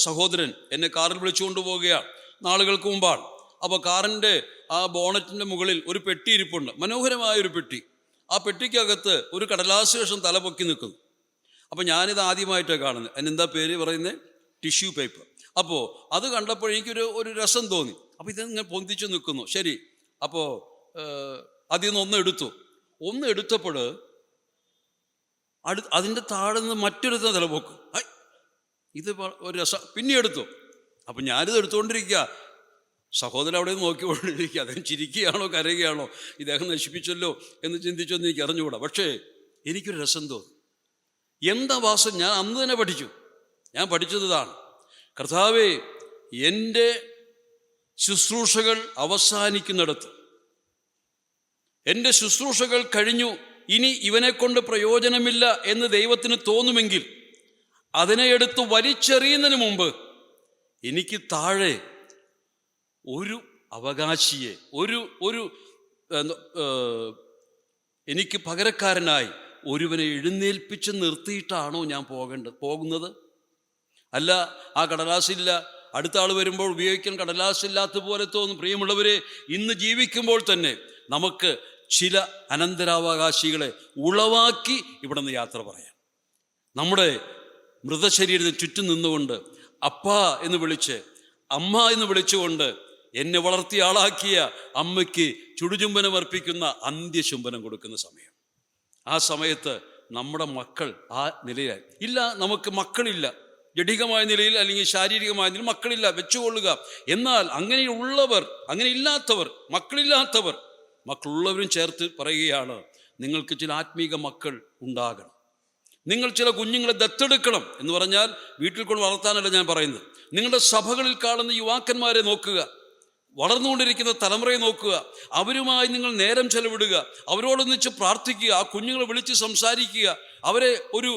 സഹോദരൻ എന്നെ കാറിൽ വിളിച്ചുകൊണ്ട് പോവുകയാണ്. നാളുകൾക്ക് മുമ്പാണ്. അപ്പോൾ കാറിൻ്റെ ആ ബോണറ്റിൻ്റെ മുകളിൽ ഒരു പെട്ടി ഇരിപ്പുണ്ട്, മനോഹരമായൊരു പെട്ടി. ആ പെട്ടിക്കകത്ത് ഒരു കടലാസ് കഷ്ണം തലപൊക്കി നിൽക്കുന്നു. അപ്പോൾ ഞാനിത് ആദ്യമായിട്ടാണ് കാണുന്നത്. അതിനെന്താ പേര് പറയുന്നത്? Tissue paper. അപ്പോൾ അത് കണ്ടപ്പോൾ എനിക്കൊരു രസം തോന്നി. അപ്പോൾ ഇതിങ്ങനെ പൊന്തിച്ച് നിൽക്കുന്നു. ശരി, അപ്പോൾ അതിൽ നിന്ന് ഒന്ന് എടുത്തപ്പോൾ അതിൻ്റെ താഴെ നിന്ന് മറ്റൊരുത്ത തലപൊക്കും. ഇത് ഒരു രസം. പിന്നെ എടുത്തു. അപ്പം ഞാനിത് എടുത്തുകൊണ്ടിരിക്കുക. സഹോദരൻ അവിടെ നിന്ന് നോക്കിക്കൊണ്ടിരിക്കുക. അദ്ദേഹം ചിരിക്കുകയാണോ കരയുകയാണോ, ഇദ്ദേഹം നശിപ്പിച്ചല്ലോ എന്ന് ചിന്തിച്ചൊന്നും എനിക്ക് അറിഞ്ഞുകൂടാ. പക്ഷേ എനിക്കൊരു രസം തോന്നി. എന്താ വാസം? ഞാൻ അന്ന് തന്നെ പഠിച്ചു. ഞാൻ പഠിച്ചതാണ്: കർത്താവേ, എൻ്റെ ശുശ്രൂഷകൾ അവസാനിക്കുന്നിടത്ത്, എൻ്റെ ശുശ്രൂഷകൾ കഴിഞ്ഞു, ഇനി ഇവനെക്കൊണ്ട് പ്രയോജനമില്ല എന്ന് ദൈവത്തിന് തോന്നുമെങ്കിൽ അതിനെ എടുത്ത് വലിച്ചെറിയുന്നതിന് മുമ്പ് എനിക്ക് താഴെ ഒരു അവകാശിയെ, ഒരു എനിക്ക് പകരക്കാരനായി ഒരുവനെ എഴുന്നേൽപ്പിച്ച് നിർത്തിയിട്ടാണോ ഞാൻ പോകുന്നത്? അല്ല, ആ കടലാസില്ല, അടുത്ത ആൾ വരുമ്പോൾ ഉപയോഗിക്കാൻ കടലാസില്ലാത്ത പോലെ തോന്നും. പ്രിയമുള്ളവരെ, ഇന്ന് ജീവിക്കുമ്പോൾ തന്നെ നമുക്ക് ചില അനന്തരാവകാശികളെ ഉളവാക്കി ഇവിടെ നിന്ന് യാത്ര പറയാം. നമ്മുടെ മൃതശരീരത്തിന് ചുറ്റും നിന്നുകൊണ്ട് അപ്പാ എന്ന് വിളിച്ച്, അമ്മ എന്ന് വിളിച്ചുകൊണ്ട് എന്നെ വളർത്തിയ ആളാക്കിയ അമ്മയ്ക്ക് ചുടുചുംബനം അർപ്പിക്കുന്ന അന്ത്യചുംബനം കൊടുക്കുന്ന സമയം. ആ സമയത്ത് നമ്മുടെ മക്കൾ ആ നിലയിലായി ഇല്ല. നമുക്ക് മക്കളില്ല, ജഡികമായ നിലയിൽ അല്ലെങ്കിൽ ശാരീരികമായ നിലയിൽ മക്കളില്ല, വെച്ചുകൊള്ളുക. എന്നാൽ അങ്ങനെയുള്ളവർ, അങ്ങനെ ഇല്ലാത്തവർ, മക്കളില്ലാത്തവർ, മക്കളുള്ളവരും ചേർത്ത് പറയുകയാണ്: നിങ്ങൾക്ക് ചില ആത്മീക മക്കൾ ഉണ്ടാകണം. നിങ്ങൾ ചില കുഞ്ഞുങ്ങളെ ദത്തെടുക്കണം. എന്ന് പറഞ്ഞാൽ വീട്ടിൽ കൊണ്ട് വളർത്താനല്ല ഞാൻ പറയുന്നത്. നിങ്ങളുടെ സഭകളിൽ കാണുന്ന യുവാക്കന്മാരെ നോക്കുക, വളർന്നുകൊണ്ടിരിക്കുന്ന തലമുറയെ നോക്കുക, അവരുമായി നിങ്ങൾ നേരം ചെലവിടുക, അവരോടൊന്നിച്ച് പ്രാർത്ഥിക്കുക, ആ കുഞ്ഞുങ്ങളെ വിളിച്ച് സംസാരിക്കുക, അവരെ ഒരു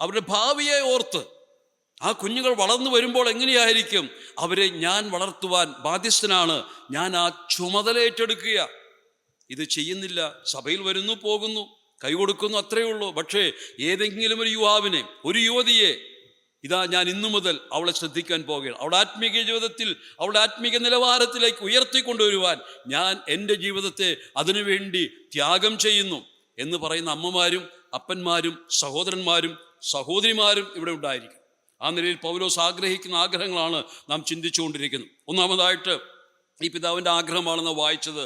അവരുടെ ഭാവിയെ ഓർത്ത് ആ കുഞ്ഞുങ്ങൾ വളർന്നു വരുമ്പോൾ എങ്ങനെയായിരിക്കും, അവരെ ഞാൻ വളർത്തുവാൻ ബാധ്യസ്ഥനാണ്, ഞാൻ ആ ചുമതല ഏറ്റെടുക്കുക. ഇത് ചെയ്യുന്നില്ല. സഭയിൽ വരുന്നു, പോകുന്നു, കൈ കൊടുക്കുന്നു, അത്രയേ ഉള്ളൂ. പക്ഷേ ഏതെങ്കിലും ഒരു യുവാവിനെ, ഒരു യുവതിയെ, ഇതാ ഞാൻ ഇന്നു മുതൽ അവളെ ശ്രദ്ധിക്കാൻ പോകുകയാണ്, അവളുടെ ആത്മീക ജീവിതത്തിൽ, അവളുടെ ആത്മീക നിലവാരത്തിലേക്ക് ഉയർത്തിക്കൊണ്ടുവരുവാൻ ഞാൻ എൻ്റെ ജീവിതത്തെ അതിനുവേണ്ടി ത്യാഗം ചെയ്യുന്നു എന്ന് പറയുന്ന അമ്മമാരും അപ്പന്മാരും സഹോദരന്മാരും സഹോദരിമാരും ഇവിടെ ഉണ്ടായിരിക്കും. ആ നിലയിൽ പൗലോസ് ആഗ്രഹിക്കുന്ന ആഗ്രഹങ്ങളാണ് നാം ചിന്തിച്ചുകൊണ്ടിരിക്കുന്നത്. ഒന്നാമതായിട്ട് ഈ പിതാവിൻ്റെ ആഗ്രഹമാണെന്ന് വായിച്ചത്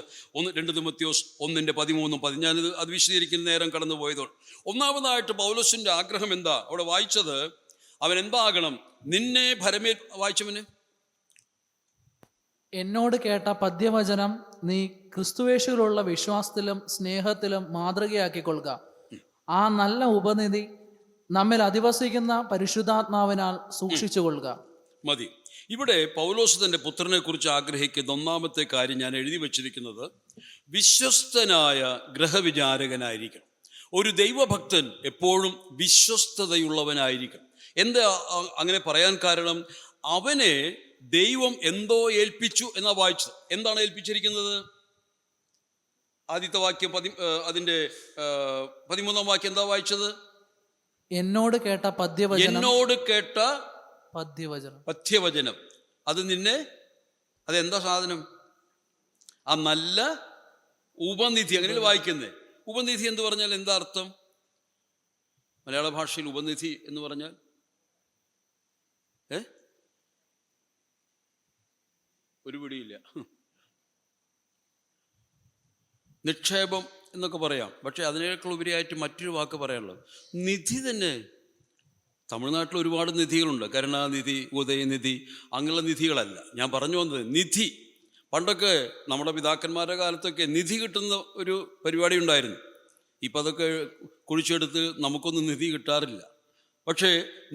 2 തിമോത്തിയോസ് 1:13-14. ഞാനിത് അത് വിശദീകരിക്കുന്ന നേരം കടന്നു പോയതോട്. ഒന്നാമതായിട്ട് പൗലോസിൻ്റെ ആഗ്രഹം എന്താ അവിടെ വായിച്ചത്? അവൻ എന്താകണം? നിന്നെ വായിച്ചവന് എന്നോട് കേട്ട പദ്യവചനം നീ ക്രിസ്തുവേശുവിലുള്ള വിശ്വാസത്തിലും സ്നേഹത്തിലും മാതൃകയാക്കിക്കൊള്ളുക. ആ നല്ല ഉപനിധി നമ്മിൽ അധിവസിക്കുന്ന പരിശുദ്ധാത്മാവിനാൽ സൂക്ഷിച്ചുകൊള്ളുക. മതി. ഇവിടെ പൗലോസ് തൻ്റെ പുത്രനെ കുറിച്ച് ആഗ്രഹിക്കുന്ന ഒന്നാമത്തെ കാര്യം ഞാൻ എഴുതി വച്ചിരിക്കുന്നത്, വിശ്വസ്തനായ ഗൃഹവിചാരകനായിരിക്കണം. ഒരു ദൈവഭക്തൻ എപ്പോഴും വിശ്വസ്തതയുള്ളവനായിരിക്കണം. എന്താ അങ്ങനെ പറയാൻ കാരണം? അവനെ ദൈവം എന്തോ ഏൽപ്പിച്ചു എന്നാ വായിച്ചത്. എന്താണ് ഏൽപ്പിച്ചിരിക്കുന്നത്? ആദ്യത്തെ വാക്യം അതിൻ്റെ 13-ാം വാക്യം എന്താ വായിച്ചത്? എന്നോട് കേട്ട പഥ്യവചനം. അത് നിന്നെ, അതെന്താ സാധനം? ആ നല്ല ഉപനിധി. അങ്ങനെ വായിക്കുന്നേ. ഉപനിധി എന്ന് പറഞ്ഞാൽ എന്താ അർത്ഥം? മലയാള ഭാഷയിൽ ഉപനിധി എന്ന് പറഞ്ഞാൽ ഒരു പിടിയില്ല. നിക്ഷേപം എന്നൊക്കെ പറയാം. പക്ഷെ അതിനേക്കാൾ ഉപരിയായിട്ട് മറ്റൊരു വാക്ക് പറയാനുള്ളത് നിധി തന്നെ. തമിഴ്നാട്ടിൽ ഒരുപാട് നിധികളുണ്ട്. കരുണാനിധി, ഉദയനിധി, അങ്ങനെയുള്ള നിധികളല്ല ഞാൻ പറഞ്ഞു വന്നത്. നിധി, പണ്ടൊക്കെ നമ്മുടെ പിതാക്കന്മാരുടെ കാലത്തൊക്കെ നിധി കിട്ടുന്ന ഒരു പരിപാടി ഉണ്ടായിരുന്നു. ഇപ്പം അതൊക്കെ കുഴിച്ചെടുത്ത് നമുക്കൊന്നും നിധി കിട്ടാറില്ല. പക്ഷേ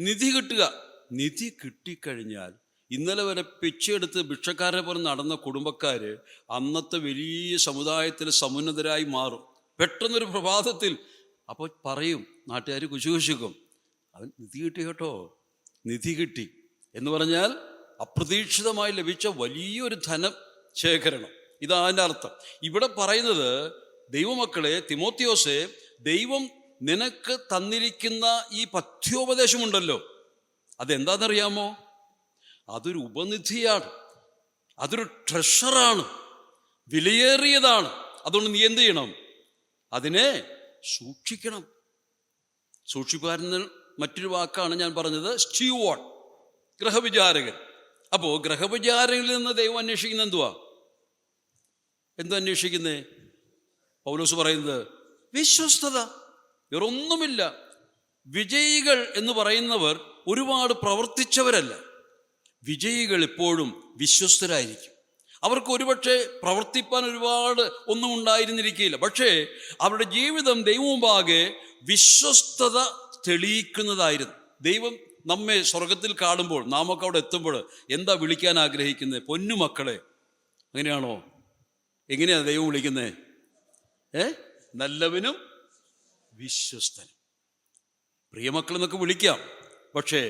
നിധി കിട്ടുക, നിധി കിട്ടിക്കഴിഞ്ഞാൽ ഇന്നലെ വരെ പിച്ചെടുത്ത് ഭിക്ഷക്കാരെ പോലെ നടന്ന കുടുംബക്കാർ അന്നത്തെ വലിയ സമുദായത്തിൽ സമുന്നതരായി മാറും പെട്ടെന്നൊരു പ്രഭാതത്തിൽ. അപ്പോൾ പറയും, നാട്ടുകാർ കുശുകുശുക്കും, അവൻ നിധി കിട്ടി കേട്ടോ, നിധി കിട്ടി എന്ന് പറഞ്ഞാൽ അപ്രതീക്ഷിതമായി ലഭിച്ച വലിയൊരു ധനശേഖരണം. ഇതാ അതിൻ്റെ അർത്ഥം. ഇവിടെ പറയുന്നത്, ദൈവമക്കളെ, തിമോത്തിയോസെ, ദൈവം നിനക്ക് തന്നിരിക്കുന്ന ഈ പഥ്യോപദേശമുണ്ടല്ലോ, അതെന്താണെന്നറിയാമോ? അതൊരു ഉപനിധിയാണ്, അതൊരു ട്രഷറാണ്, വിലയേറിയതാണ്. അതുകൊണ്ട് നീ എന്ത് ചെയ്യണം? അതിനെ സൂക്ഷിക്കണം. സൂക്ഷിപ്പാരെന്ന മറ്റൊരു വാക്കാണ് ഞാൻ പറഞ്ഞത്, സ്റ്റ്യൂവാർഡ്, ഗൃഹവിചാരകൻ. അപ്പോൾ ഗൃഹവിചാരകനിൽ നിന്ന് ദൈവം അന്വേഷിക്കുന്നത് എന്തുവാ? എന്താ അന്വേഷിക്കുന്നേ? പൗലോസ് പറയുന്നത് വിശ്വസ്തത, വേറൊന്നുമില്ല. വിജയികൾ എന്ന് പറയുന്നവർ ഒരുപാട് പ്രവർത്തിച്ചവരല്ല. വിജയികൾ എപ്പോഴും വിശ്വസ്തരായിരിക്കും. അവർക്ക് ഒരുപക്ഷെ പ്രവർത്തിപ്പാൻ ഒരുപാട് ഒന്നും ഉണ്ടായിരുന്നിരിക്കില്ല. പക്ഷേ അവരുടെ ജീവിതം ദൈവമുമ്പാകെ വിശ്വസ്തത തെളിയിക്കുന്നതായിരുന്നു. ദൈവം നമ്മെ സ്വർഗത്തിൽ കാണുമ്പോൾ, നാമൊക്കെ അവിടെ എത്തുമ്പോൾ എന്താ വിളിക്കാൻ ആഗ്രഹിക്കുന്നത്? പൊന്നുമക്കളെ. അങ്ങനെയാണോ? എങ്ങനെയാണ് ദൈവം വിളിക്കുന്നത്? നല്ലവനും വിശ്വസ്തനും. പ്രിയമക്കൾ എന്നൊക്കെ വിളിക്കാം. പക്ഷേ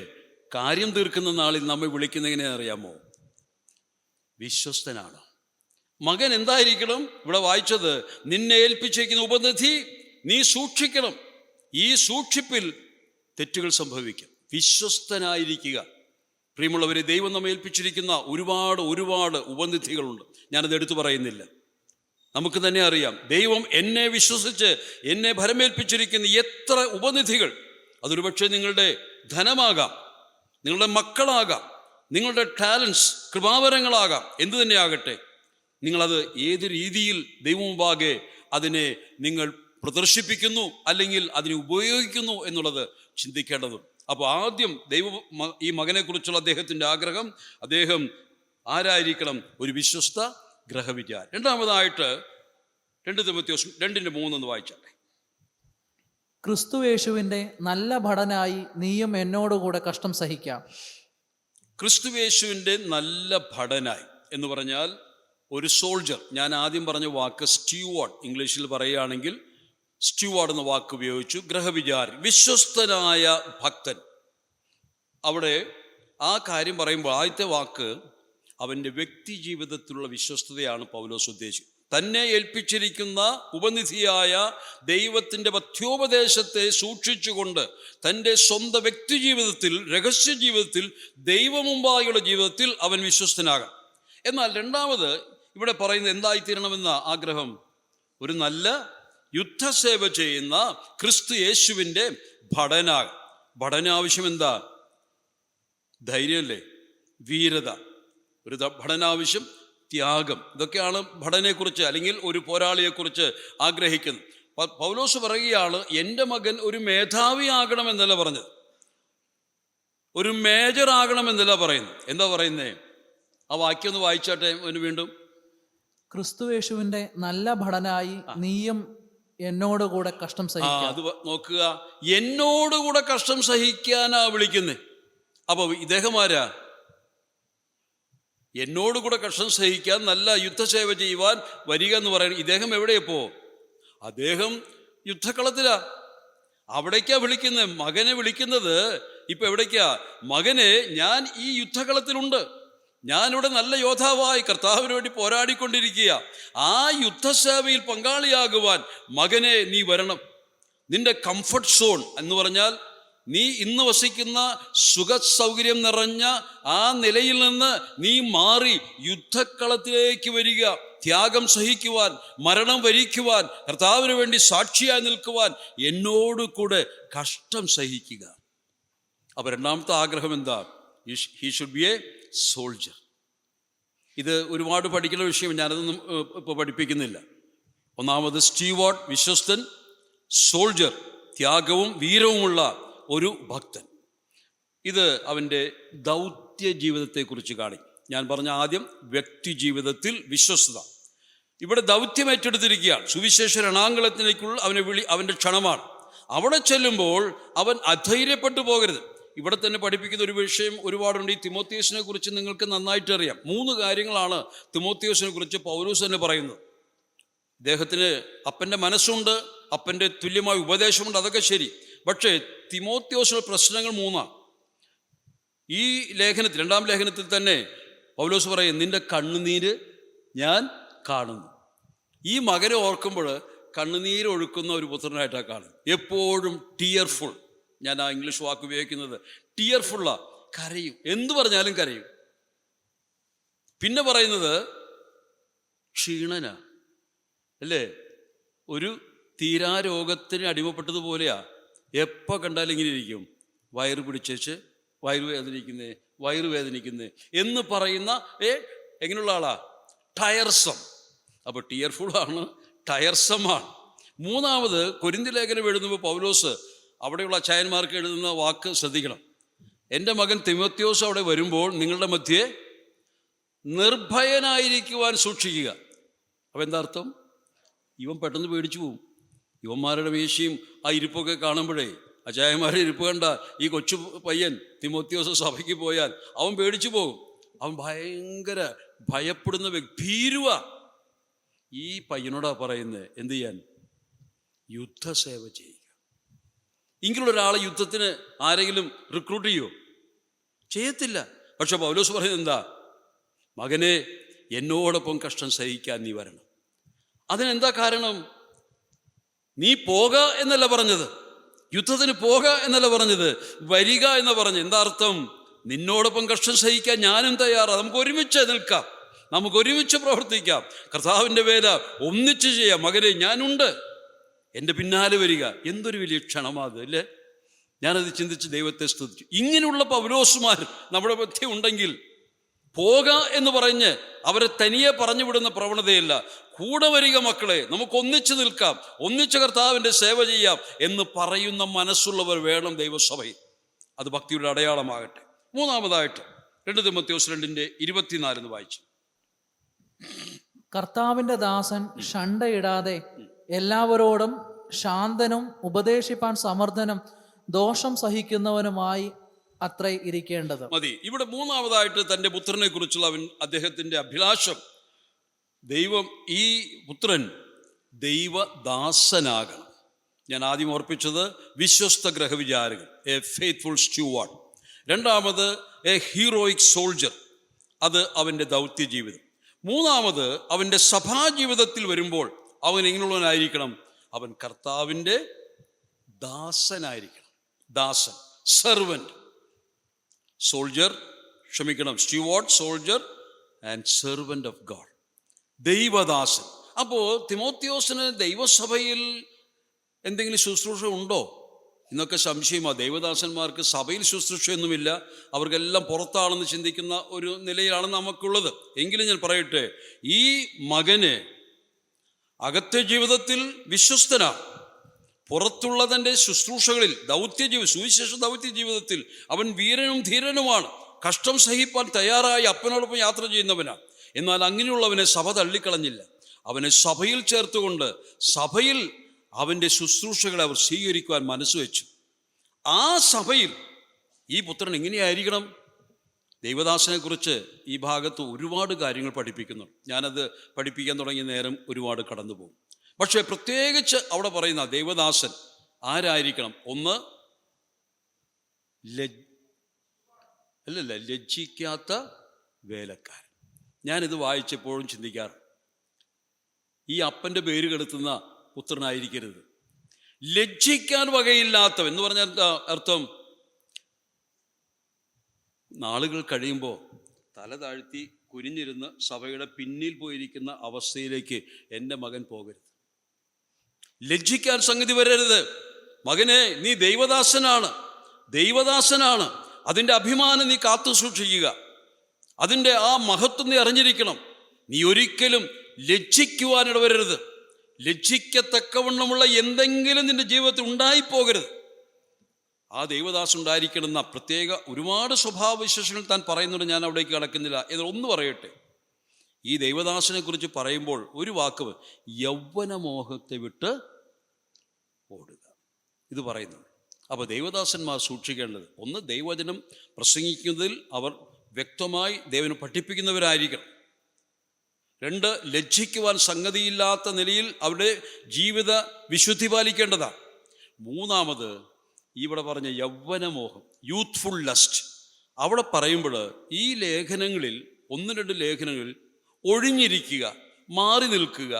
കാര്യം തീർക്കുന്ന നാളിൽ നമ്മെ വിളിക്കുന്ന എങ്ങനെയാണെന്ന് അറിയാമോ? വിശ്വസ്തനാണ്. മകൻ എന്തായിരിക്കണം? ഇവിടെ വായിച്ചത്, നിന്നെ ഏൽപ്പിച്ചിരിക്കുന്ന ഉപനിധി നീ സൂക്ഷിക്കണം. ഈ സൂക്ഷിപ്പിൽ തെറ്റുകൾ സംഭവിക്കും. വിശ്വസ്തനായിരിക്കുക. പ്രിയമുള്ളവരെ, ദൈവം നമ്മെ ഏൽപ്പിച്ചിരിക്കുന്ന ഒരുപാട് ഉപനിധികളുണ്ട്. ഞാനത് എടുത്തു പറയുന്നില്ല. നമുക്ക് തന്നെ അറിയാം, ദൈവം എന്നെ വിശ്വസിച്ച് എന്നെ ഭരമേൽപ്പിച്ചിരിക്കുന്ന എത്ര ഉപനിധികൾ. അതൊരു പക്ഷേ നിങ്ങളുടെ ധനമാകാം, നിങ്ങളുടെ മക്കളാകാം, നിങ്ങളുടെ ടാലൻസ്, കൃപാവരങ്ങളാകാം, എന്തു തന്നെ ആകട്ടെ. നിങ്ങളത് ഏത് രീതിയിൽ ദൈവമുമ്പാകെ അതിനെ നിങ്ങൾ പ്രദർശിപ്പിക്കുന്നു, അല്ലെങ്കിൽ അതിനെ ഉപയോഗിക്കുന്നു എന്നുള്ളത് ചിന്തിക്കേണ്ടതും. അപ്പോൾ ആദ്യം ഈ മകനെക്കുറിച്ചുള്ള അദ്ദേഹത്തിൻ്റെ ആഗ്രഹം, അദ്ദേഹം ആരായിരിക്കണം? ഒരു വിശ്വസ്ത ഗൃഹവിചാരകൻ. രണ്ടാമതായിട്ട് 2 തിമോത്തിയോസ് 2:3 വായിച്ചാട്ടെ. ക്രിസ്തുയേശുവിൻ്റെ നല്ല ഭടനായി നീയും എന്നോടുകൂടെ കഷ്ടം സഹിക്കാം. ക്രിസ്തുയേശുവിൻ്റെ നല്ല ഭടനായി എന്ന് പറഞ്ഞാൽ ഒരു സോൾജർ. ഞാൻ ആദ്യം പറഞ്ഞ വാക്ക് സ്റ്റ്യൂവാർഡ്, ഇംഗ്ലീഷിൽ പറയുകയാണെങ്കിൽ സ്റ്റുവാർഡ് എന്ന വാക്ക് ഉപയോഗിച്ചു. ഗ്രഹവിചാരി, വിശ്വസ്തനായ ഭക്തൻ. അവിടെ ആ കാര്യം പറയുമ്പോൾ ആദ്യത്തെ വാക്ക് അവൻ്റെ വ്യക്തി ജീവിതത്തിലുള്ള വിശ്വസ്തതയാണ് പൗലോസ് ഉദ്ദേശിച്ചത്. തന്നെ ഏൽപ്പിച്ചിരിക്കുന്ന ഉപനിധിയായ ദൈവത്തിൻ്റെ പഥ്യോപദേശത്തെ സൂക്ഷിച്ചുകൊണ്ട് തൻ്റെ സ്വന്തം വ്യക്തി ജീവിതത്തിൽ, രഹസ്യ ജീവിതത്തിൽ, ദൈവമുമ്പായുള്ള ജീവിതത്തിൽ അവൻ വിശ്വസ്തനാകാം. എന്നാൽ രണ്ടാമത് ഇവിടെ പറയുന്നത് എന്തായിത്തീരണമെന്ന ആഗ്രഹം? ഒരു നല്ല യുദ്ധസേവ ചെയ്യുന്ന ക്രിസ്തു യേശുവിൻ്റെ ഭടനാകാം. ഭടനാവശ്യം എന്താ? ധൈര്യമല്ലേ, വീരത. ഒരു ഭടനാവശ്യം ത്യാഗം. ഇതൊക്കെയാണ് ഭടനെക്കുറിച്ച് അല്ലെങ്കിൽ ഒരു പോരാളിയെക്കുറിച്ച് ആഗ്രഹിക്കുന്നത്. പൗലോസ് പറയുകയാണ്, എൻ്റെ മകൻ ഒരു മേധാവിയാകണമെന്നല്ല പറഞ്ഞത്, ഒരു മേജർ ആകണമെന്നല്ല പറയുന്നത്. എന്താ പറയുന്നേ? ആ വാക്യം ഒന്ന് വായിച്ചാട്ടെ വീണ്ടും. ക്രിസ്തുയേശുവിന്റെ നല്ല ഭടനായി നീയും എന്നോടുകൂടെ കഷ്ടം സഹിക്കുക. അത് നോക്കുക, എന്നോടുകൂടെ കഷ്ടം സഹിക്കാനാ വിളിക്കുന്നേ. അപ്പൊ ഇദ്ദേഹമാരാ? എന്നോടുകൂടെ കഷ്ടം സഹിക്കാൻ, നല്ല യുദ്ധസേവ ചെയ്യുവാൻ വരിക എന്ന് പറയുന്നത്. ഇദ്ദേഹം എവിടെയപ്പോ? അദ്ദേഹം യുദ്ധക്കളത്തിലാ. അവിടേക്കാ വിളിക്കുന്നത്. മകനെ വിളിക്കുന്നത് ഇപ്പൊ എവിടേക്കാ? മകനെ, ഞാൻ ഈ യുദ്ധക്കളത്തിലുണ്ട്, ഞാനിവിടെ നല്ല യോദ്ധാവായി കർത്താവിന് വേണ്ടി പോരാടിക്കൊണ്ടിരിക്കുക. ആ യുദ്ധസേവയിൽ പങ്കാളിയാകുവാൻ മകനെ നീ വരണം. നിന്റെ കംഫർട്ട് സോൺ എന്ന് പറഞ്ഞാൽ നീ ഇന്ന് വസിക്കുന്ന സുഖ സൗകര്യം നിറഞ്ഞ ആ നിലയിൽ നിന്ന് നീ മാറി യുദ്ധക്കളത്തിലേക്ക് വരിക. ത്യാഗം സഹിക്കുവാൻ, മരണം വരിക്കുവാൻ, കർത്താവിന് വേണ്ടി സാക്ഷിയായി നിൽക്കുവാൻ എന്നോട് കൂടെ കഷ്ടം സഹിക്കുക. അപ്പൊ രണ്ടാമത്തെ ആഗ്രഹം എന്താ? He should B A soldier. ഇത് ഒരുപാട് പഠിക്കുന്ന വിഷയം, ഞാനതൊന്നും ഇപ്പോൾ പഠിപ്പിക്കുന്നില്ല. ഒന്നാമത് സ്റ്റുവാർഡ്, വിശ്വസ്തൻ; സോൾജർ, ത്യാഗവും വീരവുമുള്ള ഒരു ഭക്തൻ. ഇത് അവൻ്റെ ദൗത്യ ജീവിതത്തെക്കുറിച്ച് കാണിക്കും. ഞാൻ പറഞ്ഞ ആദ്യം വ്യക്തി ജീവിതത്തിൽ വിശ്വസ്തത. ഇവിടെ ദൗത്യം ഏറ്റെടുത്തിരിക്കുകയാണ്. സുവിശേഷ രണാങ്കളത്തിലേക്കുള്ള അവൻ്റെ ക്ഷണമാണ്. അവിടെ ചെല്ലുമ്പോൾ അവൻ അധൈര്യപ്പെട്ടു പോകരുത്. ഇവിടെ തന്നെ പഠിപ്പിക്കുന്ന ഒരു വിഷയം ഒരുപാടുണ്ട്. ഈ തിമോത്തിയോസിനെ കുറിച്ച് നിങ്ങൾക്ക് നന്നായിട്ട് അറിയാം. 3 കാര്യങ്ങളാണ് തിമോത്തിയോസിനെ കുറിച്ച് പൗലോസ് തന്നെ പറയുന്നത്. ഇദ്ദേഹത്തിന് അപ്പൻ്റെ മനസ്സുണ്ട്, അപ്പൻ്റെ തുല്യമായ ഉപദേശമുണ്ട്, അതൊക്കെ ശരി. പക്ഷേ തിമോത്തിയോസിലെ പ്രശ്നങ്ങൾ 3. ഈ ലേഖനത്തിൽ, 2-ാം ലേഖനത്തിൽ തന്നെ പൗലോസ് പറയും, നിന്റെ കണ്ണുനീര് ഞാൻ കാണുന്നു. ഈ മകനെ ഓർക്കുമ്പോൾ കണ്ണുനീര് ഒഴുക്കുന്ന ഒരു പുത്രനായിട്ടാണ് കാണുന്നത്. എപ്പോഴും ടിയർഫുൾ. ഞാൻ ആ ഇംഗ്ലീഷ് വാക്ക് ഉപയോഗിക്കുന്നത് ടിയർഫുള്ളാ. കരയും, എന്തു പറഞ്ഞാലും കരയും. പിന്നെ പറയുന്നത് ക്ഷീണന അല്ലേ, ഒരു തീരാരോഗത്തിന് അടിമപ്പെട്ടതുപോലെയാ. എപ്പോൾ കണ്ടാലും ഇങ്ങനെ ഇരിക്കും, വയറ് പിടിച്ചേച്ച് വയറുവേദനിക്കുന്നേ എന്ന് പറയുന്ന എങ്ങനെയുള്ള ആളാ? ടയർസം. അപ്പോൾ ടിയർഫുള്ളാണ്, ടയർസമാണ്. 3ാമത് കൊരിന്തി ലേഖനം എഴുതുമ്പോൾ പൗലോസ് അവിടെയുള്ള അച്ചായന്മാർക്ക് എഴുതുന്ന വാക്ക് ശ്രദ്ധിക്കണം. എൻ്റെ മകൻ തിമോത്തിയോസ് അവിടെ വരുമ്പോൾ നിങ്ങളുടെ മധ്യേ നിർഭയനായിരിക്കുവാൻ സൂക്ഷിക്കുക. അപ്പം എന്താ അർത്ഥം? ഇവൻ പെട്ടെന്ന് പേടിച്ചു പോവും. ഇവന്മാരുടെ മീശയും ആ ഇരിപ്പൊക്കെ കാണുമ്പോഴേ, അച്ചായന്മാരുടെ ഇരിപ്പ് കണ്ട ഈ കൊച്ചു പയ്യൻ തിമോത്തിയോസ് സഭയ്ക്ക് പോയാൽ അവൻ പേടിച്ചു പോകും. അവൻ ഭയങ്കര ഭയപ്പെടുന്ന ഭീരുവ. ഈ പയ്യനോടാ പറയുന്നത് എന്ത് ചെയ്യാൻ? യുദ്ധസേവ ചെയ്യുക. ഇങ്ങനെയുള്ള ഒരാളെ യുദ്ധത്തിന് ആരെങ്കിലും റിക്രൂട്ട് ചെയ്യുമോ? ചെയ്യത്തില്ല. പക്ഷെ പൗലോസ് പറയുന്നത് എന്താ? മകനെ, എന്നോടൊപ്പം കഷ്ടം സഹിക്കാൻ നീ വരണം. അതിനെന്താ കാരണം? നീ പോക എന്നല്ല പറഞ്ഞത്, യുദ്ധത്തിന് പോക എന്നല്ല പറഞ്ഞത്, വരിക എന്ന് പറഞ്ഞ്. എന്താ അർത്ഥം? നിന്നോടൊപ്പം കഷ്ടം സഹിക്കാൻ ഞാനും തയ്യാറാണ്. നമുക്ക് ഒരുമിച്ച് നിൽക്കാം, നമുക്ക് ഒരുമിച്ച് പ്രവർത്തിക്കാം, കർത്താവിൻ്റെ വേല ഒന്നിച്ച് ചെയ്യാം. മകനെ, ഞാനുണ്ട്, എൻ്റെ പിന്നാലെ വരിക. എന്തൊരു വലിയ ക്ഷണമാത് അല്ലേ? ഞാനത് ചിന്തിച്ച് ദൈവത്തെ സ്തുതിച്ചു. ഇങ്ങനെയുള്ള പൗലോസുമാർ നമ്മുടെ മധ്യേ ഉണ്ടെങ്കിൽ പോക എന്ന് പറഞ്ഞ് അവരെ തനിയെ പറഞ്ഞു വിടുന്ന പ്രവണതയല്ല. കൂടെ വരിക മക്കളെ, നമുക്ക് ഒന്നിച്ച് നിൽക്കാം, ഒന്നിച്ച് കർത്താവിൻ്റെ സേവ ചെയ്യാം എന്ന് പറയുന്ന മനസ്സുള്ളവർ വേണം ദൈവസഭയിൽ. അത് ഭക്തിയുടെ അടയാളമാകട്ടെ. 3ാമതായിട്ട് 2 തിമോത്തിയോസ് 2:24 വായിച്ചു. കർത്താവിന്റെ ദാസൻ ഷണ്ടയിടാതെ എല്ലാവരോടും ശാന്തനും ഉപദേശിപ്പാൻ സമർത്ഥനും ദോഷം സഹിക്കുന്നവനുമായി അത്രേ ഇരിക്കേണ്ടത്. മതി. ഇവിടെ 3ാമതായിട്ട് തൻ്റെ പുത്രനെ കുറിച്ചുള്ള അദ്ദേഹത്തിൻ്റെ അഭിലാഷം, ഈ പുത്രൻ ദൈവദാസനാകണം. ഞാൻ ആദ്യം ഓർപ്പിച്ചത് വിശ്വസ്ത ഗ്രഹവിചാരകൻ, എ ഫെയ്ത്ത്ഫുൾ സ്റ്റ്യൂവാർഡ്. രണ്ടാമത് എ ഹീറോയിക് സോൾജർ, അത് അവൻ്റെ ദൗത്യ ജീവിതം. മൂന്നാമത് അവൻ്റെ സഭാജീവിതത്തിൽ വരുമ്പോൾ അവൻ എങ്ങനെയുള്ളവനായിരിക്കണം? അവൻ കർത്താവിൻ്റെ ദാസനായിരിക്കണം. ദാസൻ, servant. Steward, soldier and servant of God, ദൈവദാസൻ. അപ്പോൾ തിമോത്തിയോസിന് ദൈവസഭയിൽ എന്തെങ്കിലും ശുശ്രൂഷ ഉണ്ടോ എന്നൊക്കെ സംശയമാണ്. ദൈവദാസന്മാർക്ക് സഭയിൽ ശുശ്രൂഷയൊന്നുമില്ല, അവർക്കെല്ലാം പുറത്താണെന്ന് ചിന്തിക്കുന്ന ഒരു നിലയിലാണ് നമുക്കുള്ളത്. എങ്കിലും ഞാൻ പറയട്ടെ, ഈ മകന് അകത്തെ ജീവിതത്തിൽ വിശ്വസ്തനാണ്, പുറത്തുള്ള തൻ്റെ ശുശ്രൂഷകളിൽ സുവിശേഷ ദൗത്യ ജീവിതത്തിൽ അവൻ വീരനും ധീരനുമാണ്. കഷ്ടം സഹിപ്പാൻ തയ്യാറായി അപ്പനോടൊപ്പം യാത്ര ചെയ്യുന്നവനാണ്. എന്നാൽ അങ്ങനെയുള്ളവനെ സഭ തള്ളിക്കളഞ്ഞില്ല. അവനെ സഭയിൽ ചേർത്തുകൊണ്ട് സഭയിൽ അവൻ്റെ ശുശ്രൂഷകളെ അവർ സ്വീകരിക്കുവാൻ മനസ്സുവെച്ചു. ആ സഭയിൽ ഈ പുത്രൻ എങ്ങനെയായിരിക്കണം? ദൈവദാസനെക്കുറിച്ച് ഈ ഭാഗത്ത് ഒരുപാട് കാര്യങ്ങൾ പഠിപ്പിക്കുന്നു. ഞാനത് പഠിപ്പിക്കാൻ തുടങ്ങിയ നേരം ഒരുപാട് കടന്നു പോകും. പക്ഷേ പ്രത്യേകിച്ച് അവിടെ പറയുന്ന ദൈവദാസൻ ആരായിരിക്കണം? ഒന്ന്, ലജ്ജിക്കാത്ത വേലക്കാരൻ. ഞാനിത് വായിച്ചപ്പോഴും ചിന്തിക്കാറ്, ഈ അപ്പൻ്റെ പേര് കെടുത്തുന്ന പുത്രനായിരിക്കരുത്. ലജ്ജിക്കാൻ വകയില്ലാത്തവൻ എന്ന് പറഞ്ഞാൽ അർത്ഥം, നാളുകൾ കഴിയുമ്പോൾ തല താഴ്ത്തി കുനിഞ്ഞിരുന്ന് സഭയുടെ പിന്നിൽ പോയിരിക്കുന്ന അവസ്ഥയിലേക്ക് എൻ്റെ മകൻ പോകരുത്. ലജ്ജിക്കാൻ സംഗതി വരരുത്. മകനെ, നീ ദൈവദാസനാണ്. അതിൻ്റെ അഭിമാനം നീ കാത്തു സൂക്ഷിക്കുക. അതിൻ്റെ ആ മഹത്വം നീ അറിഞ്ഞിരിക്കണം. നീ ഒരിക്കലും ലജ്ജിക്കുവാനിടവരരുത്. ലജ്ജിക്കത്തക്കവണ്ണമുള്ള എന്തെങ്കിലും നിന്റെ ജീവിതത്തിൽ ഉണ്ടായിപ്പോകരുത്. ആ ദൈവദാസൻ ഉണ്ടായിരിക്കണമെന്ന പ്രത്യേക ഒരുപാട് സ്വഭാവവിശേഷങ്ങൾ താൻ പറയുന്നുണ്ട്. ഞാൻ അവിടേക്ക് കടക്കുന്നില്ല. എന്നാൽ ഒന്ന് പറയട്ടെ, ഈ ദൈവദാസനെ കുറിച്ച് പറയുമ്പോൾ ഒരു വാക്ക്, യൗവനമോഹത്തെ വിട്ട് ഓടുക, ഇത് പറയുന്നു. അപ്പോൾ ദൈവദാസന്മാർ സൂക്ഷിക്കേണ്ടത്, ഒന്ന്, ദൈവവചനം പ്രസംഗിക്കുന്നതിൽ അവർ വ്യക്തമായി ദൈവനെ പഠിപ്പിക്കുന്നവരായിരിക്കണം. രണ്ട്, ലജ്ജിക്കുവാൻ സംഗതിയില്ലാത്ത നിലയിൽ അവരുടെ ജീവിത വിശുദ്ധി പാലിക്കേണ്ടതാണ്. മൂന്നാമത്, ഇവിടെ പറഞ്ഞ യൗവനമോഹം, യൂത്ത്ഫുൾ ലസ്റ്റ്, അവിടെ പറയുമ്പോൾ ഈ ലേഖനങ്ങളിൽ, 1-2 ലേഖനങ്ങളിൽ ഒഴിഞ്ഞിരിക്കുക, മാറി നിൽക്കുക,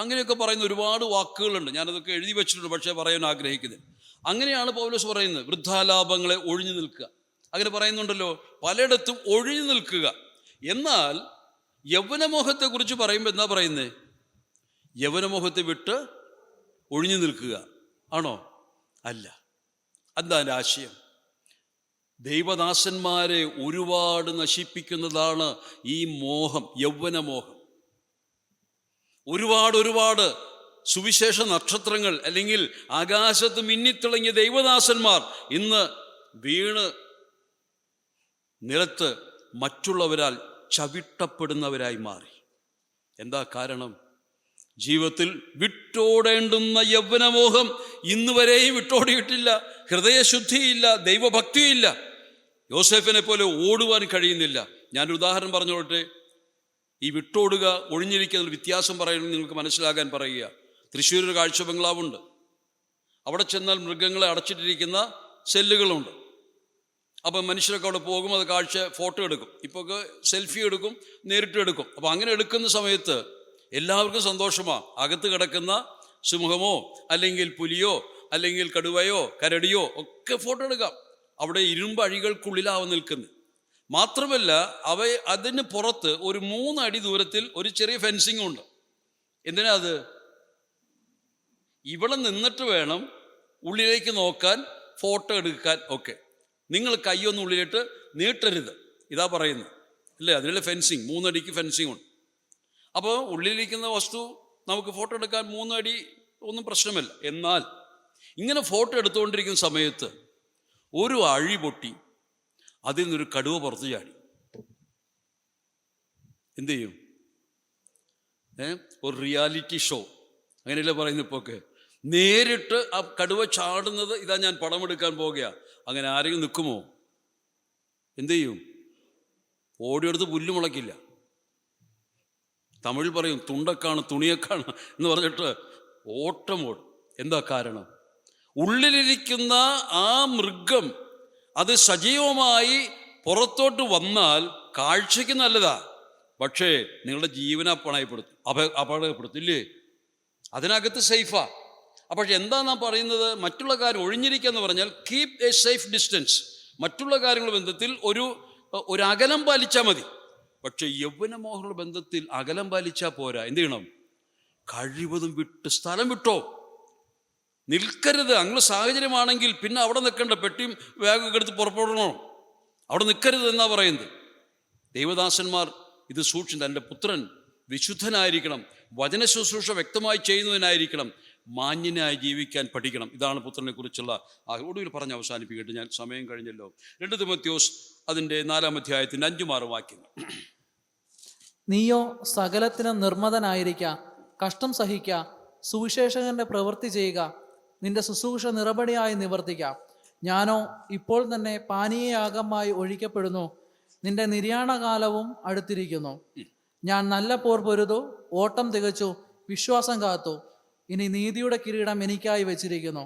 അങ്ങനെയൊക്കെ പറയുന്ന ഒരുപാട് വാക്കുകളുണ്ട്. ഞാനതൊക്കെ എഴുതി വെച്ചിട്ടുണ്ട്, പക്ഷേ പറയാൻ ആഗ്രഹിക്കുന്നത്. അങ്ങനെയാണ് പൗലോസ് പറയുന്നത്, വൃദ്ധാലാപങ്ങളെ ഒഴിഞ്ഞു നിൽക്കുക, അങ്ങനെ പറയുന്നുണ്ടല്ലോ. പലയിടത്തും ഒഴിഞ്ഞു നിൽക്കുക. എന്നാൽ യൗവനമോഹത്തെക്കുറിച്ച് പറയുമ്പോൾ എന്താ പറയുന്നത്? യൗവനമോഹത്തെ വിട്ട് ഒഴിഞ്ഞു നിൽക്കുക ആണോ? അല്ല. എന്താ ആശയം? ദൈവദാസന്മാരെ ഒരുപാട് നശിപ്പിക്കുന്നതാണ് ഈ മോഹം, യൗവനമോഹം. ഒരുപാട് സുവിശേഷ നക്ഷത്രങ്ങൾ അല്ലെങ്കിൽ ആകാശത്ത് മിന്നിത്തിളങ്ങിയ ദൈവദാസന്മാർ ഇന്ന് വീണ് നിലത്ത് മറ്റുള്ളവരാൽ ചവിട്ടപ്പെടുന്നവരായി മാറി. എന്താ കാരണം? ജീവിതത്തിൽ വിട്ടോടേണ്ടുന്ന യൗവനമോഹം ഇന്നുവരെയും വിട്ടോടിയിട്ടില്ല. ഹൃദയശുദ്ധിയില്ല, ദൈവഭക്തിയില്ല. യോസേഫിനെ പോലെ ഓടുവാൻ കഴിയുന്നില്ല. ഞാനൊരു ഉദാഹരണം പറഞ്ഞോട്ടെ. ഈ വിട്ടോടുക, ഒഴിഞ്ഞിരിക്കുന്ന വ്യത്യാസം പറയുന്നത് നിങ്ങൾക്ക് മനസ്സിലാകാൻ പറയുക. തൃശ്ശൂർ ഒരു കാഴ്ച ബംഗ്ലാവുണ്ട്. അവിടെ ചെന്നാൽ മൃഗങ്ങളെ അടച്ചിട്ടിരിക്കുന്ന സെല്ലുകളുണ്ട്. അപ്പം മനുഷ്യരൊക്കെ അവിടെ പോകും, അത് കാഴ്ച ഫോട്ടോ എടുക്കും. ഇപ്പോൾ സെൽഫി എടുക്കും, നേരിട്ട് എടുക്കും. അപ്പം അങ്ങനെ എടുക്കുന്ന സമയത്ത് എല്ലാവർക്കും സന്തോഷമാണ്. അകത്ത് കിടക്കുന്ന സിംഹമോ അല്ലെങ്കിൽ പുലിയോ അല്ലെങ്കിൽ കടുവയോ കരടിയോ ഒക്കെ ഫോട്ടോ എടുക്കാം. അവിടെ ഇരുമ്പ് അഴികൾക്കുള്ളിലാവും നിൽക്കുന്നത്. മാത്രമല്ല, അതിന് പുറത്ത് ഒരു 3 അടി ദൂരത്തിൽ ഒരു ചെറിയ ഫെൻസിങ് ഉണ്ട്. എന്തിനാ അത്? ഇവിടെ നിന്നിട്ട് വേണം ഉള്ളിലേക്ക് നോക്കാൻ, ഫോട്ടോ എടുക്കാൻ ഒക്കെ. നിങ്ങൾ കൈയൊന്നും ഉള്ളിലിട്ട് നീട്ടരുത്, ഇതാ പറയുന്നത് അല്ലേ? അതിനുള്ള ഫെൻസിങ്, 3 അടിക്ക് ഫെൻസിങ് ഉണ്ട്. അപ്പോൾ ഉള്ളിലിരിക്കുന്ന വസ്തു നമുക്ക് ഫോട്ടോ എടുക്കാൻ 3 അടി ഒന്നും പ്രശ്നമല്ല. എന്നാൽ ഇങ്ങനെ ഫോട്ടോ എടുത്തുകൊണ്ടിരിക്കുന്ന സമയത്ത് ഒരു അഴി പൊട്ടി, അതിൽ നിന്നൊരു കടുവ പുറത്ത് ചാടി. എന്തു ചെയ്യും? ഒരു റിയാലിറ്റി ഷോ അങ്ങനെയല്ലേ പറയുന്നത് ഇപ്പോൾ ഒക്കെ. നേരിട്ട് ആ കടുവ ചാടുന്നത്, ഇതാ ഞാൻ പടമെടുക്കാൻ പോകുക. അങ്ങനെ ആരെങ്കിലും നിൽക്കുമോ? എന്തു ചെയ്യും? ഓടിയെടുത്ത് പുല്ല് മുളയ്ക്കില്ല. തമിഴ് പറയും തുണ്ടക്കാണ് തുണിയക്കാണ് എന്ന് പറഞ്ഞിട്ട് ഓട്ടം ഓടും. എന്താ കാരണം? ഉള്ളിലിരിക്കുന്ന ആ മൃഗം അത് സജീവമായി പുറത്തോട്ട് വന്നാൽ കാഴ്ചയ്ക്ക് നല്ലതാ, പക്ഷേ നിങ്ങളുടെ ജീവനെ അപകടപ്പെടുത്തും ഇല്ലേ? അതിനകത്ത് സേഫാ. അപ്പോൾ എന്താ നാം പറയുന്നത്? മറ്റുള്ള കാര്യം ഒഴിഞ്ഞിരിക്കുക എന്ന് പറഞ്ഞാൽ കീപ് എ സേഫ് ഡിസ്റ്റൻസ്. മറ്റുള്ള കാര്യങ്ങളുടെ ബന്ധത്തിൽ ഒരു അകലം പാലിച്ചാൽ മതി. പക്ഷെ യൗവനമോഹമുള്ള ബന്ധത്തിൽ അകലം പാലിച്ചാൽ പോരാ. എന്ത് ചെയ്യണം? കഴിവതും സ്ഥലം വിട്ടോ, നിൽക്കരുത്. അങ്ങനെ സാഹചര്യമാണെങ്കിൽ പിന്നെ അവിടെ നിൽക്കേണ്ട, പെട്ടിയും ബാഗൊക്കെ എടുത്ത് പുറപ്പെടണോ, അവിടെ നിൽക്കരുത് എന്നാ പറയുന്നത്. ദൈവദാസന്മാർ ഇത് സൂക്ഷിച്ചു. എൻ്റെ പുത്രൻ വിശുദ്ധനായിരിക്കണം, വചന ശുശ്രൂഷ വ്യക്തമായി ചെയ്യുന്നതിനായിരിക്കണം, മാന്യനായി ജീവിക്കാൻ പഠിക്കണം. ഇതാണ് പുത്രനെ കുറിച്ചുള്ള ഒടുവിൽ പറഞ്ഞ് അവസാനിപ്പിക്കട്ടെ, ഞാൻ സമയം കഴിഞ്ഞല്ലോ. 2 തിമോഥെയോസ് അതിൻ്റെ 4-ാം അധ്യായത്തിൻ്റെ 5-6 വാക്യങ്ങൾ. നീയോ സകലത്തിനും നിർമ്മതനായിരിക്ക, കഷ്ടം സഹിക്ക, സുവിശേഷകന്റെ പ്രവൃത്തി ചെയ്യുക, നിന്റെ ശുശ്രൂഷ നിറപടിയായി നിവർത്തിക്ക. ഞാനോ ഇപ്പോൾ തന്നെ പാനീയയാഗമായി ഒഴിക്കപ്പെടുന്നു, നിന്റെ നിര്യാണകാലവും അടുത്തിരിക്കുന്നു. ഞാൻ നല്ല പോർ പൊരുതു, ഓട്ടം തികച്ചു, വിശ്വാസം കാത്തു. ഇനി നീതിയുടെ കിരീടം എനിക്കായി വെച്ചിരിക്കുന്നു.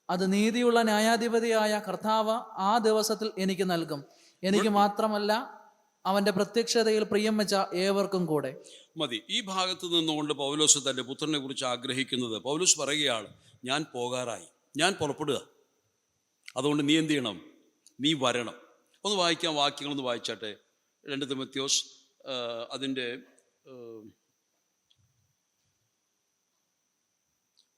അത് നീതിയുള്ള ന്യായാധിപതിയായ കർത്താവ് ആ ദിവസത്തിൽ എനിക്ക് നൽകും. എനിക്ക് മാത്രമല്ല, അവന്റെ പ്രത്യക്ഷതയിൽ പ്രിയം വെച്ച ഏവർക്കും കൂടെ. മതി. ഈ ഭാഗത്ത് നിന്നുകൊണ്ട് പൗലോസ് തൻ്റെ പുത്രനെ കുറിച്ച് ആഗ്രഹിക്കുന്നത്, പൗലോസ് പറയുകയാണ്, ഞാൻ പോകാറായി, ഞാൻ പുറപ്പെടുക, അതുകൊണ്ട് നീ എന്ത് ചെയ്യണം? നീ വരണം. ഒന്ന് വായിക്കാം, വാക്യങ്ങളൊന്ന് വായിച്ചാട്ടെ. 2 തിമോഥെയോസ് അതിൻ്റെ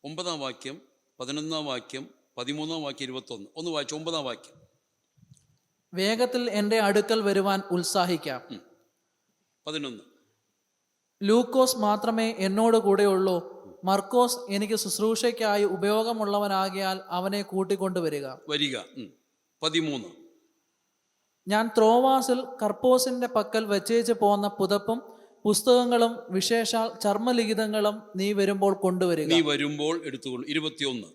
9-ാം വാക്യം, 11-ാം വാക്യം, 13-ാം വാക്യം, 21. ഒന്ന് വായിച്ചു 9-ാം വാക്യം. വേഗത്തിൽ എൻ്റെ അടുക്കൽ വരുവാൻ ഉത്സാഹിക്കാം. 11. ലൂക്കോസ് മാത്രമേ എന്നോട് കൂടെയുള്ളൂ. മർക്കോസ് എനിക്ക് ശുശ്രൂഷയ്ക്കായി ഉപയോഗമുള്ളവനാകിയാൽ അവനെ കൂട്ടിക്കൊണ്ടുവരിക. 13. ഞാൻ ത്രോവാസിൽ കർപ്പോസിന്റെ പക്കൽ വെച്ചേച്ച് പോന്ന പുതപ്പും പുസ്തകങ്ങളും വിശേഷാൽ ചർമ്മലിഖിതങ്ങളും നീ വരുമ്പോൾ കൊണ്ടുവരിക. നീ വരുമ്പോൾ എടുത്തുകൊണ്ട്. 21.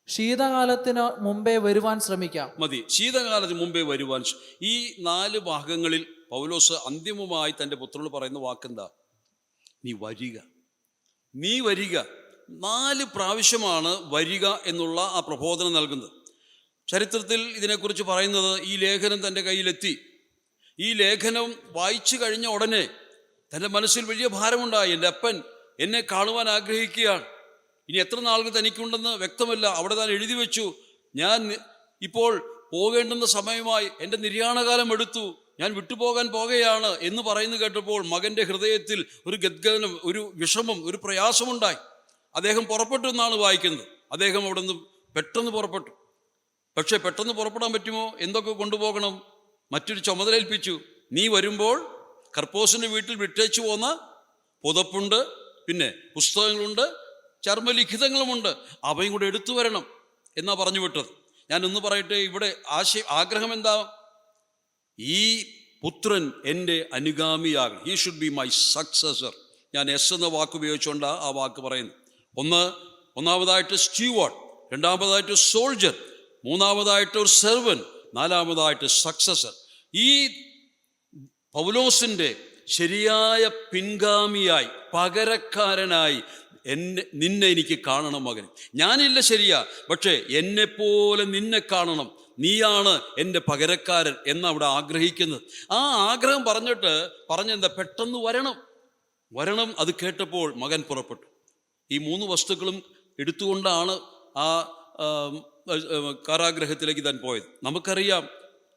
ശീതകാലത്തിന് മുമ്പേ വരുവാൻ ശ്രമിക്കാം. മതി. ശീതകാലത്തിന് മുമ്പേ വരുവാൻ. ഈ 4 ഭാഗങ്ങളിൽ പൗലോസ് അന്തിമമായി തൻ്റെ പുത്രനോട് പറയുന്ന വാക്കെന്താ? നീ വരിക, നീ വരിക. 4 പ്രാവശ്യമാണ് വരിക എന്നുള്ള ആ പ്രബോധനം നൽകുന്നത്. ചരിത്രത്തിൽ ഇതിനെക്കുറിച്ച് പറയുന്നത്, ഈ ലേഖനം തൻ്റെ കയ്യിലെത്തി, ഈ ലേഖനം വായിച്ചു കഴിഞ്ഞ ഉടനെ തൻ്റെ മനസ്സിൽ വലിയ ഭാരമുണ്ടായി. എൻ്റെ അപ്പൻ എന്നെ കാണുവാൻ ആഗ്രഹിക്കുകയാണ്, ഇനി എത്ര നാളുകൾ തനിക്കുണ്ടെന്ന് വ്യക്തമല്ല, അവിടെ താൻ എഴുതി വെച്ചു, ഞാൻ ഇപ്പോൾ പോകേണ്ടുന്ന സമയമായി, എൻ്റെ നിര്യാണകാലം എടുത്തു, ഞാൻ വിട്ടുപോകാൻ പോകുകയാണ് എന്ന് പറയുന്നത് കേട്ടപ്പോൾ മകൻ്റെ ഹൃദയത്തിൽ ഒരു ഗദ്ഗതനം, ഒരു വിഷമം, ഒരു പ്രയാസമുണ്ടായി. അദ്ദേഹം പുറപ്പെട്ടു എന്നാണ് വായിക്കുന്നത്. അദ്ദേഹം അവിടെ നിന്ന് പെട്ടെന്ന് പുറപ്പെട്ടു. പക്ഷെ പെട്ടെന്ന് പുറപ്പെടാൻ പറ്റുമോ? എന്തൊക്കെ കൊണ്ടുപോകണം? മറ്റൊരു ചുമതല ഏൽപ്പിച്ചു. നീ വരുമ്പോൾ കർപ്പോസിൻ്റെ വീട്ടിൽ വിട്ടേച്ചു പോന്ന പുതപ്പുണ്ട്, പിന്നെ പുസ്തകങ്ങളുണ്ട്, ചർമ്മലിഖിതങ്ങളുമുണ്ട്, അവയും കൂടെ എടുത്തു വരണം എന്നാ പറഞ്ഞു വിട്ടത്. ഞാനൊന്ന് പറയട്ടെ, ഇവിടെ ആഗ്രഹം എന്താ? ഈ പുത്രൻ എൻ്റെ അനുഗാമിയാകണം. He should be my successor. ഞാൻ എസ് എന്ന വാക്ക് ഉപയോഗിച്ചുകൊണ്ടാണ് ആ വാക്ക് പറയുന്നത്. ഒന്നാമതായിട്ട് സ്റ്റ്യൂവാർഡ്, രണ്ടാമതായിട്ട് സോൾജർ, മൂന്നാമതായിട്ട് ഒരു സെർവൻറ്റ്, നാലാമതായിട്ട് സക്സസർ. ഈ പൗലോസിൻ്റെ ശരിയായ പിൻഗാമിയായി, പകരക്കാരനായി നിന്നെ എനിക്ക് കാണണം മകൻ. ഞാനില്ല ശരിയാ, പക്ഷേ എന്നെപ്പോലെ നിന്നെ കാണണം, നീയാണ് എൻ്റെ പകരക്കാരൻ എന്നവിടെ ആഗ്രഹിക്കുന്നത്. ആ ആഗ്രഹം പറഞ്ഞെന്താ? പെട്ടെന്ന് വരണം. അത് കേട്ടപ്പോൾ മകൻ പുറപ്പെട്ടു. ഈ 3 വസ്തുക്കളും എടുത്തുകൊണ്ടാണ് ആ കാരാഗ്രഹത്തിലേക്ക് താൻ പോയത്. നമുക്കറിയാം,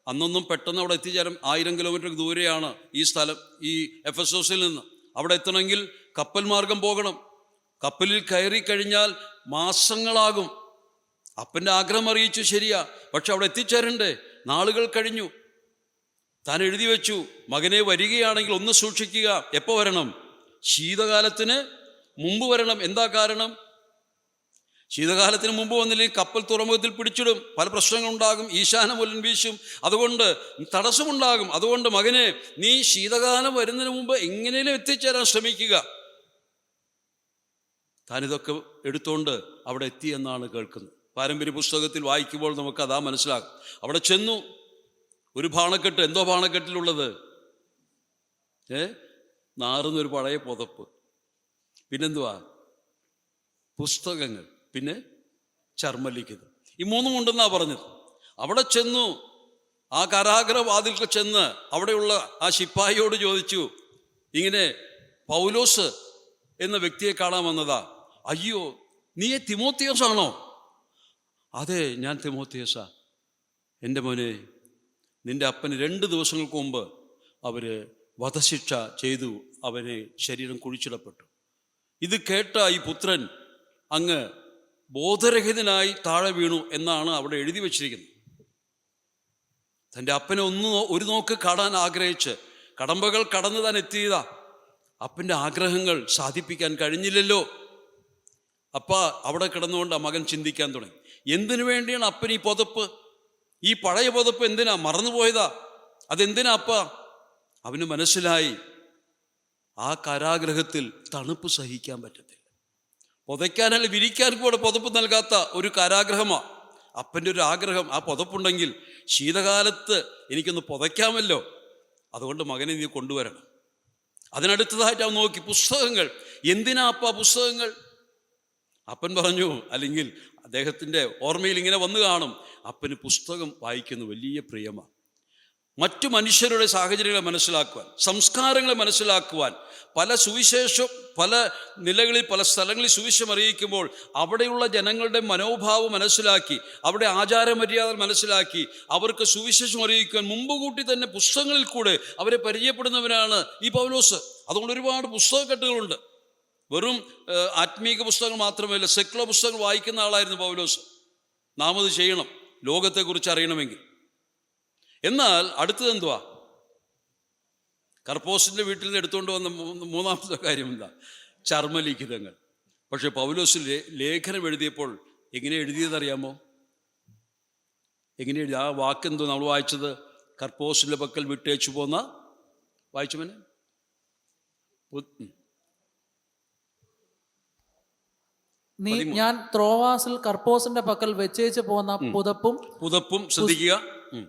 അന്നൊന്നും പെട്ടെന്ന് അവിടെ എത്തിച്ചേരാൻ 1000 കിലോമീറ്റർ ദൂരെയാണ് ഈ സ്ഥലം, ഈ എഫെസോസിൽ നിന്ന്. അവിടെ എത്തണമെങ്കിൽ കപ്പൽ മാർഗം പോകണം. കപ്പലിൽ കയറി കഴിഞ്ഞാൽ മാസങ്ങളാകും. അപ്പൻ്റെ ആഗ്രഹം അറിയിച്ചു, ശരിയാ, പക്ഷെ അവിടെ എത്തിച്ചേരണ്ടേ? നാളുകൾ കഴിഞ്ഞു. താൻ എഴുതി വെച്ചു, മകനെ വരികയാണെങ്കിൽ ഒന്ന് സൂക്ഷിക്കുക. എപ്പോൾ വരണം? ശീതകാലത്തിന് മുമ്പ് വരണം. എന്താ കാരണം? ശീതകാലത്തിന് മുമ്പ് വന്നില്ലെങ്കിൽ കപ്പൽ തുറമുഖത്തിൽ പിടിച്ചിടും, പല പ്രശ്നങ്ങളുണ്ടാകും, ഈശാനമൂലൻ വീശും, അതുകൊണ്ട് തടസ്സമുണ്ടാകും. അതുകൊണ്ട് മകനെ, നീ ശീതകാലം വരുന്നതിന് മുമ്പ് എങ്ങനെയും എത്തിച്ചേരാൻ ശ്രമിക്കുക. താനിതൊക്കെ എടുത്തുകൊണ്ട് അവിടെ എത്തി എന്നാണ് കേൾക്കുന്നത്. പാരമ്പര്യ പുസ്തകത്തിൽ വായിക്കുമ്പോൾ നമുക്ക് അതാ മനസ്സിലാകും. അവിടെ ചെന്നു, ഒരു ഭാണക്കെട്ട്, എന്തോ ഭാണക്കെട്ടിലുള്ളത്? നാറുന്നൊരു പഴയ പുതപ്പ്, പിന്നെന്തുവാ? പുസ്തകങ്ങൾ, പിന്നെ ചർമ്മലിഖിതം. ഈ മൂന്നും ഉണ്ടെന്നാ പറഞ്ഞത്. അവിടെ ചെന്നു, ആ കാരാഗ്രഹവാതിൽക്ക് ചെന്ന് അവിടെയുള്ള ആ ശിപ്പായിയോട് ചോദിച്ചു, ഇങ്ങനെ പൗലോസ് എന്ന വ്യക്തിയെ കാണാൻ വന്നതാ. അയ്യോ, നീ തിമോത്തിയോസാണോ? അതെ, ഞാൻ തിമോത്തിയോസാ. എൻ്റെ മോനെ, നിന്റെ അപ്പന് 2 ദിവസങ്ങൾക്ക് മുമ്പ് അവർ വധശിക്ഷ ചെയ്തു, അവനെ ശരീരം കുഴിച്ചിടപ്പെട്ടു. ഇത് കേട്ട ഈ പുത്രൻ അങ്ങ് ബോധരഹിതനായി താഴെ വീണു എന്നാണ് അവിടെ എഴുതി വച്ചിരിക്കുന്നത്. തൻ്റെ അപ്പനെ ഒരു നോക്ക് കാണാൻ ആഗ്രഹിച്ച് കടമ്പകൾ കടന്നു താൻ എത്തിയതാ. അപ്പൻ്റെ ആഗ്രഹങ്ങൾ സാധിപ്പിക്കാൻ കഴിഞ്ഞില്ലല്ലോ. അപ്പ അവിടെ കിടന്നുകൊണ്ട് ആ മകൻ ചിന്തിക്കാൻ തുടങ്ങി, എന്തിനു വേണ്ടിയാണ് അപ്പൻ ഈ പുതപ്പ്, ഈ പഴയ പുതപ്പ് എന്തിനാ, മറന്നുപോയതാ, അതെന്തിനാ അപ്പ? അവന് മനസ്സിലായി, ആ കാരാഗ്രഹത്തിൽ തണുപ്പ് സഹിക്കാൻ പറ്റത്തില്ല. പുതയ്ക്കാനല്ല, വിരിക്കാൻ കൂടെ പുതപ്പ് നൽകാത്ത ഒരു കാരാഗ്രഹമാണ് അപ്പൻ്റെ ഒരു ആഗ്രഹം. ആ പുതപ്പുണ്ടെങ്കിൽ ശീതകാലത്ത് എനിക്കൊന്ന് പുതയ്ക്കാമല്ലോ, അതുകൊണ്ട് മകനെ നീ കൊണ്ടുവരണം. അതിനടുത്തതായിട്ട് അവൻ നോക്കി, പുസ്തകങ്ങൾ. എന്തിനാ അപ്പ പുസ്തകങ്ങൾ? അപ്പൻ പറഞ്ഞു, അല്ലെങ്കിൽ അദ്ദേഹത്തിൻ്റെ ഓർമ്മയിൽ ഇങ്ങനെ വന്നു കാണും, അപ്പന് പുസ്തകം വായിക്കുന്ന വലിയ പ്രിയമാണ്. മറ്റു മനുഷ്യരുടെ സാഹചര്യങ്ങളെ മനസ്സിലാക്കുവാൻ, സംസ്കാരങ്ങളെ മനസ്സിലാക്കുവാൻ, പല നിലകളിൽ പല സ്ഥലങ്ങളിൽ സുവിശേഷം അറിയിക്കുമ്പോൾ അവിടെയുള്ള ജനങ്ങളുടെ മനോഭാവം മനസ്സിലാക്കി, അവിടെ ആചാരമര്യാദകൾ മനസ്സിലാക്കി അവർക്ക് സുവിശേഷം അറിയിക്കുവാൻ മുമ്പ് കൂട്ടി തന്നെ പുസ്തകങ്ങളിൽ കൂടെ അവരെ പരിചയപ്പെടുന്നവനാണ് ഈ പൗലോസ്. അതുകൊണ്ട് ഒരുപാട് പുസ്തകക്കെട്ടുകളുണ്ട്. വെറും ആത്മീക പുസ്തകങ്ങൾ മാത്രമല്ല, സെക്കുലർ പുസ്തകങ്ങൾ വായിക്കുന്ന ആളായിരുന്നു പൗലോസ്. നാം അത് ചെയ്യണം, ലോകത്തെക്കുറിച്ച് അറിയണമെങ്കിൽ. എന്നാൽ അടുത്തത് എന്തുവാ? കർപ്പോസിൻ്റെ വീട്ടിൽ നിന്ന് എടുത്തുകൊണ്ട് വന്ന മൂന്നാമത്തെ കാര്യം എന്താ? ചർമ്മലിഖിതങ്ങൾ. പക്ഷെ പൗലോസ് ലേഖനം എഴുതിയപ്പോൾ എങ്ങനെ എഴുതിയതറിയാമോ? എങ്ങനെ എഴുതി? ആ വാക്കെന്തോ നമ്മൾ വായിച്ചത്, കർപ്പോസിൻ്റെ പക്കൽ വിട്ടേച്ചു പോന്ന, വായിച്ചവനെ ഞാൻ ത്രോവാസിൽ കർപ്പോസിന്റെ പക്കൽ വെച്ചേച്ച് പോന്ന പുതപ്പും ശ്രദ്ധിക്കുക,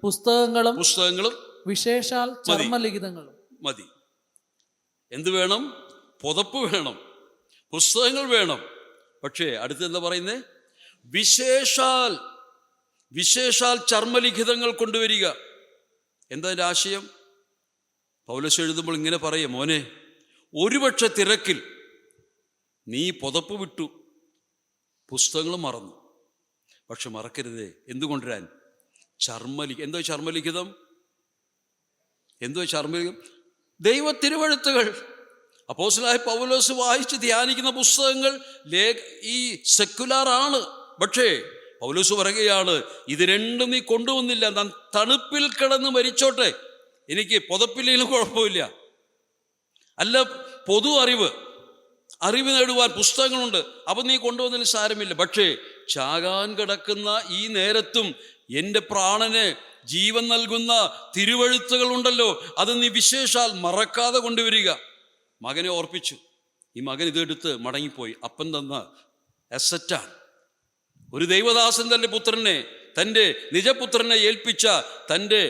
പുസ്തകങ്ങളും വിശേഷാൽ ചർമ്മലിഖിതങ്ങളും മതി. എന്ത് വേണം? പുതപ്പ് വേണം, പുസ്തകങ്ങൾ വേണം. പക്ഷേ അടുത്ത് എന്താ പറയുന്നേ? വിശേഷാൽ ചർമ്മലിഖിതങ്ങൾ കൊണ്ടുവരിക. എന്താ അതിൻ്റെ ആശയം? പൗലോസ് എഴുതുമ്പോൾ ഇങ്ങനെ പറയും, മോനെ, ഒരുപക്ഷെ തിരക്കിൽ നീ പുതപ്പ് വിട്ടു, പുസ്തകങ്ങൾ മറന്നു. പക്ഷെ മറക്കരുതേ, എന്തുകൊണ്ടുവരാൻ? എന്തോ ചർമ്മലിഖിതം? ദൈവ തിരുവെഴുത്തുകൾ. അപ്പോസ്തലനായ പൗലോസ് വായിച്ച് ധ്യാനിക്കുന്ന പുസ്തകങ്ങൾ ഈ സെക്കുലാർ ആണ്. പക്ഷേ പൗലോസ് പറയുകയാണ്, ഇത് രണ്ടും നീ കൊണ്ടുവന്നില്ല, ഞാൻ തണുപ്പിൽ കിടന്ന് മരിച്ചോട്ടെ, എനിക്ക് പുതപ്പില്ലെങ്കിലും കുഴപ്പമില്ല. അല്ല, പൊതു അറിവ് നേടുവാൻ പുസ്തകങ്ങളുണ്ട്, അപ്പം നീ കൊണ്ടുവന്നതിന് സാരമില്ല. പക്ഷേ ചാകാൻ കിടക്കുന്ന ഈ നേരത്തും എൻ്റെ പ്രാണന് ജീവൻ നൽകുന്ന തിരുവെഴുത്തുകളുണ്ടല്ലോ, അത് നീ വിശേഷാൽ മറക്കാതെ കൊണ്ടുവരിക. മകനെ ഓർപ്പിച്ചു. ഈ മകൻ ഇതെടുത്ത് മടങ്ങിപ്പോയി. അപ്പൻ തന്ന അസറ്റാണ്. ഒരു ദൈവദാസൻ തൻ്റെ നിജപുത്രനെ ഏൽപ്പിച്ച തൻ്റെ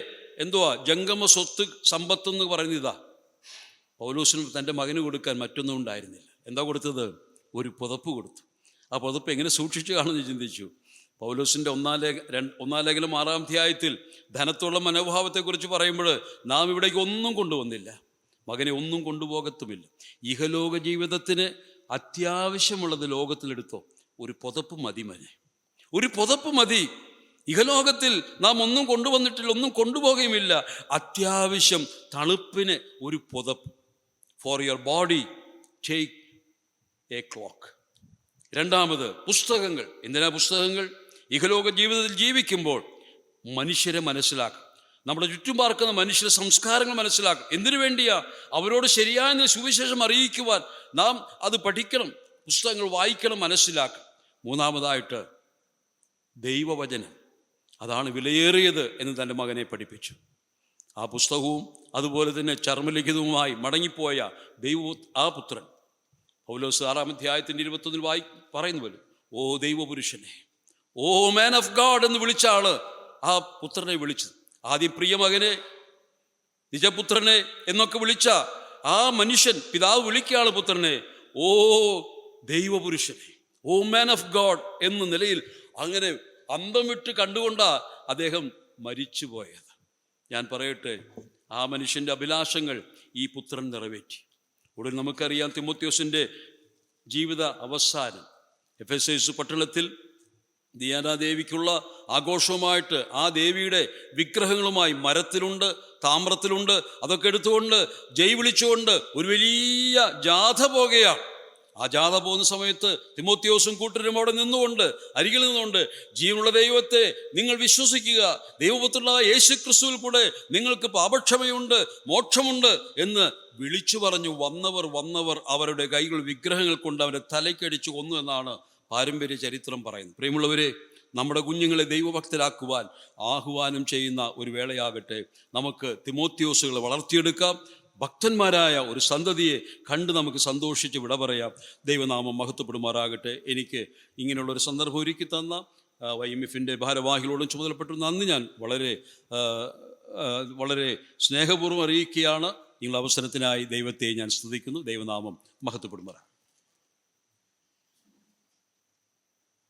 ജംഗമ സ്വത്ത് സമ്പത്തെന്ന് പറയുന്നതാ. പൗലോസിനും തൻ്റെ മകന് കൊടുക്കാൻ മറ്റൊന്നും ഉണ്ടായിരുന്നില്ല. എന്താ കൊടുത്തത്? ഒരു പുതപ്പ് കൊടുത്തു. ആ പുതപ്പ് എങ്ങനെ സൂക്ഷിച്ചു കാണുമെന്ന് ചിന്തിച്ചു. പൗലോസിൻ്റെ 1 ലേഖനം 6-ാം അധ്യായത്തിൽ ധനത്തോളം മനോഭാവത്തെക്കുറിച്ച് പറയുമ്പോൾ, നാം ഇവിടേക്ക് ഒന്നും കൊണ്ടുവന്നില്ല, മകനെ ഒന്നും കൊണ്ടുപോകത്തുമില്ല. ഇഹലോക ജീവിതത്തിന് അത്യാവശ്യമുള്ളത് ലോകത്തിലെടുത്തോ, ഒരു പുതപ്പ് മതി മനെ, ഒരു പുതപ്പ് മതി. ഇഹലോകത്തിൽ നാം ഒന്നും കൊണ്ടുവന്നിട്ടില്ല, ഒന്നും കൊണ്ടുപോകുകയുമില്ല. അത്യാവശ്യം തണുപ്പിന് ഒരു പുതപ്പ്. For your body take A clock. രണ്ടാമത് പുസ്തകങ്ങൾ. എന്തിനാ പുസ്തകങ്ങൾ? ഇഹലോക ജീവിതത്തിൽ ജീവിക്കുമ്പോൾ മനുഷ്യരെ മനസ്സിലാക്കും, നമ്മുടെ ചുറ്റും പാർക്കുന്ന മനുഷ്യരുടെ സംസ്കാരങ്ങൾ മനസ്സിലാക്കും. എന്തിനു വേണ്ടിയാ? അവരോട് ശരിയായ സുവിശേഷം അറിയിക്കുവാൻ നാം അത് പഠിക്കണം, പുസ്തകങ്ങൾ വായിക്കണം, മനസ്സിലാക്കണം. മൂന്നാമതായിട്ട് ദൈവവചനം, അതാണ് വിലയേറിയത് എന്ന് തൻ്റെ മകനെ പഠിപ്പിച്ചു. ആ പുസ്തകവും അതുപോലെ തന്നെ ചർമ്മലിഖിതവുമായി മടങ്ങിപ്പോയ ആ പുത്രൻ പൗലോസ് 6-ാം അധ്യായത്തിൻ്റെ 21 പറയുന്ന പോലെ, ഓ ദൈവപുരുഷനെ, ഓ മാൻ ഓഫ് ഗാഡ് എന്ന് വിളിച്ച ആള് ആ പുത്രനെ വിളിച്ചത്. ആദ്യം പ്രിയമകനെ, നിജപുത്രനെ എന്നൊക്കെ വിളിച്ച ആ മനുഷ്യൻ, പിതാവ് വിളിക്കുകയാണ് പുത്രനെ, ഓ ദൈവപുരുഷനെ, ഓ ഓ മാൻ ഓഫ് ഗോഡ് എന്ന നിലയിൽ അങ്ങനെ അന്തം വിട്ട് കണ്ടുകൊണ്ടാ അദ്ദേഹം മരിച്ചുപോയത്. ഞാൻ പറയട്ടെ, ആ മനുഷ്യൻ്റെ അഭിലാഷങ്ങൾ ഈ പുത്രൻ നിറവേറ്റി. ഉടൻ നമുക്കറിയാം തിമോത്തിയോസിൻ്റെ ജീവിത അവസാനം. എഫെസോസ് പട്ടണത്തിൽ ദിയാനാദേവിക്കുള്ള ആഘോഷവുമായിട്ട് ആ ദേവിയുടെ വിഗ്രഹങ്ങളുമായി മരത്തിലുണ്ട്, താമ്രത്തിലുണ്ട്, അതൊക്കെ എടുത്തുകൊണ്ട് ജയ് വിളിച്ചുകൊണ്ട് ഒരു വലിയ ജാഥ പോകുകയാണ്. ആ ജാഥ പോകുന്ന സമയത്ത് തിമോത്തിയോസും കൂട്ടരും അവിടെ നിന്നുകൊണ്ട്, അരികിൽ നിന്നുകൊണ്ട്, ജീവനുള്ള ദൈവത്തെ നിങ്ങൾ വിശ്വസിക്കുക, ദൈവപുത്രനായ യേശു ക്രിസ്തുവിൽ കൂടെ നിങ്ങൾക്ക് പാപക്ഷമയുണ്ട്, മോക്ഷമുണ്ട് എന്ന് വിളിച്ചു പറഞ്ഞു. വന്നവർ അവരുടെ കൈകൾ വിഗ്രഹങ്ങൾ കൊണ്ട് അവരെ തലയ്ക്കടിച്ചു കൊന്നു എന്നാണ് പാരമ്പര്യ ചരിത്രം പറയുന്നത്. പ്രിയമുള്ളവരെ, നമ്മുടെ കുഞ്ഞുങ്ങളെ ദൈവഭക്തരാക്കുവാൻ ആഹ്വാനം ചെയ്യുന്ന ഒരു വേളയാകട്ടെ. നമുക്ക് തിമോത്തിയോസുകളെ വളർത്തിയെടുക്കാം. ഭക്തന്മാരായ ഒരു സന്തതിയെ കണ്ട് നമുക്ക് സന്തോഷിച്ച് വിട പറയാം. ദൈവനാമം മഹത്വപ്പെടുമാറാകട്ടെ. എനിക്ക് ഇങ്ങനെയുള്ളൊരു സന്ദർഭം ഒരുക്കി തന്ന YMF-ൻ്റെ ഭാരവാഹികളോടും ചുമതലപ്പെട്ടു നന്ദി ഞാൻ വളരെ സ്നേഹപൂർവ്വം അറിയിക്കുകയാണ്. നിങ്ങളുടെ അവസരത്തിനായി ദൈവത്തെ ഞാൻ സ്തുതിക്കുന്നു. ദൈവനാമം മഹത്വപ്പെടുമാറാകട്ടെ.